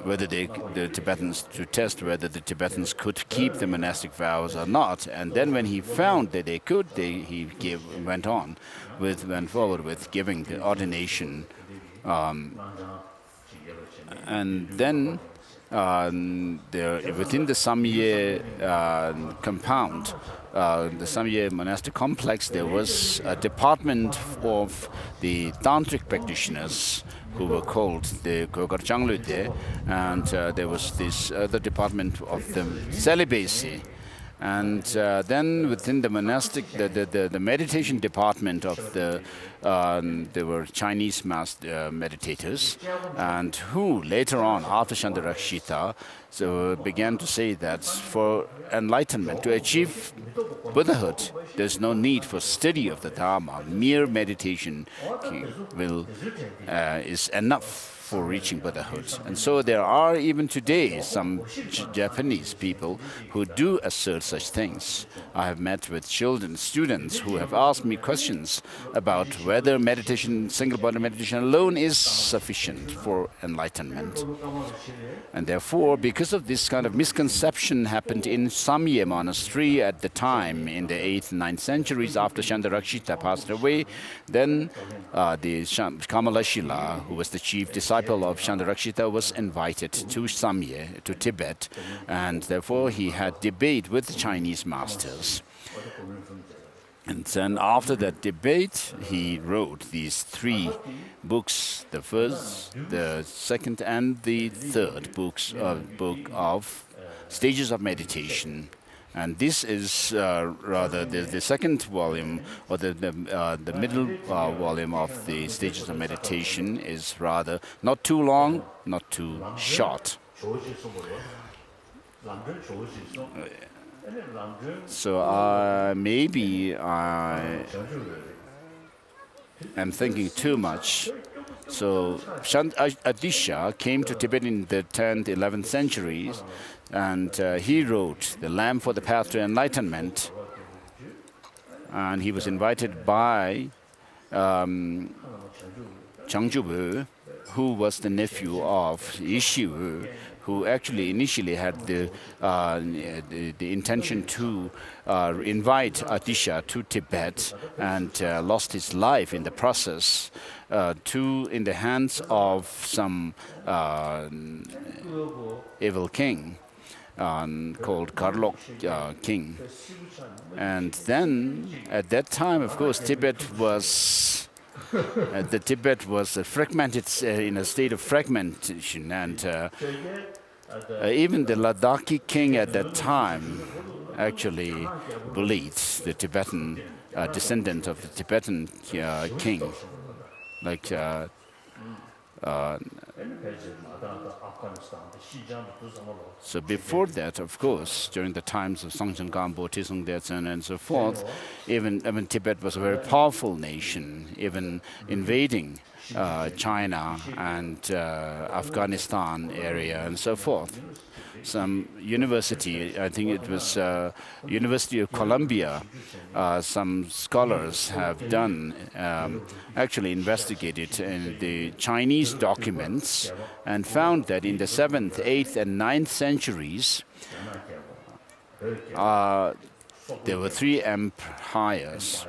whether the Tibetans, to test whether the Tibetans could keep the monastic vows or not. And then when he found that they could, he went forward with giving the ordination. And then within the Samye compound, the Samye monastic complex, there was a department of the tantric practitioners who were called the Gogarchanglude, and there was this other department of the celibacy. And then within the monastic, the meditation department of there were Chinese meditators, and who later on, after Chandrakshita, began to say that for enlightenment, to achieve Buddhahood, there's no need for study of the Dharma. Mere meditation is enough for reaching Buddhahood. And so there are even today some Japanese people who do assert such things. I have met with students who have asked me questions about whether meditation, single-body meditation alone is sufficient for enlightenment. And therefore, because of this kind of misconception happened in Samye Monastery at the time, in the 8th and 9th centuries after Chandrakshita passed away, then the Kamalashila, who was the chief disciple of Chandrakshita, was invited to Samye, to Tibet, and therefore he had debate with the Chinese masters. And then after that debate, he wrote these 3 books, the first, the second, and the third book of Stages of Meditation. And this is rather the second volume, or the middle volume of the Stages of Meditation is rather not too long, not too short. So maybe I am thinking too much. So Adisha came to Tibet in the 10th, 11th centuries, and he wrote The Lamp for the Path to Enlightenment. And he was invited by Changjubu, who was the nephew of Ishiwu, who actually initially had the intention to invite Adisha to Tibet, and lost his life in the process in the hands of some evil king called Karlok king. And then at that time, of course, Tibet was fragmented, in a state of fragmentation, and even the Ladakhi king at that time actually bullied the Tibetan descendant of the Tibetan king, like so before that, of course, during the times of Songtsen Gampo, Tisung Detsen, and so forth, even Tibet was a very powerful nation, even invading China and Afghanistan area and so forth. some university, I think it was University of Columbia, some scholars have done, actually investigated in the Chinese documents and found that in the 7th, 8th, and 9th centuries, there were 3 empires: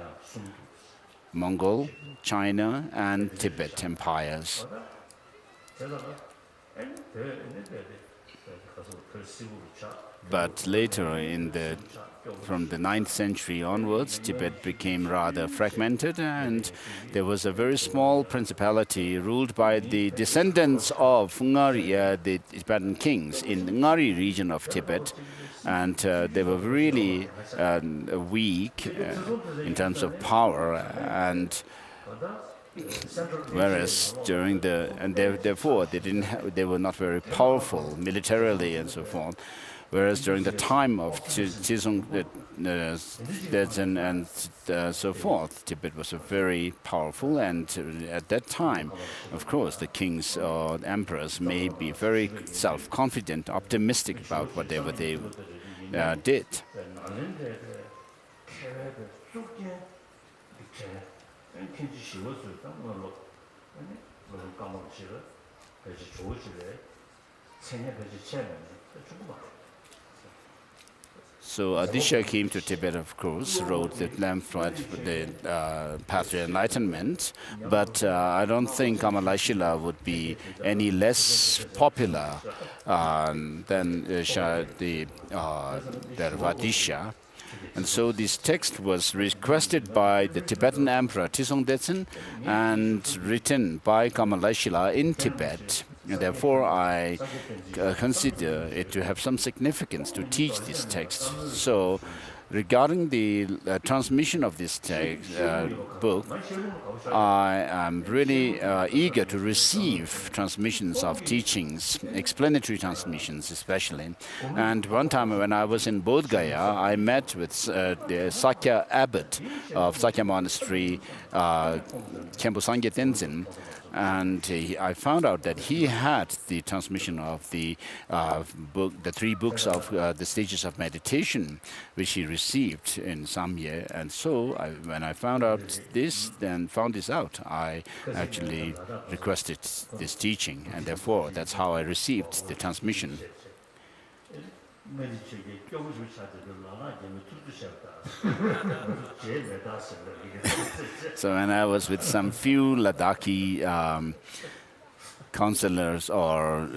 Mongol, China, and Tibet empires. But later, from the 9th century onwards, Tibet became rather fragmented, and there was a very small principality ruled by the descendants of Ngari, the Tibetan kings in the Ngari region of Tibet. And they were really weak in terms of power, and whereas therefore they were not very powerful militarily and so forth. Whereas during the time of Tschida and so forth, Tibet was very powerful, and at that time, of course, the kings or the emperors may be very self-confident, optimistic about whatever they did. So Adisha came to Tibet, of course, wrote the pamphlet, the Path to Enlightenment, but I don't think Kamalashila would be any less popular than that of Adisha. And so this text was requested by the Tibetan Emperor Trisong Detsen and written by Kamalashila in Tibet. And therefore, I consider it to have some significance to teach this text. So, regarding the transmission of this text, book, I am really eager to receive transmissions of teachings, explanatory transmissions especially. And one time when I was in Bodh Gaya, I met with the Sakya abbot of Sakya Monastery, Khenpo Sangye Tenzin. And I found out that he had the transmission of the book, the 3 books of the stages of meditation, which he received in Samye. And so when I found out this, I actually requested this teaching, and therefore that's how I received the transmission. So when I was with some few Ladakhi counselors or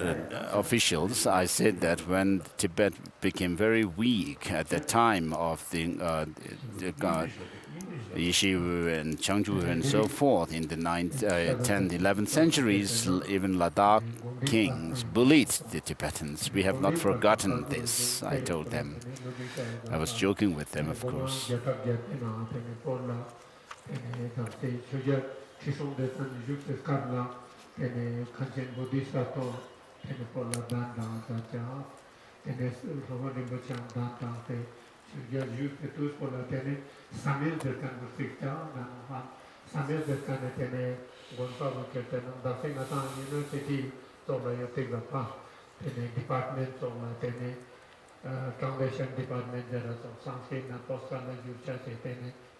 officials, I said that when Tibet became very weak at the time of the Yeshiva and Changju and so forth in the 9th, 10th, 11th centuries, even Ladakh kings bullied the Tibetans. We have not forgotten this, I told them. I was joking with them, of course. Translation department, there are some Sanskrit and Postala Yucha,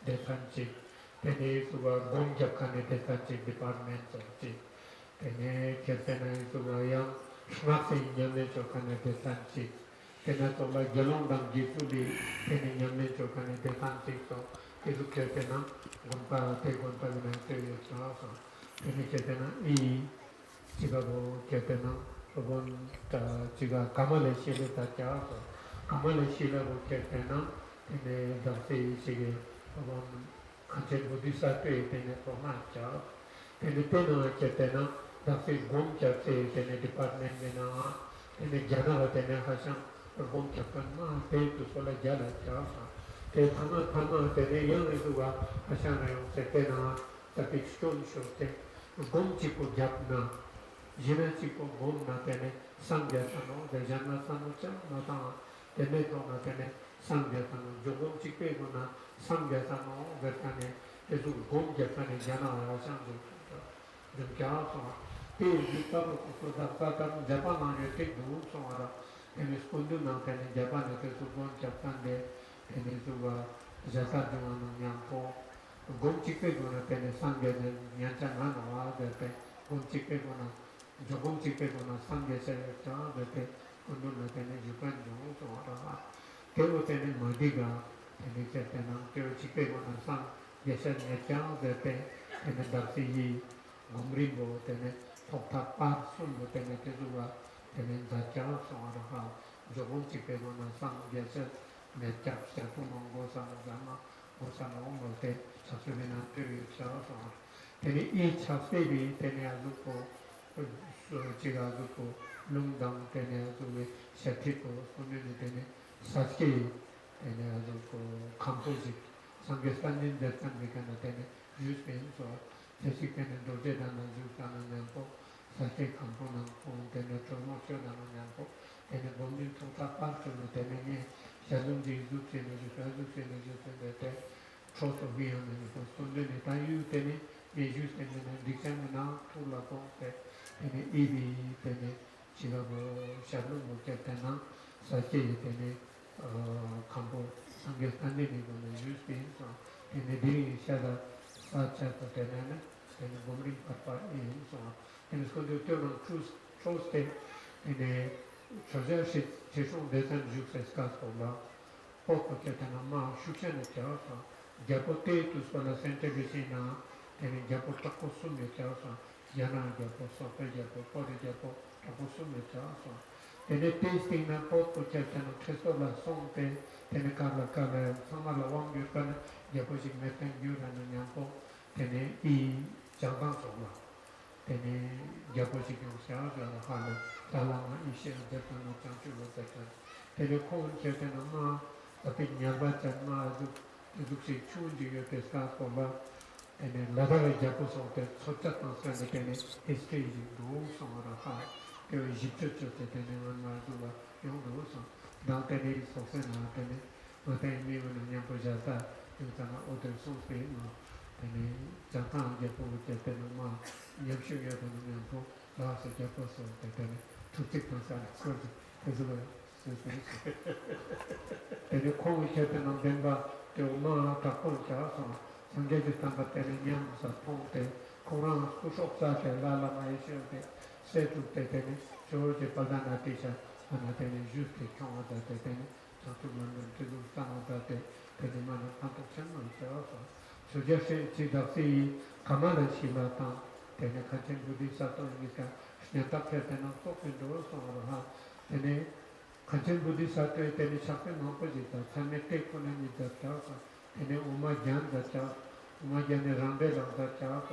Detanchik, Tene Suba Gomjakane Detanchik department of Chik, Tene Ketena Subaya, Schmatzi Yamechokane Detanchik, Tena Toba Galondam Gituli, Tene Yamechokane Detanchik, so Kizu Ketena, Gompa, Tegompa, Tene Ketena, E. Chigabo Ketena, One Chiga Kamalashila Tacha. Kamalashila Ketena, in the Dasi Sige, one Content Buddhista, in a Promacha, in the Tena Ketena, Dasi Gomcha, in a department, in the Jana Tena Hassan, or Gomchakana, pay to Sola Jala Chasa, the Tana, the young Isua, Hassan, Setena, the big stone show, Gomchipo Japna, Jinachipo Gomna Tene, Sangyatano, the Jana Sanucha, Nata. Medomak and Sangyatano, Jogom Chipeguna, Sangyatano, Vertane, the Gom Japani Jana, the Java, Pay the Japan, you take the Wood Somara, Tene skundu na tene Japan ke subon Japan de tene suba Jetta duana nyampo gom chikpe gona tene sangye nyancha na wa de gom chikpe gona jogom chikpe gona sangye se cha de skundu na tene Japan jo so ra kevo tene madiga tene tene kevo chikpe gona sang yesa nyancha de tene darsi yi gomrimbo tene tokta pa sumbo tene tezuwa tene dacha so ra jogom chikpe gona sang yesa nyancha se mongo sang dama osana omote chasubina teri charaso tene I chasebi tene azuko chiga azuko lungdam tene azuwe shatiko sonene tene saske tene azuko kampoji sangestanjin detan vikana tene yuspen so tesik tene doje dana zutana nyampo saske kampona tene chomo chodana nyampo tene bomni tota parto tene ne shalunji zutsene zutsene troto via nel postone tayu tene e giusto nel diciamo na sulla ponte tene ivi tene ci lavo shalom che tena sa che tene campo sangue standini con giusto tene di shala sa certo tene gomri papa insomma tene scondo torno troste tene choser ci sono dei giusto scasso là poco che tena ma shuchene che Japote tu sola sente vicina tene japo takosume chasa yana japo sope japo pore japo takosume chasa tene tasting na poto chetano tresola sonte tene kala samala wangi kana japo sig meten yura na nyampo tene I jangan sola tene japo sig yusya jara hala talama ishe jetano chanchu lotekan tene kon chetano ma tapi nyalba chanma dukse chunjiga pesca komba ene ladara japo sonte sochatan sene tene eskeji do somara ha ke Egypte tene man duba yondo so dan tene sosena tene mate mi wona nyampo jata yutana otel sonte no tene jata japo tene ma yamshu ya tene nyampo la se japo sonte tene tutti pensare scordi questo tene come che tene benva ma taponcha so sangeji tamba tene nyam sa ponte koran kusoksa che la maisha se tutte tene george padana tisha ana tene giusti chama da tene tanto man tu stanno da tene man tanto chama so so je ci da si Kamalashila ta tene kachen buddhista to nika nyata tene to do so ha tene Kachen Buddhista tene shakti mampajita, samete kunani datta, tene uma gyan datta, uma gyane rambe lam datta,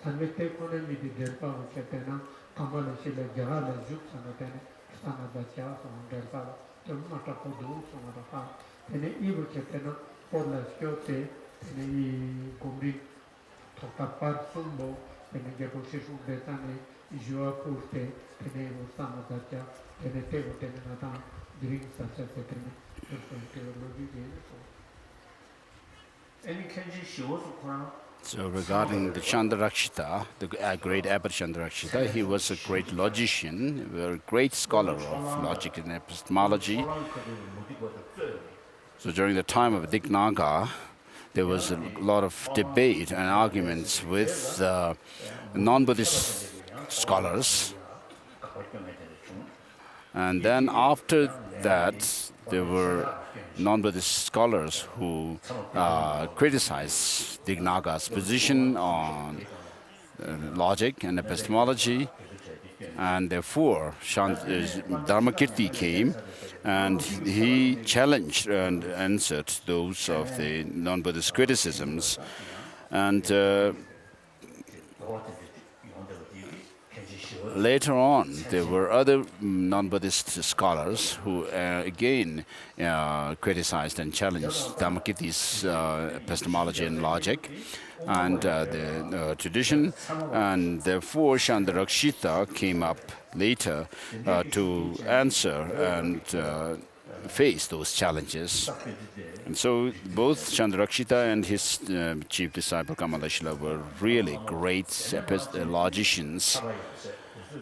samete kunani di delpa uche tena, Kamalashila jahala juk sana tene, stana datta, sana delpa, tene mata podu, sana datta, tene ibu che tena, porla skyote, tene I gomri, tokapar sumbo, tene japo shishu betane, jua purte, tene stana datta, tene tego tene nata drink such as tene any kanji shows So regarding the Chandarakshita, the great abbot Chandarakshita, he was a great logician, a great scholar of logic and epistemology. So during the time of Dignaga, there was a lot of debate and arguments with non-Buddhist scholars. And then after that, there were non-Buddhist scholars who criticized Dignaga's position on logic and epistemology, and therefore Dharmakirti came and he challenged and answered those of the non-Buddhist criticisms. And later on, there were other non-Buddhist scholars who again criticized and challenged Dharmakirti's epistemology and logic and the tradition, and therefore Chandarakshita came up later to answer and face those challenges. And so both Chandarakshita and his chief disciple Kamalashila were really great logicians.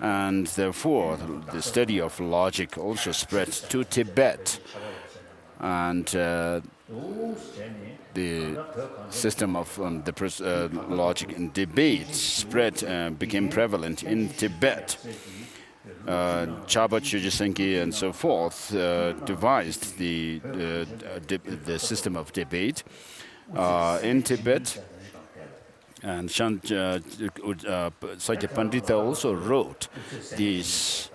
And therefore, the study of logic also spread to Tibet. And the system of logic and debate spread, became prevalent in Tibet. Chaba Chujisenki and so forth devised the system of debate in Tibet. And Sakya Pandita also wrote his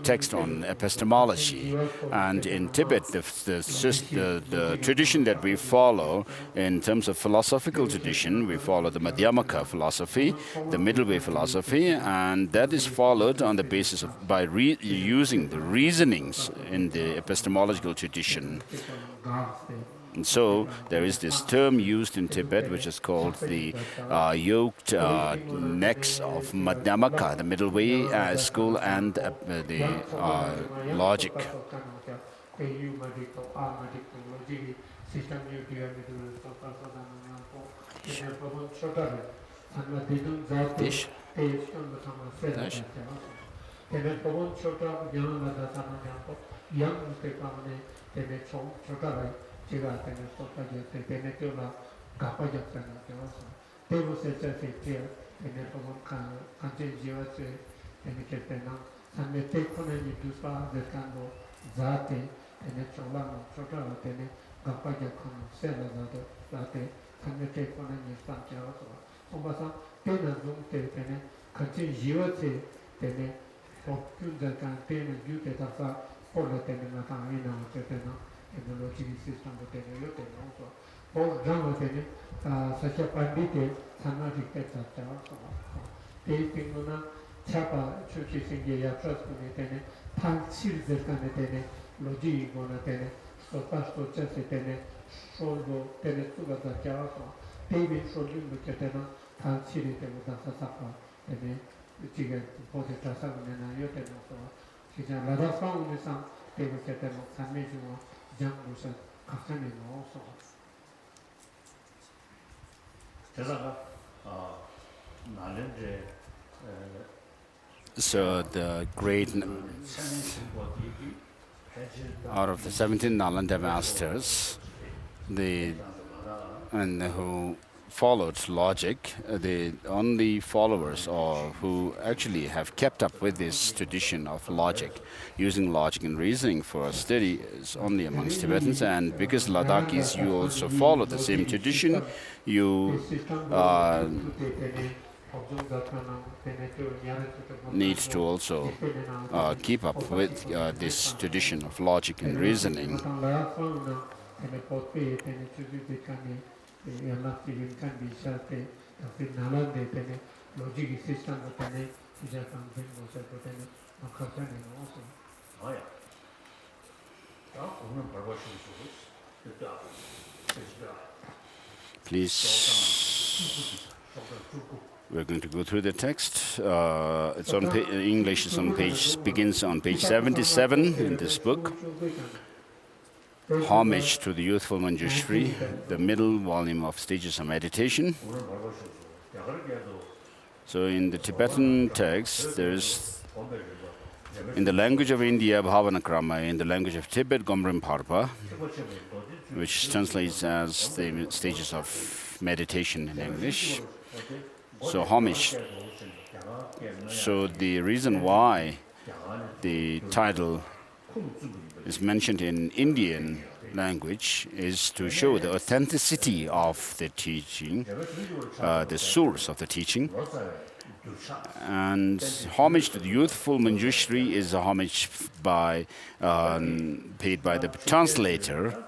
text on epistemology. And in Tibet, the tradition that we follow in terms of philosophical tradition, we follow the Medomak philosophy, the middle way philosophy, and that is followed on the basis of by using the reasonings in the epistemological tradition. And so there is this term used in Tibet which is called the yoked necks of Madhyamaka, the middle way school, and the logic. Dish. Cheeta tene sopa jate tene tyola gapa japtana tewaso tevo secha setia tene pamon kante jiwa che tene ketena sanne te kone ni duspa dekando zate tene chola no chota tene gapa japkano sela zate sanne te kone ni sancha waso ombasa tena zum te tene kante jiwa che tene popyun dekan tene gyute tasa pola tene matang ina tena technology system tene yo tene so por jama tene Sakya Pandite Tanarik Tata so te pingona chapa chuchi singe ya trust tene tan chir zekane tene logi gona tene so pasto chese tene soldo tene suga da so te bin soldo tene tan chir tene da sapa tene tiga pote tasa na yo tene so kija la da fa unisa te tene samejo So the great, out of the 17 Nalanda masters, who followed logic, the only followers or who actually have kept up with this tradition of logic, using logic and reasoning for study, is only amongst Tibetans. And because Ladakhis, you also follow the same tradition, you need to also keep up with this tradition of logic and reasoning. Please, we're going to go through the text. It's on English. It's on begins on page 77 in this book. Homage to the Youthful Manjushri, the middle volume of Stages of Meditation. So in the Tibetan text, there's, in the language of India, Bhavanakrama, in the language of Tibet, Gomrim Parpa, which translates as the stages of meditation in English. So homage. So the reason why the title is mentioned in Indian language is to show the authenticity of the teaching, the source of the teaching. And homage to the youthful Manjushri is a homage paid by the translator.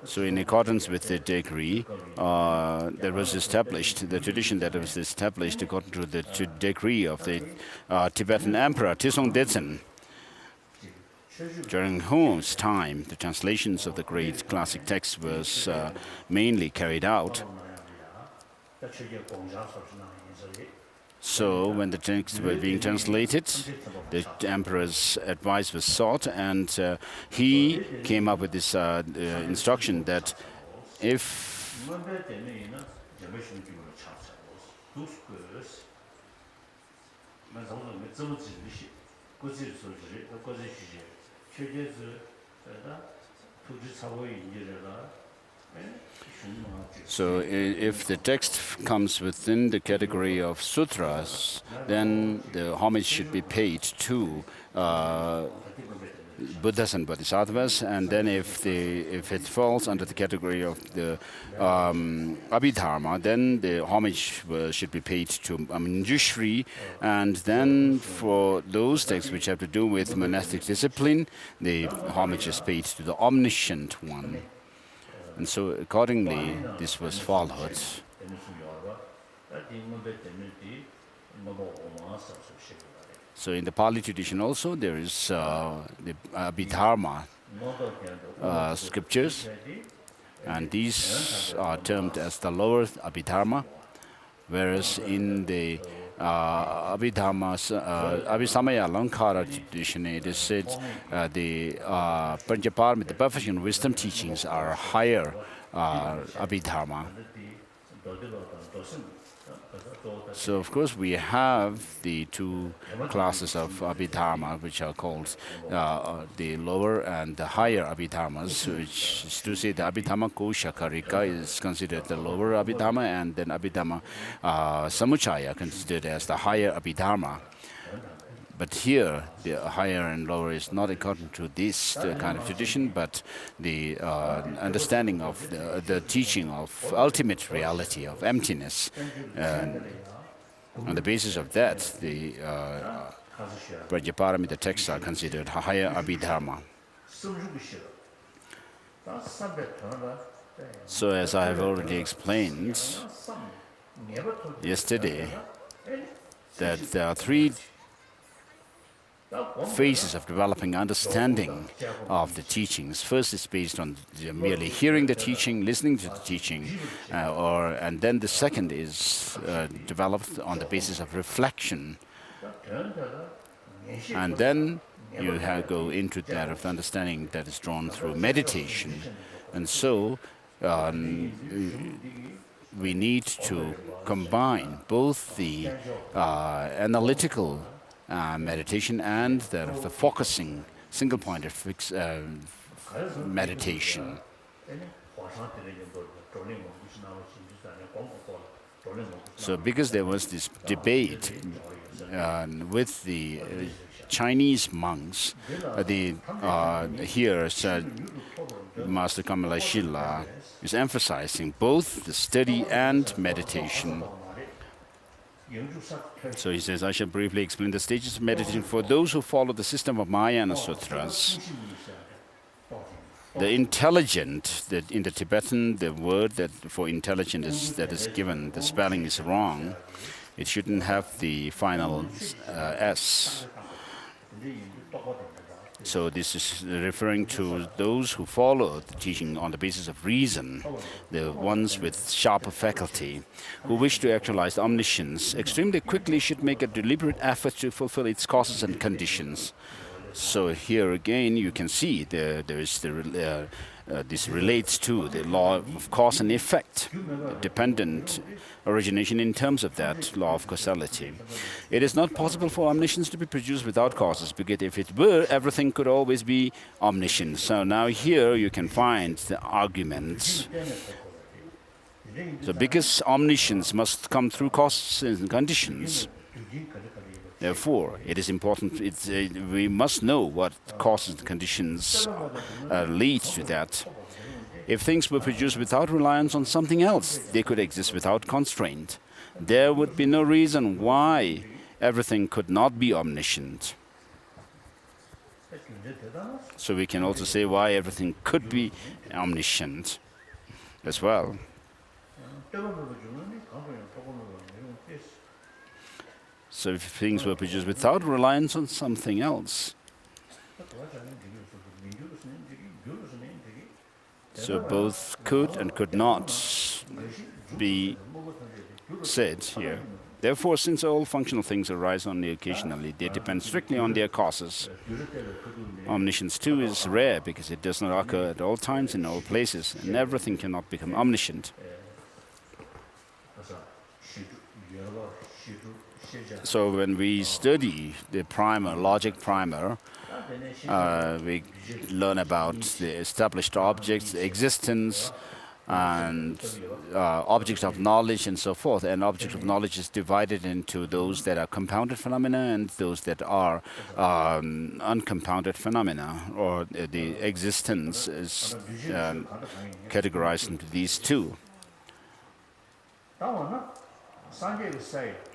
So in accordance with the decree that was established, the tradition that was established according to the decree of the Tibetan Emperor Tisong Detsen, during whose time the translations of the great classic texts was mainly carried out. So when the texts were being translated, the emperor's advice was sought, and he came up with this instruction that if So if the text comes within the category of sutras, then the homage should be paid to Buddhas and Bodhisattvas, and then if it falls under the category of the Abhidharma, then the homage should be paid to Manjushri, and then for those texts which have to do with monastic discipline, the homage is paid to the omniscient one. And so accordingly, this was followed. So in the Pali tradition also, there is the Abhidharma scriptures, and these are termed as the lower Abhidharma, whereas in the Abhisamaya Alankara tradition, it is said the Panchaparami, the perfection wisdom teachings are higher Abhidharma. So, of course, we have the two classes of Abhidharma, which are called the lower and the higher Abhidharmas, which is to say the Abhidharma Koshakarika is considered the lower Abhidharma, and then Abhidharma Samuchaya considered as the higher Abhidharma. But here, the higher and lower is not according to this kind of tradition, but the understanding of the teaching of ultimate reality, of emptiness. On the basis of that, the Prajnaparami, the texts are considered higher Abhidharma. So as I have already explained yesterday, that there are three phases of developing understanding of the teachings. First is based on merely hearing the teaching, listening to the teaching, and then the second is developed on the basis of reflection. And then you go into that of understanding that is drawn through meditation. And so we need to combine both the analytical meditation and that of the focusing, single-pointed meditation. So because there was this debate with the Chinese monks, here Master Kamalashila is emphasizing both the study and meditation. So he says, I shall briefly explain the stages of meditation for those who follow the system of Mahayana Sutras. The intelligent, that in the Tibetan, the word that for intelligent that is given, the spelling is wrong. It shouldn't have the final S. So this is referring to those who follow the teaching on the basis of reason, the ones with sharper faculty, who wish to actualize omniscience, extremely quickly should make a deliberate effort to fulfill its causes and conditions. So here again you can see this relates to the law of cause and effect, dependent origination in terms of that law of causality. It is not possible for omniscience to be produced without causes, because if it were, everything could always be omniscient. So now here you can find the arguments. So because omniscience must come through causes and conditions, therefore, it is important, we must know what causes and conditions lead to that. If things were produced without reliance on something else, they could exist without constraint. There would be no reason why everything could not be omniscient. So we can also say why everything could be omniscient as well. So if things were produced without reliance on something else, so both could and could not be said here. Therefore, since all functional things arise only occasionally, they depend strictly on their causes. Omniscience too is rare because it does not occur at all times in all places, and everything cannot become omniscient. So when we study the primer, logic primer, we learn about the established objects, existence, and objects of knowledge and so forth. And objects of knowledge is divided into those that are compounded phenomena and those that are uncompounded phenomena, or the existence is categorized into these two.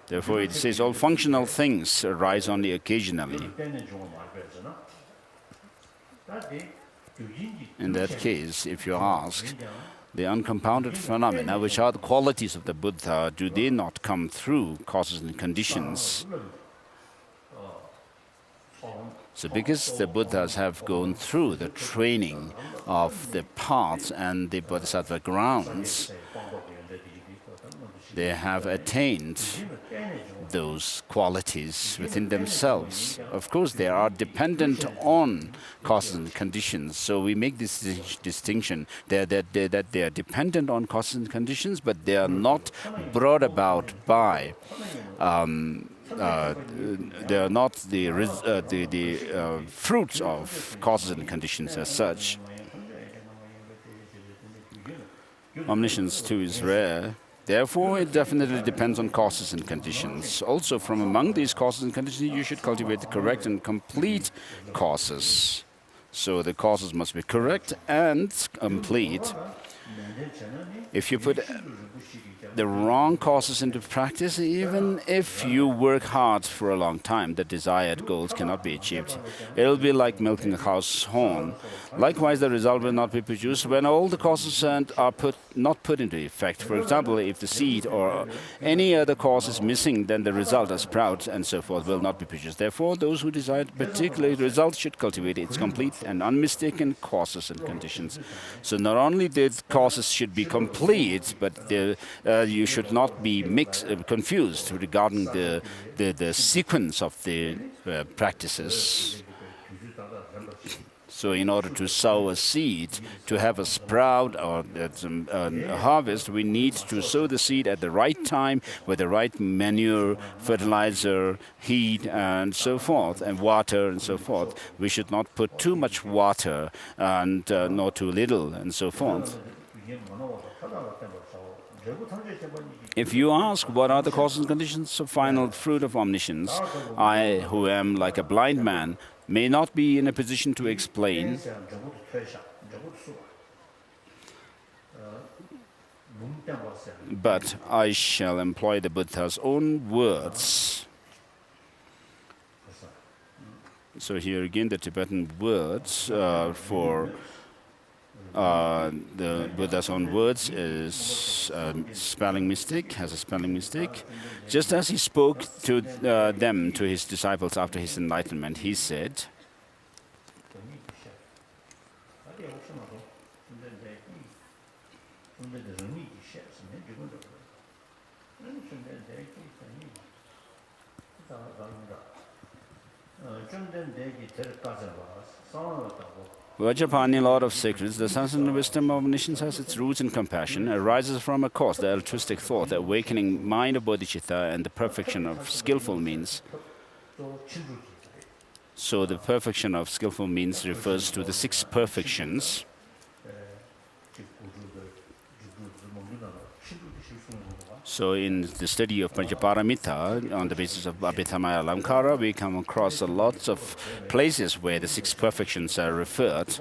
Therefore, it says all functional things arise only occasionally. In that case, if you ask, the uncompounded phenomena, which are the qualities of the Buddha, do they not come through causes and conditions? So because the Buddhas have gone through the training of the paths and the Bodhisattva grounds, they have attained those qualities within themselves. Of course, they are dependent on causes and conditions. So we make this distinction that they are dependent on causes and conditions, but they are not brought about by. They are not the fruits of causes and conditions as such. Omniscience too is rare. Therefore, it definitely depends on causes and conditions. Also, from among these causes and conditions, you should cultivate the correct and complete causes. So the causes must be correct and complete. If you put the wrong causes into practice, even if you work hard for a long time, the desired goals cannot be achieved. It will be like milking a cow's horn. Likewise, the result will not be produced when all the causes are not put into effect. For example, if the seed or any other cause is missing, then the result, a sprout and so forth, will not be produced. Therefore, those who desire particular results should cultivate its complete and unmistaken causes and conditions. So not only the causes should be complete, but you should not be confused regarding the sequence of the practices. So in order to sow a seed, to have a sprout or a harvest, we need to sow the seed at the right time with the right manure, fertilizer, heat, and so forth, and water and so forth. We should not put too much water and nor too little and so forth. If you ask what are the causes and conditions of final fruit of omniscience, I, who am like a blind man, may not be in a position to explain. But I shall employ the Buddha's own words. So here again the Tibetan words for the Buddha's own words is spelling mistake, has a spelling mistake. Just as he spoke to to his disciples after his enlightenment, he said, Vajrapani, Lord of Secrets, the science and wisdom of omniscience has its roots in compassion, arises from a cause, the altruistic thought, the awakening mind of Bodhichitta, and the perfection of skillful means. So the perfection of skillful means refers to the 6 perfections. So in the study of Panchaparamita, on the basis of Abhidhamaya Alamkara, we come across a lot of places where the 6 perfections are referred.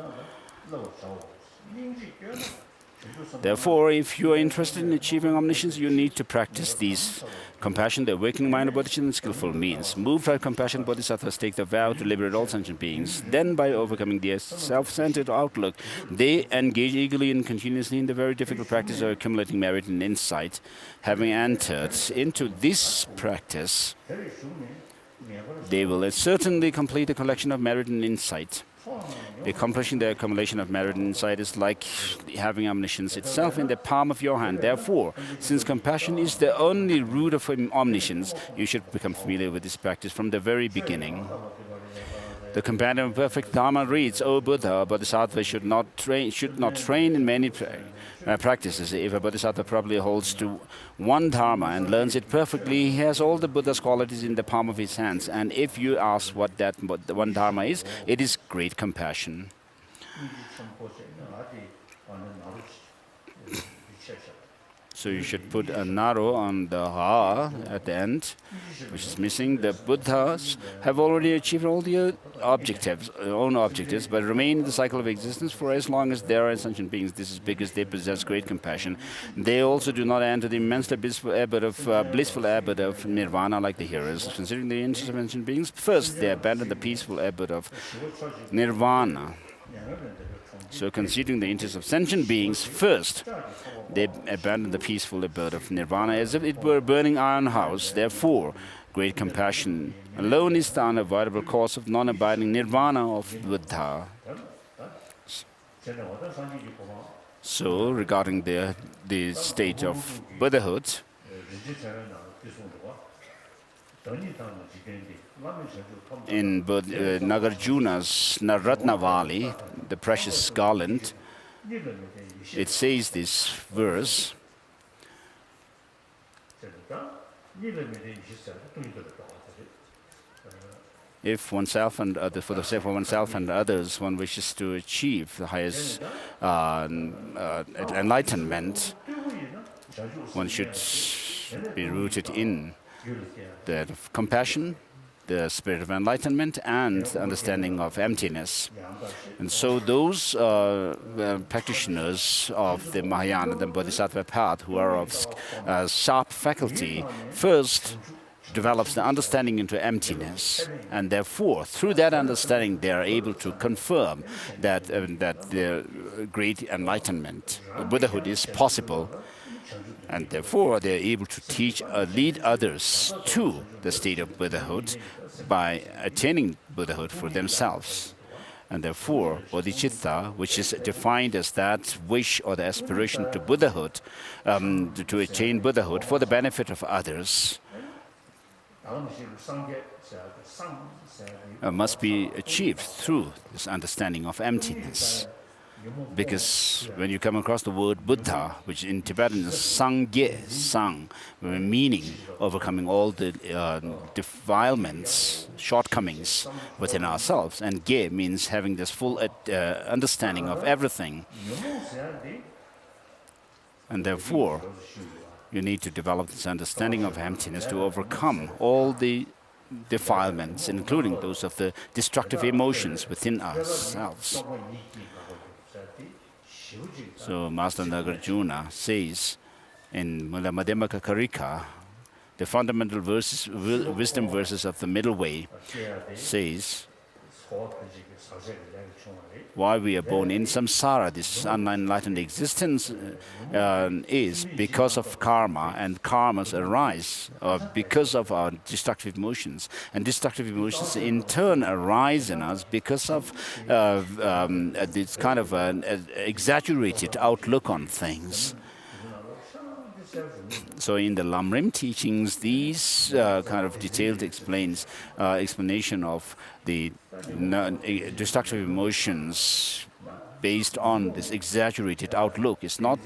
Therefore, if you are interested in achieving omniscience, you need to practice these: compassion, the awakening mind of Bodhichitta, and skillful means. Moved by compassion, Bodhisattvas take the vow to liberate all sentient beings. Then, by overcoming their self-centered outlook, they engage eagerly and continuously in the very difficult practice of accumulating merit and insight. Having entered into this practice, they will certainly complete the collection of merit and insight. Accomplishing the accumulation of merit and insight is like having omniscience itself in the palm of your hand. Therefore, since compassion is the only root of omniscience, you should become familiar with this practice from the very beginning. The companion of perfect Dharma reads, "O Buddha, a bodhisattva should not train in many practices. If a bodhisattva properly holds to one Dharma and learns it perfectly, he has all the Buddha's qualities in the palm of his hands. And if you ask what the one Dharma is, it is great compassion." So you should put a naro on the ha at the end, which is missing. The Buddhas have already achieved all the own objectives, but remain in the cycle of existence for as long as there are sentient beings. This is because they possess great compassion. They also do not enter the immensely blissful abode of nirvana like the heroes. Considering the interest of sentient beings, first they abandon the peaceful abode of nirvana. So considering the interest of sentient beings, first they abandon the peaceful abode of nirvana as if it were a burning iron house. Therefore, great compassion alone is the unavoidable cause of non-abiding nirvana of Buddha. So, regarding the state of Buddhahood, in Nagarjuna's Naratna Valley, the precious garland, it says this verse, if oneself and for the sake of oneself and others, one wishes to achieve the highest enlightenment, one should be rooted in the compassion, the spirit of enlightenment, and the understanding of emptiness. And so those practitioners of the Mahayana, the Bodhisattva path, who are of sharp faculty, first develops the understanding into emptiness, and therefore, through that understanding, they are able to confirm that the great enlightenment, Buddhahood, is possible. And therefore, they are able to lead others to the state of Buddhahood by attaining Buddhahood for themselves. And therefore, Bodhichitta, which is defined as that wish or the aspiration to Buddhahood, to attain Buddhahood for the benefit of others, must be achieved through this understanding of emptiness. Because when you come across the word Buddha, which in Tibetan is sang, meaning overcoming all the defilements, shortcomings within ourselves, and ge means having this full understanding of everything. And therefore, you need to develop this understanding of emptiness to overcome all the defilements, including those of the destructive emotions within ourselves. So Master Nagarjuna says in Medomak Karika, the fundamental wisdom verses of the middle way, says, why we are born in samsara, this unenlightened existence, is because of karma, and karmas arise because of our destructive emotions. And destructive emotions in turn arise in us because of this kind of an exaggerated outlook on things. So in the Lamrim teachings, these kind of detailed explanation of the destructive emotions based on this exaggerated outlook is not,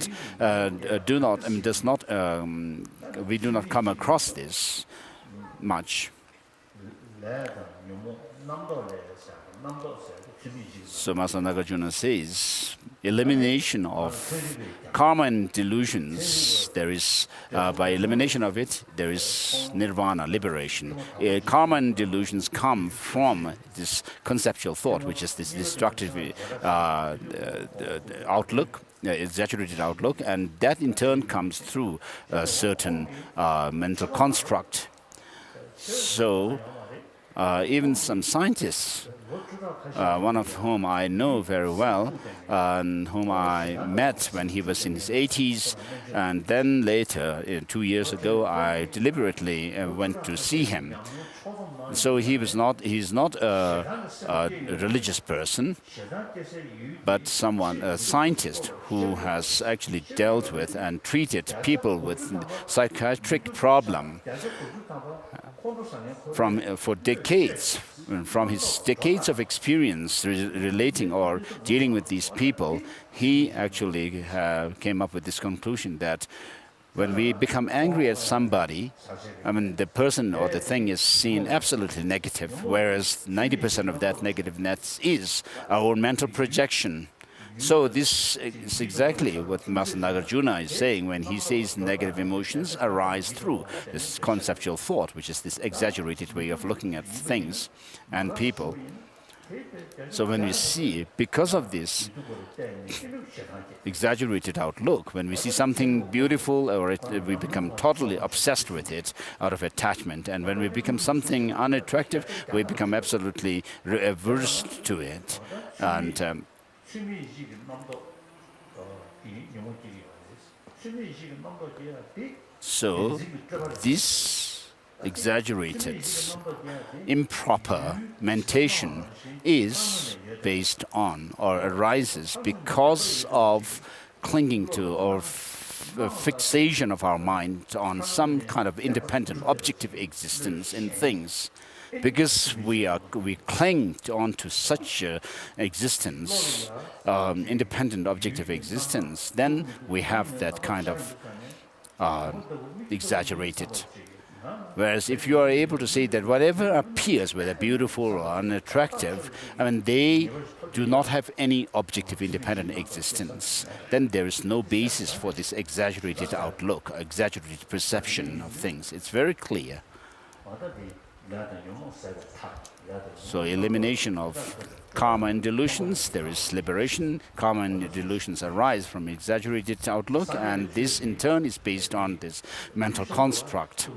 we do not come across this much. So Master Nagarjuna says, elimination of karma and delusions, there is, by elimination of it, there is nirvana, liberation. Karma and delusions come from this conceptual thought, which is this destructive outlook, exaggerated outlook, and that in turn comes through a certain mental construct. So even some scientists, one of whom I know very well, and whom I met when he was in his 80s, and then later, 2 years ago, I deliberately went to see him. So he's not a religious person, but a scientist who has actually dealt with and treated people with psychiatric problem for decades. And from his decades of experience relating or dealing with these people, he actually came up with this conclusion that when we become angry at somebody, I mean, the person or the thing is seen absolutely negative, whereas 90% of that negativeness is our own mental projection. So this is exactly what Master Nagarjuna is saying when he says negative emotions arise through this conceptual thought, which is this exaggerated way of looking at things and people. So when we see, because of this exaggerated outlook, when we see something beautiful, or we become totally obsessed with it out of attachment, and when we become something unattractive, we become absolutely averse to it. And so this exaggerated, improper mentation is based on or arises because of clinging to or fixation of our mind on some kind of independent, objective existence in things. Because we cling onto such existence, independent, objective existence, then we have that kind of exaggerated. Whereas if you are able to say that whatever appears, whether beautiful or unattractive, I mean, they do not have any objective independent existence, then there is no basis for this exaggerated outlook, exaggerated perception of things. It's very clear. So elimination of karma and delusions, there is liberation. Karma and delusions arise from exaggerated outlook, and this in turn is based on this mental construct,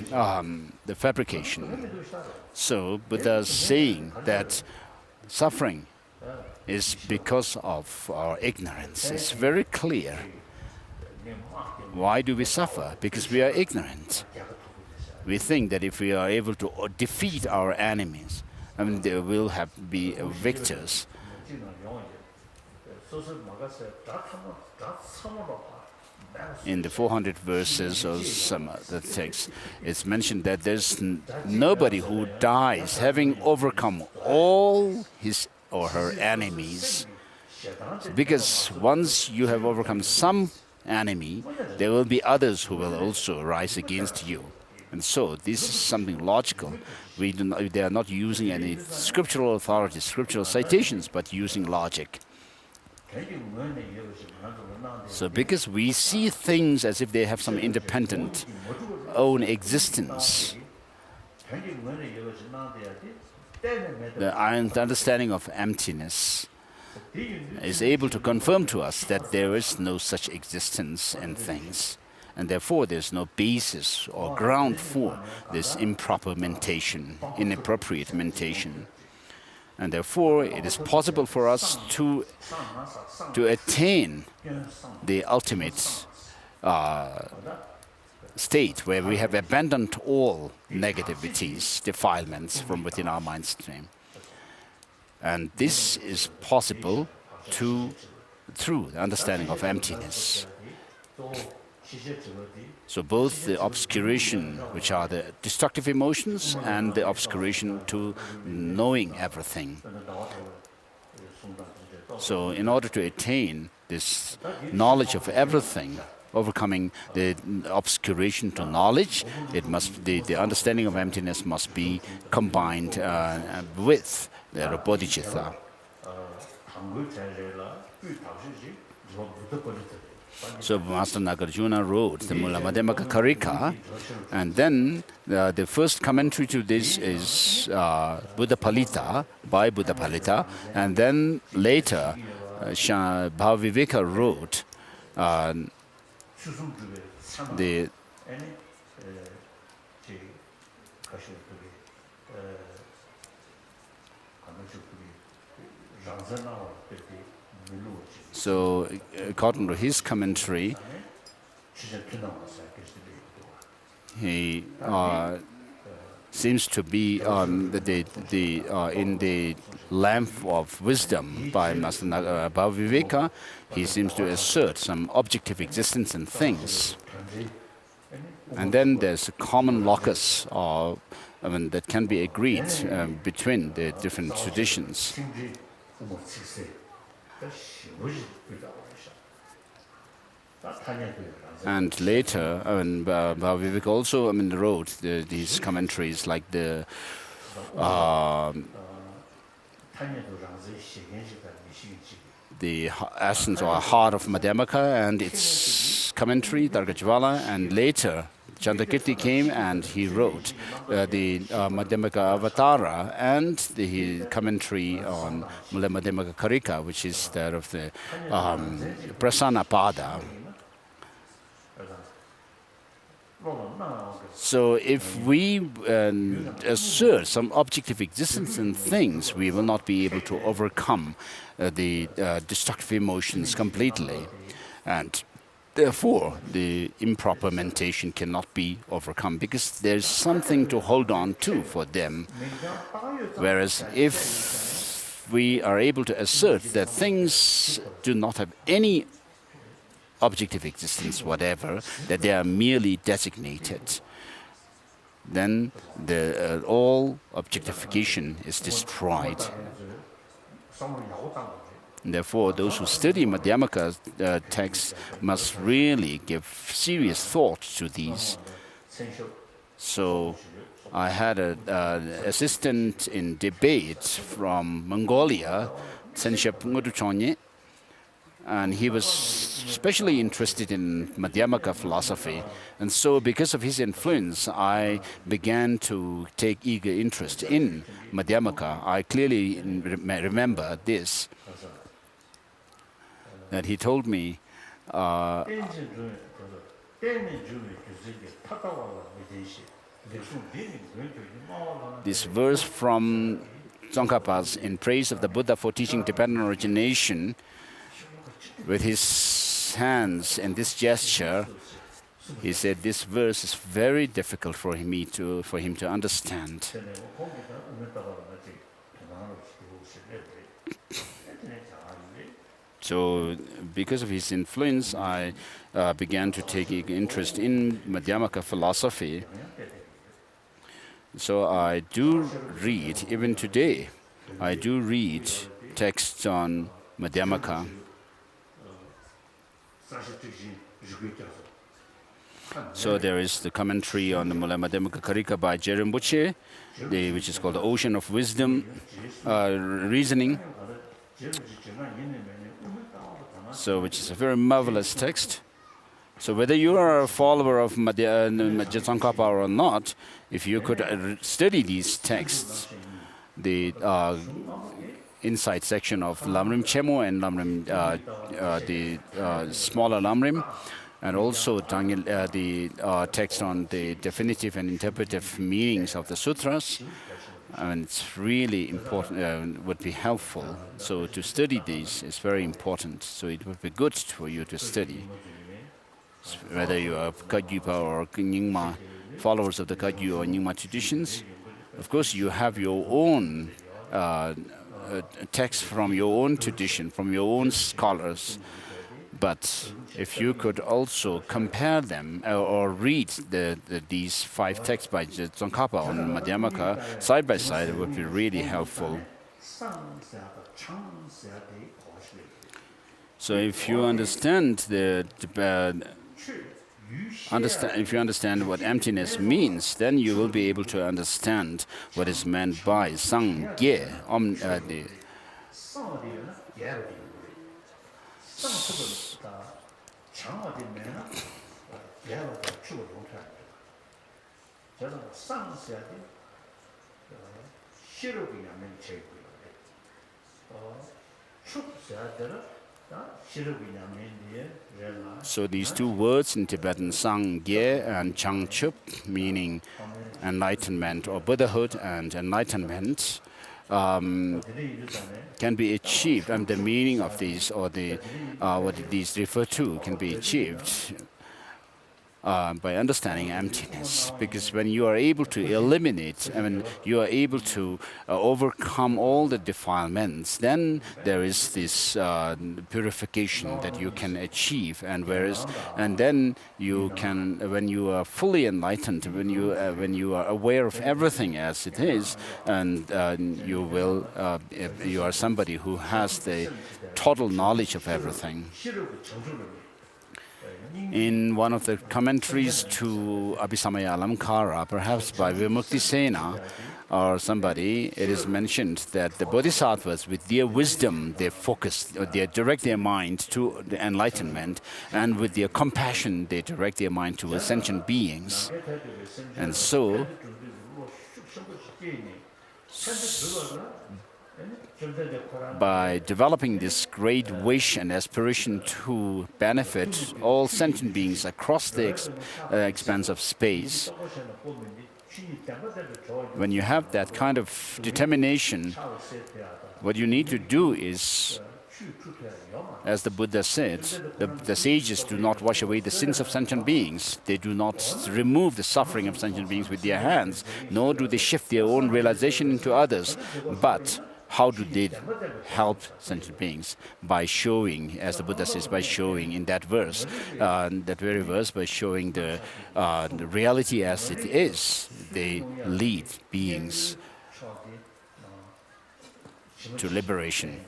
the fabrication. So Buddha is saying that suffering is because of our ignorance. It's very clear. Why do we suffer? Because we are ignorant. We think that if we are able to defeat our enemies, I mean, there will be victors. In the 400 verses or some other text, it's mentioned that there's nobody who dies having overcome all his or her enemies. Because once you have overcome some enemy, there will be others who will also rise against you. And so this is something logical. They are not using any scriptural authority, scriptural citations, but using logic. So because we see things as if they have some independent own existence, the understanding of emptiness is able to confirm to us that there is no such existence in things. And therefore, there's no basis or ground for this improper mentation, inappropriate mentation. And therefore, it is possible for us to attain the ultimate state where we have abandoned all negativities, defilements from within our mind stream. And this is possible through the understanding of emptiness. So both the obscuration, which are the destructive emotions, and the obscuration to knowing everything. So in order to attain this knowledge of everything, overcoming the obscuration to knowledge, it must the understanding of emptiness must be combined with the Bodhichitta. So Master Nagarjuna wrote the Mula Madhyamaka Karika, and then the first commentary to this is Buddha Palita, by Buddha Palita, and then later Viveca wrote the So, according to his commentary, he seems to be in the lamp of wisdom by Master Viveca. He seems to assert some objective existence in things. And then there's a common locus or I mean, that can be agreed between the different traditions. And later, Viveca also, wrote these commentaries like the essence or heart of Medemaka and its commentary, Dargajwala, and later Chandrakirti came and he wrote the Madhyamaka Avatara and the commentary on Mula Madhyamaka Karika, which is that of the Prasana Pada. So if we assert some objective existence in things, we will not be able to overcome the destructive emotions completely. And therefore, the improper mentation cannot be overcome because there's something to hold on to for them. Whereas if we are able to assert that things do not have any objective existence, whatever, that they are merely designated, then all objectification is destroyed. Therefore, those who study Madhyamaka texts must really give serious thought to these. So I had an assistant in debate from Mongolia, Senshep Nguduchonye, and he was especially interested in Madhyamaka philosophy. And so because of his influence, I began to take eager interest in Madhyamaka. I clearly remember this, that he told me, this verse from Tsongkhapa's in praise of the Buddha for teaching Tibetan origination, with his hands in this gesture, he said this verse is very difficult for him to understand. So because of his influence, I began to take interest in Madhyamaka philosophy. So I do read, even today, I do read texts on Madhyamaka. So there is the commentary on the Mula Madhyamaka Karika by Jerimbuche, which is called the Ocean of Wisdom, Reasoning. So which is a very marvelous text. So whether you are a follower of Tsongkhapa or not, if you could study these texts, the inside section of Lamrim Chemo and Lamrim, the smaller Lamrim, and also the text on the definitive and interpretive meanings of the sutras. And it's really important, would be helpful. So to study these is very important. So it would be good for you to study. Whether you are Kagyupa or Nyingma, followers of the Kagyu or Nyingma traditions, of course you have your own text from your own tradition, from your own scholars. But if you could also compare them or read these 5 texts by Tsongkhapa on Madhyamaka side by side, it would be really helpful. So if you understand if you understand what emptiness means, then you will be able to understand what is meant by Sang Gye. So these 2 words in Tibetan, Sang Gye and Chang Chup, meaning enlightenment or Buddhahood and enlightenment, can be achieved, and the meaning of these or what these refer to can be achieved by understanding emptiness. Because when you are able to eliminate, you are able to overcome all the defilements, then there is this purification that you can achieve. And then you can, when you are fully enlightened, when you are aware of everything as it is, and you are somebody who has the total knowledge of everything. In one of the commentaries to Abhisamaya Alamkara, perhaps by Vimuktisena or somebody, it is mentioned that the bodhisattvas, with their wisdom, they focus, they direct their mind to the enlightenment, and with their compassion, they direct their mind to sentient beings. And so, by developing this great wish and aspiration to benefit all sentient beings across the expanse of space, when you have that kind of determination, what you need to do is, as the Buddha said, the sages do not wash away the sins of sentient beings. They do not remove the suffering of sentient beings with their hands, nor do they shift their own realization into others. But how do they help sentient beings? By showing, as the Buddha says, by showing in that verse, that very verse, by showing the reality as it is, they lead beings to liberation.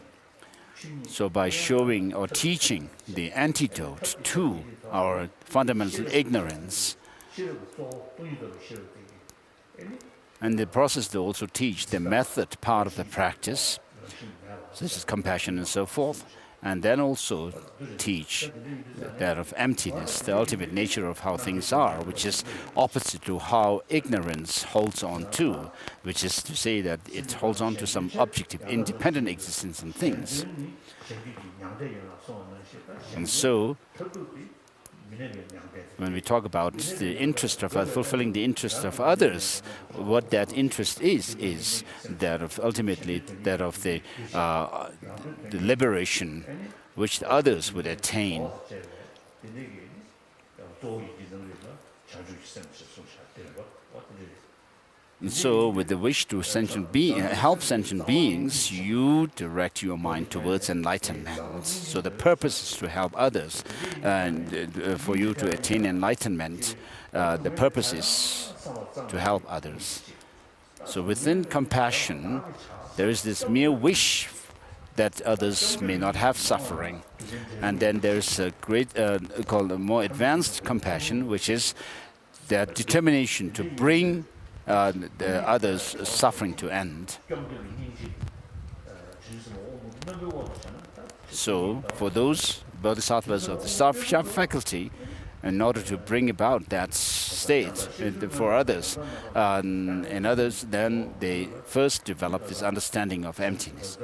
So by showing or teaching the antidote to our fundamental ignorance, and in the process they also teach the method part of the practice, such as compassion and so forth, and then also teach that of emptiness, the ultimate nature of how things are, which is opposite to how ignorance holds on to, which is to say that it holds on to some objective, independent existence in things. And so, when we talk about the interest of fulfilling the interest of others, what that interest is that of ultimately that of the liberation which the others would attain. And so, with the wish to help sentient beings, you direct your mind towards enlightenment. So the purpose is to help others, and for you to attain enlightenment, the purpose is to help others. So within compassion, there is this mere wish that others may not have suffering. And then there's a great, called a more advanced compassion, which is that determination to bring the others' suffering to end. So, for those bodhisattvas of the self-faculty, in order to bring about that state for others, in others, then they first develop this understanding of emptiness.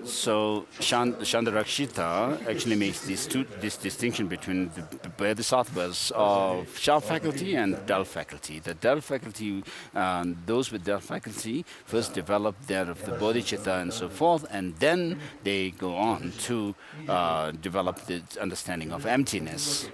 So Chandarakshita actually makes this distinction between the bodhisattvas of sharp faculty and dull faculty. The dull faculty, those with dull faculty first develop that of the Bodhichitta and so forth, and then they go on to develop the understanding of emptiness.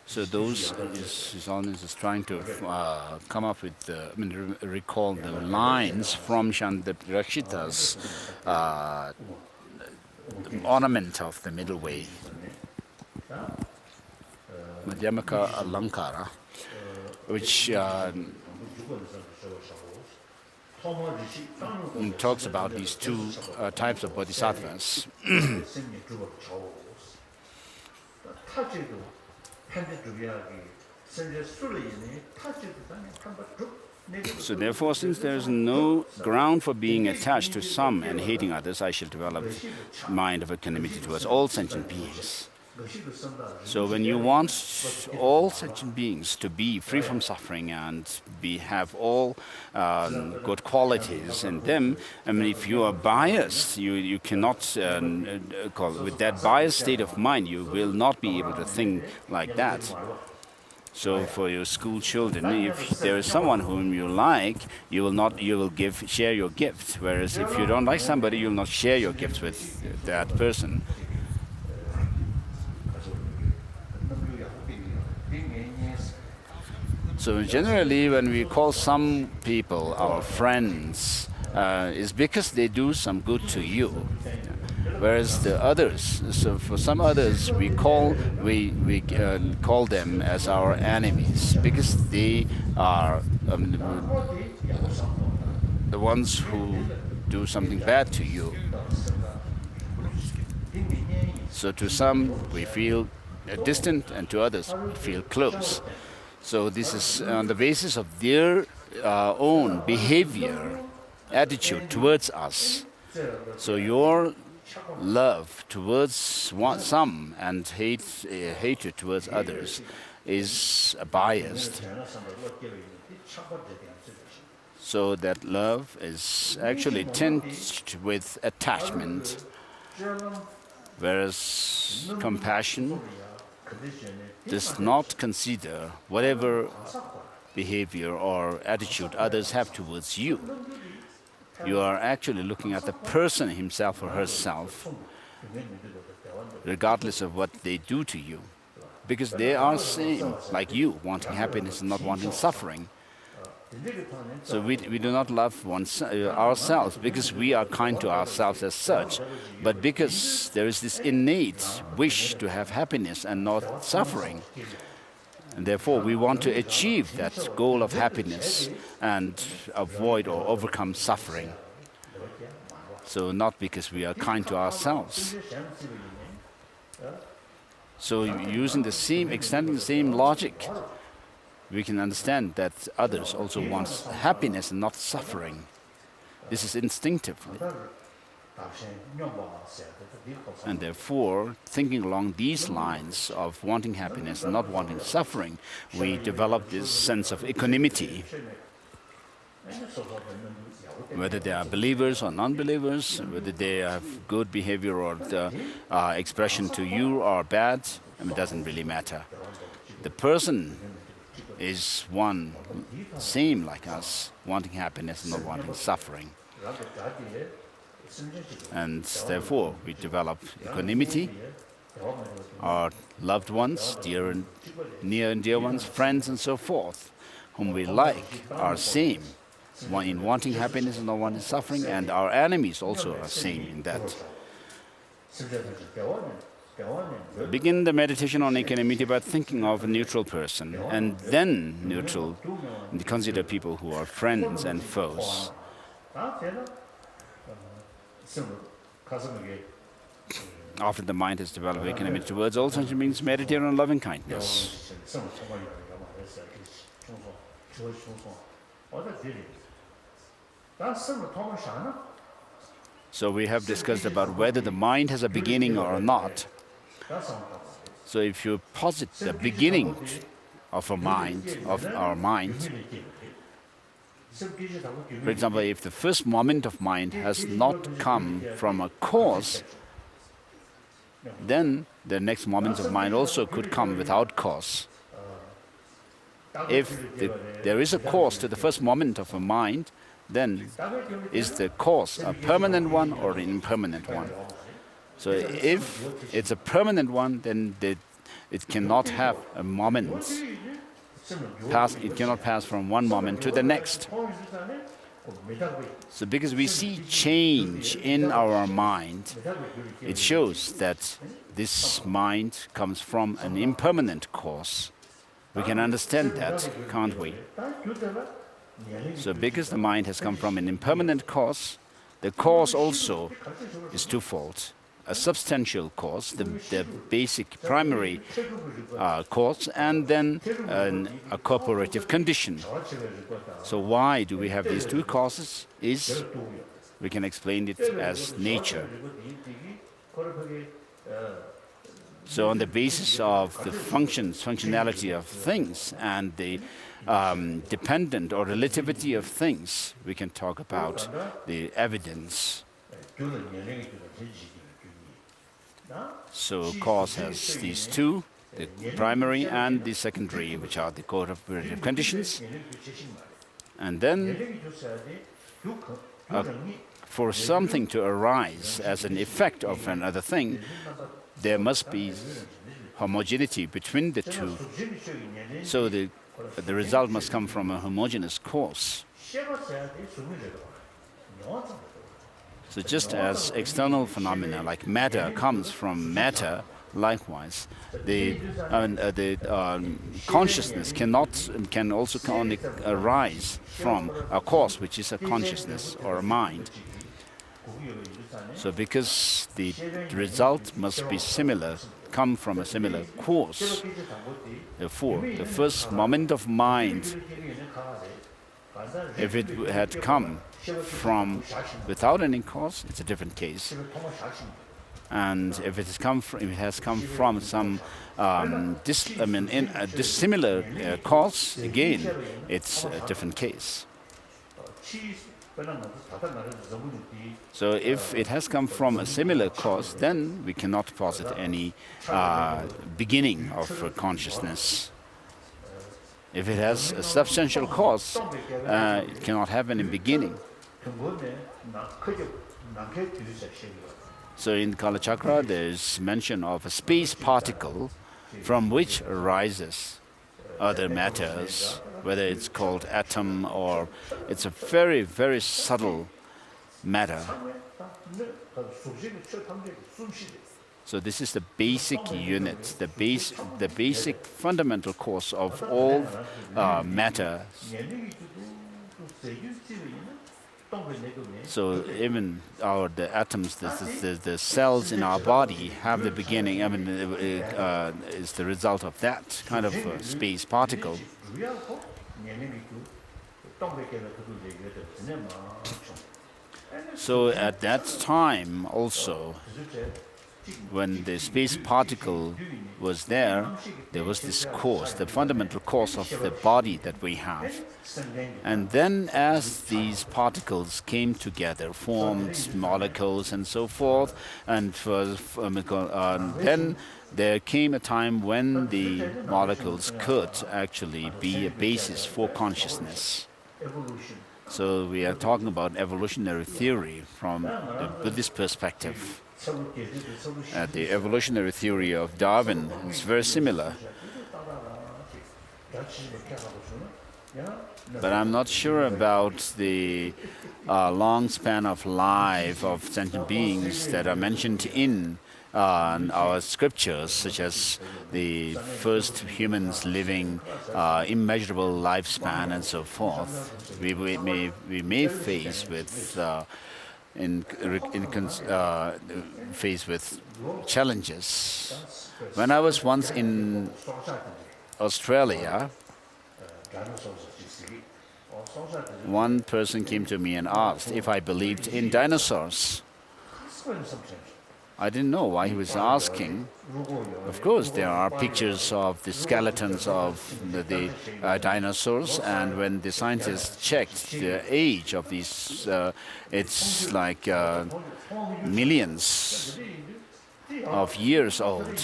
So those, His Holiness is trying to come up with, recall the lines from Chandarakshita's ornament of the middle way, Medomak Alankara, which talks about these two types of bodhisattvas. So therefore, since there is no ground for being attached to some and hating others, I shall develop mind of equanimity towards all sentient beings. So when you want all sentient beings to be free from suffering and have all good qualities in them, I mean, if you are biased, you cannot, with that biased state of mind, you will not be able to think like that. So for your school children, if there is someone whom you like, you will share your gift. Whereas if you don't like somebody, you will not share your gifts with that person. So generally, when we call some people our friends, it's because they do some good to you. Whereas the others, so for some others, we call them as our enemies because they are the ones who do something bad to you. So to some we feel distant, and to others we feel close. So this is on the basis of their own behavior, attitude towards us. So your love towards some and hatred towards others is biased. So that love is actually tinged with attachment, whereas compassion does not consider whatever behavior or attitude others have towards you. You are actually looking at the person himself or herself, regardless of what they do to you, because they are same like you, wanting happiness and not wanting suffering. So we do not love ourselves because we are kind to ourselves as such, but because there is this innate wish to have happiness and not suffering. And therefore, we want to achieve that goal of happiness and avoid or overcome suffering. So not because we are kind to ourselves. So using extending the same logic, we can understand that others also want happiness and not suffering. This is instinctively. And therefore, thinking along these lines of wanting happiness and not wanting suffering, we develop this sense of equanimity. Whether they are believers or non-believers, whether they have good behavior or the expression to you or bad, it doesn't really matter. The person is one, same like us, wanting happiness and not wanting suffering. And therefore, we develop equanimity. Our loved ones, near and dear ones, friends and so forth, whom we like, are same in wanting happiness and not wanting suffering, and our enemies also are same in that. Begin the meditation on equanimity by thinking of a neutral person, and then consider people who are friends and foes. After the mind has developed equanimity towards all sentient beings, meditate on loving kindness. So we have discussed about whether the mind has a beginning or not. So if you posit the beginning of our mind, for example, if the first moment of mind has not come from a cause, then the next moments of mind also could come without cause. If there is a cause to the first moment of a mind, then is the cause a permanent one or an impermanent one? So if it's a permanent one, then it cannot have a moment. It cannot pass from one moment to the next. So because we see change in our mind, it shows that this mind comes from an impermanent cause. We can understand that, can't we? So because the mind has come from an impermanent cause, the cause also is twofold. A substantial cause, the basic primary cause, and then a cooperative condition. So why do we have these two causes? We can explain it as nature. So on the basis of the functionality of things and the dependent or relativity of things, we can talk about the evidence. So cause has these two, the primary and the secondary, which are the cooperative conditions. And then for something to arise as an effect of another thing, there must be homogeneity between the two. So the result must come from a homogeneous cause. So just as external phenomena like matter comes from matter, likewise, the consciousness can also only arise from a cause, which is a consciousness or a mind. So because the result must be similar, come from a similar cause. Therefore, the first moment of mind, if it had come from without any cause, it's a different case. And if it has come from some dissimilar cause, again, it's a different case. So if it has come from a similar cause, then we cannot posit any beginning of consciousness. If it has a substantial cause, it cannot have any beginning. So in Kala Chakra, there is mention of a space particle from which arises other matters, whether it's called atom or it's a very, very subtle matter. So this is the basic unit, the basic fundamental cause of all matter. So even the atoms, the cells in our body have the beginning. Is the result of that kind of space particle. So at that time also, when the space particle was there was this cause, the fundamental cause of the body that we have. And then as these particles came together, formed molecules and so forth, and then there came a time when the molecules could actually be a basis for consciousness. So we are talking about evolutionary theory from the Buddhist perspective. The evolutionary theory of Darwin is very similar. But I'm not sure about the long span of life of sentient beings that are mentioned in our scriptures, such as the first humans living immeasurable lifespan and so forth. We may face with faced with challenges. When I was once in Australia, one person came to me and asked if I believed in dinosaurs. I didn't know why he was asking. Of course, there are pictures of the skeletons of the dinosaurs, and when the scientists checked the age of these, it's like millions of years old.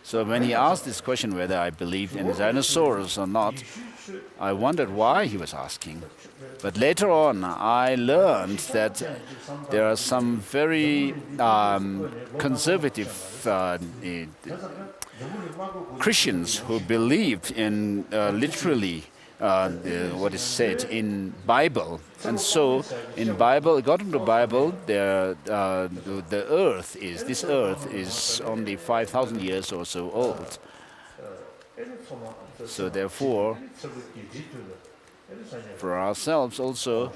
So when he asked this question whether I believed in dinosaurs or not, I wondered why he was asking. But later on, I learned that there are some very conservative Christians who believed in literally what is said in Bible. And so in Bible, according to Bible, this earth is only 5,000 years or so old. So therefore, for ourselves also,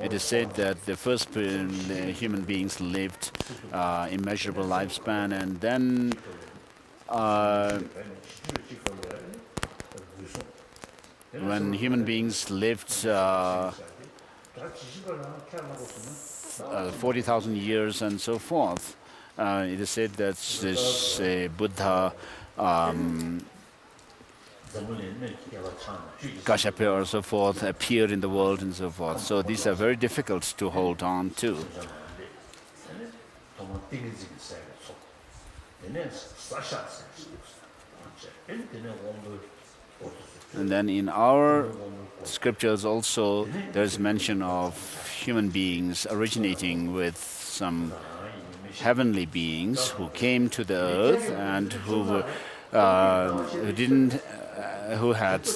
it is said that the first human beings lived immeasurable lifespan, and then when human beings lived 40,000 years and so forth, It is said that this Buddha Kashyapa or so forth appeared in the world and so forth. So these are very difficult to hold on to. And then in our scriptures also there's mention of human beings originating with some heavenly beings who came to the earth and who had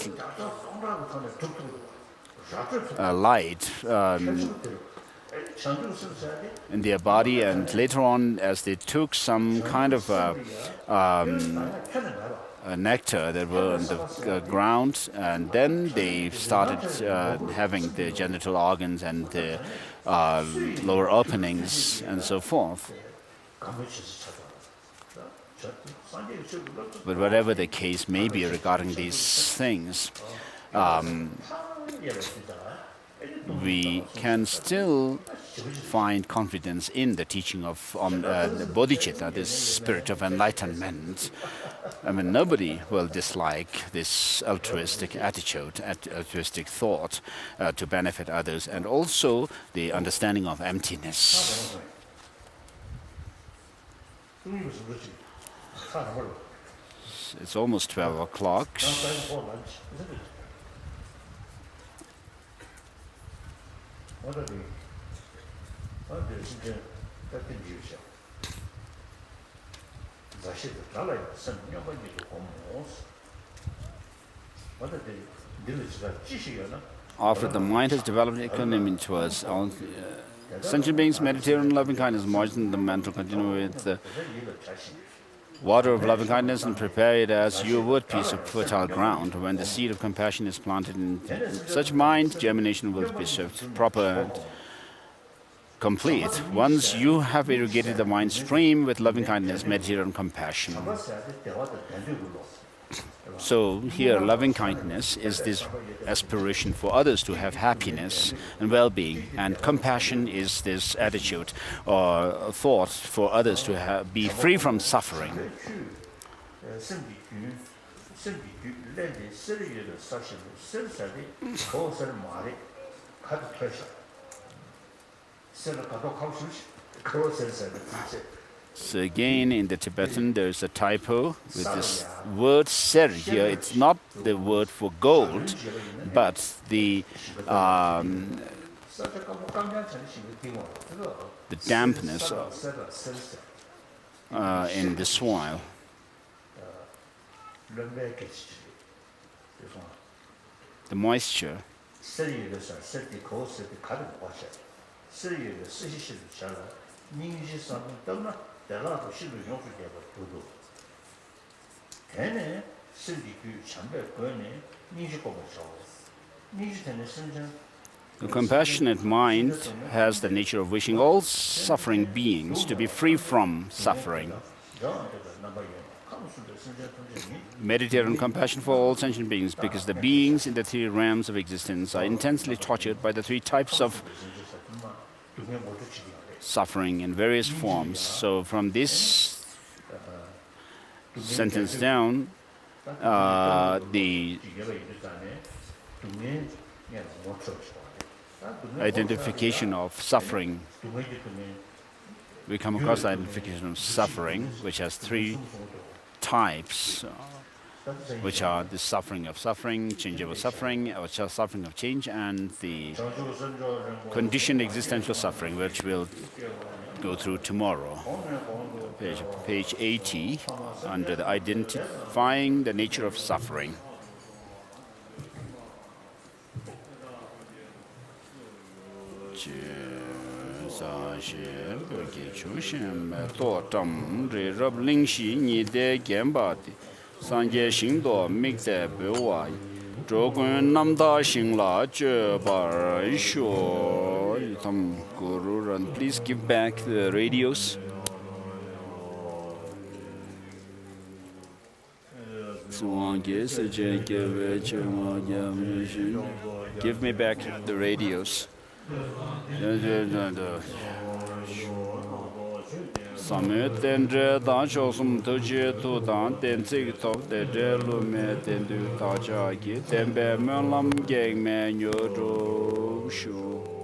light in their body, and later on, as they took some kind of nectar that were on the ground, and then they started having the genital organs and the lower openings and so forth. But whatever the case may be regarding these things, we can still find confidence in the teaching of the Bodhichitta, this spirit of enlightenment. I mean, nobody will dislike this altruistic attitude, altruistic thought to benefit others, and also the understanding of emptiness. It's almost 12 o'clock. After the mind has developed equanimity towards all sentient beings, meditate on loving kindness, moisten the mental, continue with the water of loving kindness and prepare it as you would piece of fertile ground. When the seed of compassion is planted in such mind, germination will be served proper and complete. Once you have irrigated the mind stream with loving kindness, meditate on compassion. So here, loving kindness is this aspiration for others to have happiness and well-being, and compassion is this attitude or thought for others to be free from suffering. So again, in the Tibetan, there is a typo with this word ser here. It's not the word for gold, but the dampness in the soil. The moisture. The compassionate mind has the nature of wishing all suffering beings to be free from suffering. Meditate on compassion for all sentient beings, because the beings in the three realms of existence are intensely tortured by the three types of suffering in various forms. So from this sentence down, the identification of suffering, we come across the identification of suffering, which has three types, which are the suffering of suffering, changeable suffering, or suffering of change, and the conditioned existential suffering, which we'll go through tomorrow. Page 80, under the identifying the nature of suffering. Sanje Xingdo make the Bewa, Drogun Namda Xingla, Jebar Sho, Guru, and please give back the radios. Give me back the radios. Samu Tendre Dan Chosum Tuji Tu Dan Den Zik Tok De Lume Den Du Taja Ki Tembe Menlam Gang Man Yodo Shu